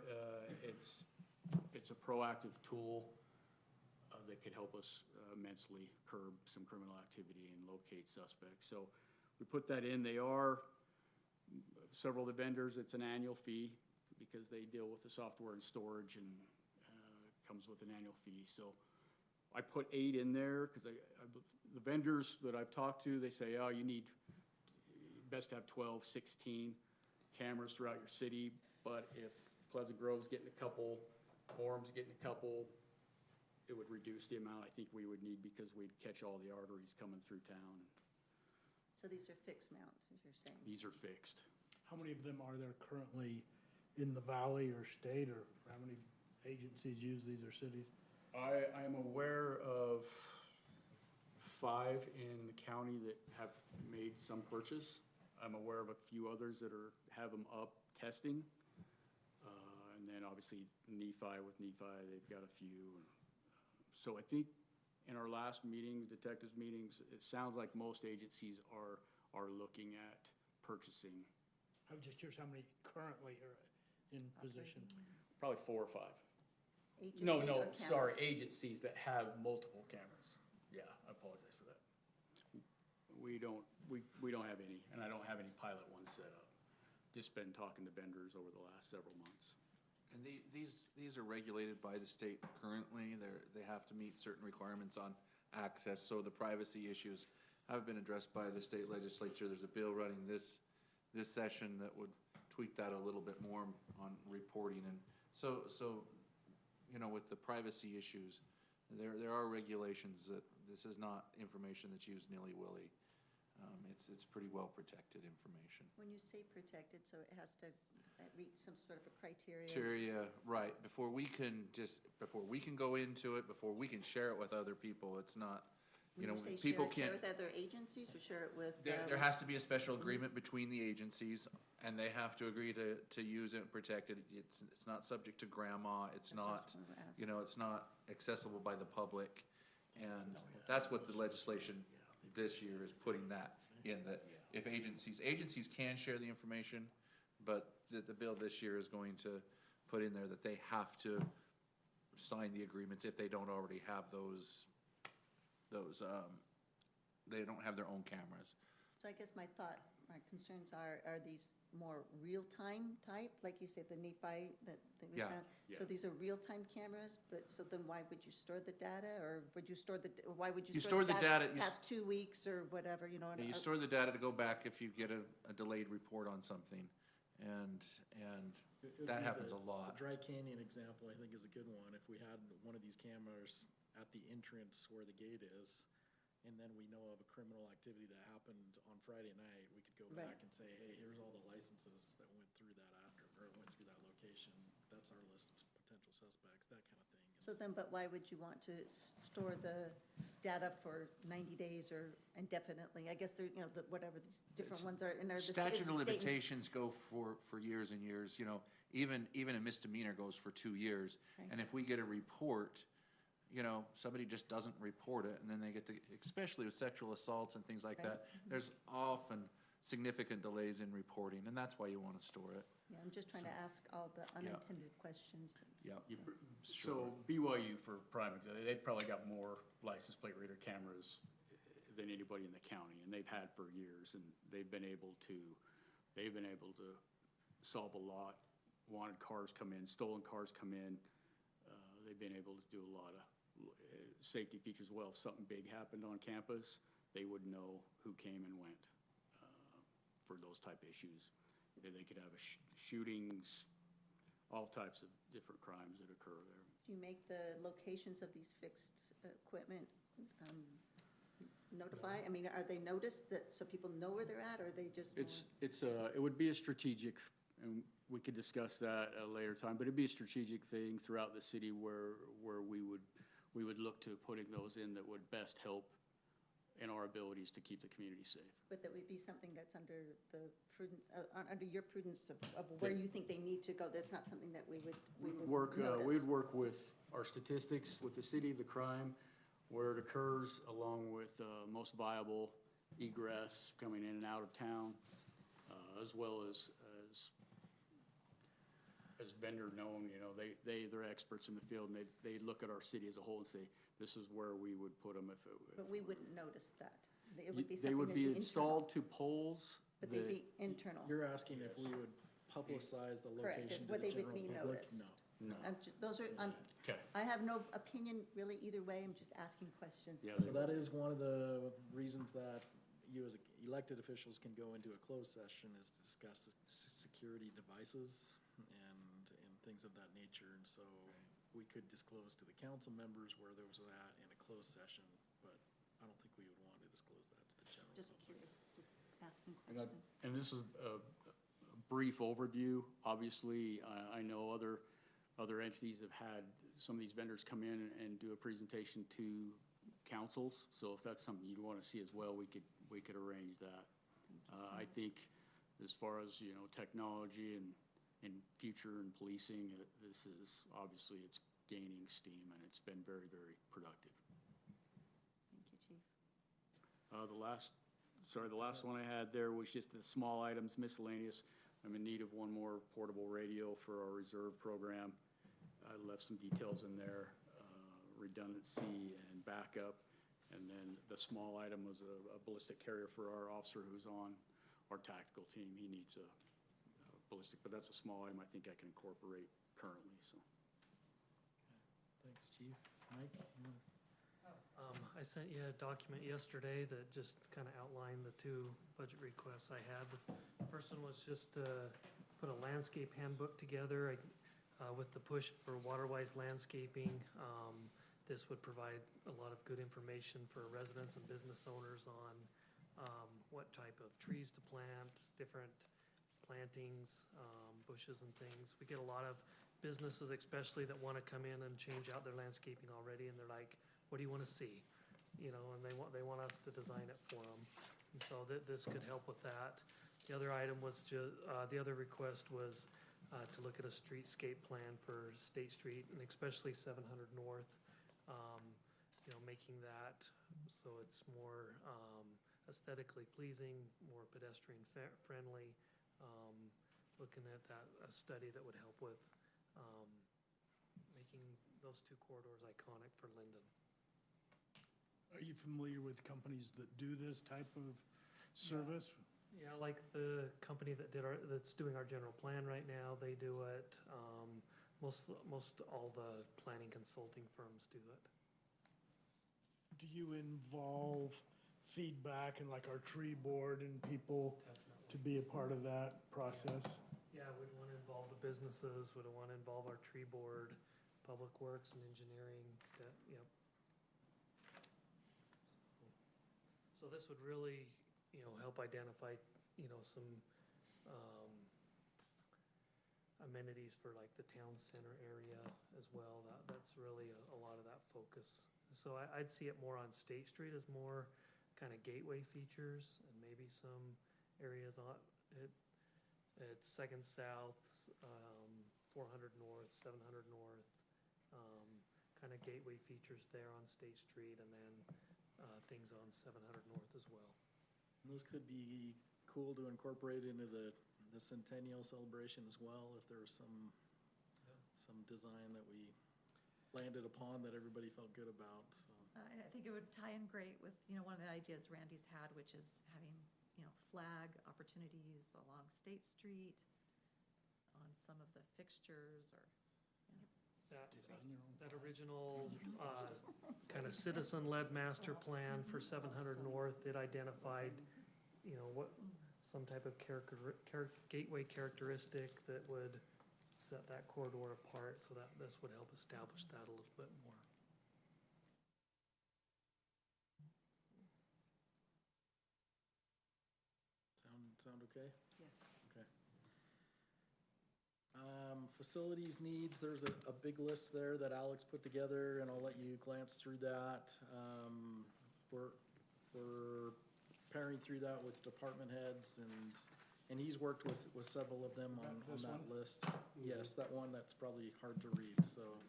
It's a proactive tool that could help us immensely curb some criminal activity and locate suspects. So we put that in. They are, several of the vendors, it's an annual fee because they deal with the software and storage, and comes with an annual fee. So I put 8 in there because the vendors that I've talked to, they say, oh, you need best to have 12, 16 cameras throughout your city. But if Pleasant Grove's getting a couple, Orm's getting a couple, it would reduce the amount I think we would need because we'd catch all the arteries coming through town. So these are fixed mounts, as you're saying? These are fixed. How many of them are there currently in the valley or state, or how many agencies use these or cities? I'm aware of 5 in the county that have made some purchase. I'm aware of a few others that have them up testing. And then obviously Nephi, they've got a few. So I think in our last meeting, detectives meetings, it sounds like most agencies are looking at purchasing I was just curious how many currently are in position. Probably 4 or 5. Agencies No, or sorry, cameras? agencies that have multiple cameras. Yeah, I apologize for that. We don't have any, and I don't have any pilot ones set up. Just been talking to vendors over the last several months. And these are regulated by the state currently. They have to meet certain requirements on access, so the privacy issues have been addressed by the state legislature. There's a bill running this session that would tweak that a little bit more on reporting. And so, you know, with the privacy issues, there are regulations that this is not information that's used nilly-willy. It's pretty well-protected information. When you say protected, so it has to meet some sort of a criteria? Criteria, right, before we can go into it, before we can share it with other people, it's not, you know, When you say people share can't. it with other agencies or share it with? There has to be a special agreement between the agencies, and they have to agree to use it and protect it. It's not subject to grandma, it's not, you know, it's not accessible by the public. And that's what the legislation this year is putting that in, that if agencies can share the information, but the bill this year is going to put in there that they have to sign the agreements if they don't already have they don't have their own cameras. So I guess my concerns are these more real-time type, like you said, the Nephi that we Yeah. found? So these are real-time cameras, but, so then why would you store the data, or would you store or why would you store the data past 2 weeks or whatever, you know? You store the data to go back if you get a delayed report on something, and It would that be happens a the lot. Dry Canyon example, I think, is a good one. If we had one of these cameras at the entrance where the gate is, and then we know of a criminal activity that happened on Friday night, we could go Right. back and say, hey, here's all the licenses that went through that went through that location. That's our list of potential suspects, that kind of thing. So then, but why would you want to store the data for 90 days or indefinitely? I guess they're, you know, whatever these different ones are, and are the Statute of state- limitations go for years and years, you know, even a misdemeanor goes for 2 years. Okay. And if we get a report, you know, somebody just doesn't report it, and then they get to, especially with sexual assaults and things like Right. that, there's often significant delays in reporting, and that's why you want to store it. Yeah, I'm just trying to ask all the unintended questions. Yep. So BYU, for prime example, they've probably got more license plate reader cameras than anybody in the county, and they've had for years, and they've been able to solve a lot. Wanted cars come in, stolen cars come in. They've been able to do a lot of safety features as well. If something big happened on campus, they would know who came and went for those type of issues. They could have shootings, all types of different crimes that occur there. Do you make the locations of these fixed equipment notify? I mean, are they noticed that, so people know where they're at, or are they just more? It would be a strategic, and we could discuss that at a later time, but it'd be a strategic thing throughout the city where we would look to putting those in that would best help in our abilities to keep the community safe. But that would be something that's under the prudence, under your prudence of where you think they need to go. That's not something that we would notice. We'd work with our statistics, with the city, the crime, where it occurs, along with most viable egress coming in and out of town, as well as vendor known, you know, they're experts in the field, and they look at our city as a whole and say, this is where we would put them if it. But we wouldn't notice that. It would be They something would that'd be be internal. installed to poles. But they'd be internal. You're asking if we would publicize the Correct. location to Would the they general be public? noticed? No. No. Those are, Okay. I have no opinion really either way. I'm just asking questions. Yeah, So that is one of the reasons that you as elected officials can go into a closed session, is to discuss security devices and things of that nature. And so we could disclose to the council members where those are at in a closed session, but I don't think we would want to disclose that to the general Just public. curious, just asking And questions. And this is a brief overview. Obviously, I know other entities have had some of these vendors come in and do a presentation to councils. So if that's something you'd want to see as well, we could arrange that. I think as far as, you know, technology and future and policing, this is, obviously, it's gaining steam, and it's been very, very productive. Thank you, Chief. The last one I had there was just the small items, miscellaneous. I'm in need of one more portable radio for our reserve program. I left some details in there, redundancy and backup. And then the small item was a ballistic carrier for our officer who's on our tactical team. He needs a ballistic, but that's a small item I think I can incorporate currently, so. Thanks, Chief. Mike? you wanna- I sent you a document yesterday that just kind of outlined the two budget requests I had. The first one was just to put a landscape handbook together with the push for water-wise landscaping. This would provide a lot of good information for residents and business owners on what type of trees to plant, different plantings, bushes and things. We get a lot of businesses especially that want to come in and change out their landscaping already, and they're like, what do you want to see? You know, and they want us to design it for them. And so this could help with that. The other item was the other request was to look at a streetscape plan for State Street and especially 700 North. You know, making that so it's more aesthetically pleasing, more pedestrian friendly. Looking at that, a study that would help with making those two corridors iconic for Lindon. Are you familiar with companies that do this type of service? Yeah, like the company that's doing our general plan right now, they do it. Most all the planning consulting firms do it. Do you involve feedback and like our tree board and people to be a part of that process? Yeah, we'd want to involve the businesses, would want to involve our tree board, public works and engineering, yep. So this would really, you know, help identify, you know, some amenities for like the town center area as well. That's really a lot of that focus. So I'd see it more on State Street as more kind of gateway features and maybe some areas on it. It's Second South, 400 North, 700 North, kind of gateway features there on State Street, and then things on 700 North as well. And those could be cool to incorporate into the centennial celebration as well, if there was some design that we landed upon that everybody felt good about, so. And I think it would tie in great with, you know, one of the ideas Randy's had, which is having, you know, flag opportunities along State Street, on some of the fixtures or, you know. That original kind of citizen-led master plan for 700 North, it identified, you know, what some type of gateway characteristic that would set that corridor apart, so that this would help establish that a little bit more. Sound okay? Yes. Okay. Facilities needs, there's a big list there that Alex put together, and I'll let you glance through that. We're pairing through that with department heads, and he's worked with several of them on that list. Yes, that one that's probably hard to read, so.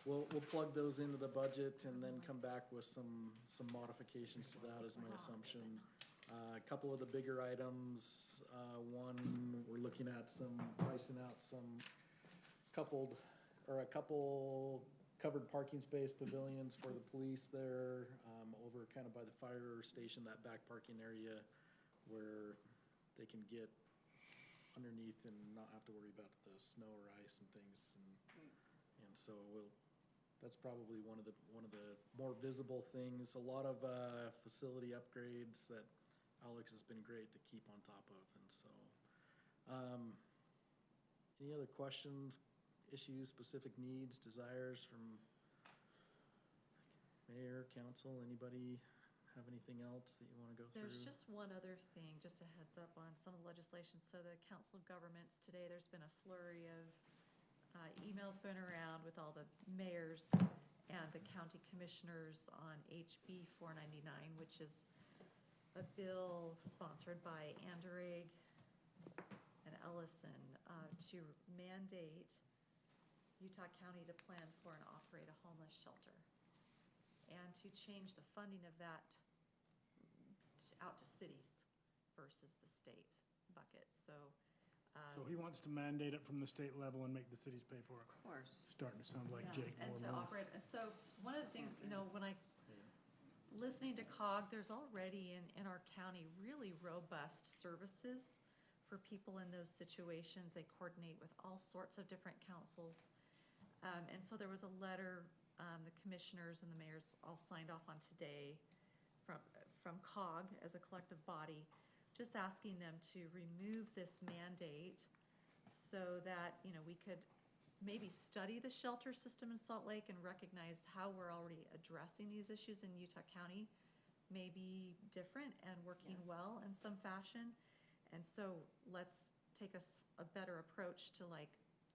We'll plug those into the budget and then come back with some modifications to that is my assumption. A couple of the bigger items, one, we're looking at pricing out a couple covered parking space pavilions for the police there, over kind of by the fire station, that back parking area where they can get underneath and not have to worry about the snow or ice and things. And so that's probably one of the more visible things. A lot of facility upgrades that Alex has been great to keep on top of, and so. Any other questions, issues, specific needs, desires from mayor, council, anybody have anything else that you want to go through? There's just one other thing, just a heads up on some of the legislation. So the Council of Governments today, there's been a flurry of emails going around with all the mayors and the county commissioners on HB 499, which is a bill sponsored by Anderegg and Ellison to mandate Utah County to plan for and operate a homeless shelter, and to change the funding of that out to cities versus the state. buckets, so. So he wants to mandate it from the state level and make the cities pay for it. Of course. Starting to sound like Yeah, Jake and to more. operate, so one of the things, when listening to COG, there's already in our county really robust services for people in those situations. They coordinate with all sorts of different councils. And so there was a letter, the commissioners and the mayors all signed off on today from COG as a collective body, just asking them to remove this mandate so that, we could maybe study the shelter system in Salt Lake and recognize how we're already addressing these issues in Utah County may be different and working Yes. well in some fashion. And so let's take a better approach to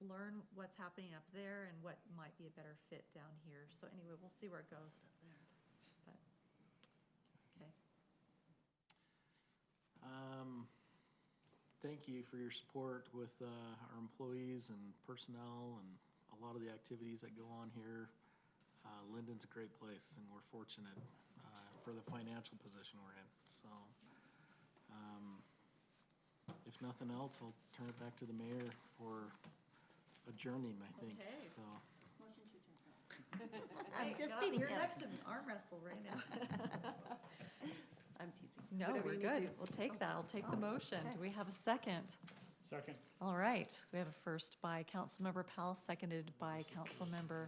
learn what's happening up there and what might be a better fit down here. So anyway, we'll see where it goes. But, okay. Thank you for your support with our employees and personnel and a lot of the activities that go on here. Lindon's a great place, and we're fortunate for the financial position we're in. So, if nothing else, I'll turn it back to the mayor for adjourning, I think. Okay. So, Motion to adjourn. I'm Hey, just God, beating you're him. next to arm wrestle right now. I'm teasing. No, Whatever we're you need good. to. We'll take that. I'll take the motion. okay. Do we have a second? Second. All right. We have a first by Councilmember Powell, seconded by Councilmember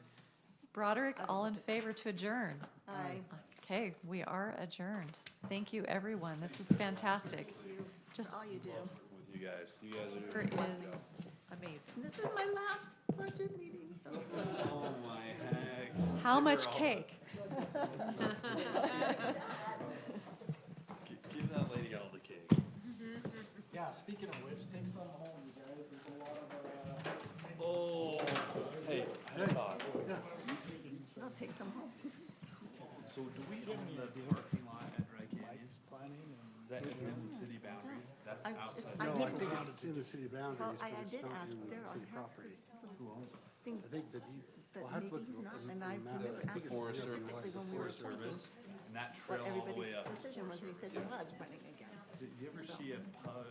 Broderick. All in favor to adjourn? Aye. Okay, we are adjourned. Thank you, everyone. This is fantastic. Thank you Just- for all you do. With you guys. You guys are. It is amazing. This is my last budget meeting, so. Oh, my heck. How Give her much all- cake? Give that lady all the cake. yeah, speaking of which, take some home, you guys. There's a lot of, Oh, hey, I had a thought. I'll take some home. So do we own the parking lot at Dry Canyon? Planning Is that within city boundaries? That's I- outside. I No, I did- think it's in the city boundaries, I but it's did not ask in Daryl, city I have property. Who owns it? Things I think that you, that we'll have to maybe look he's at not, the and I map. remember I think asking it's Forest Service. specifically when we were Forest Service, talking and that what trail all the way everybody's up. decision was, and he said he was running again. So do you ever see a pub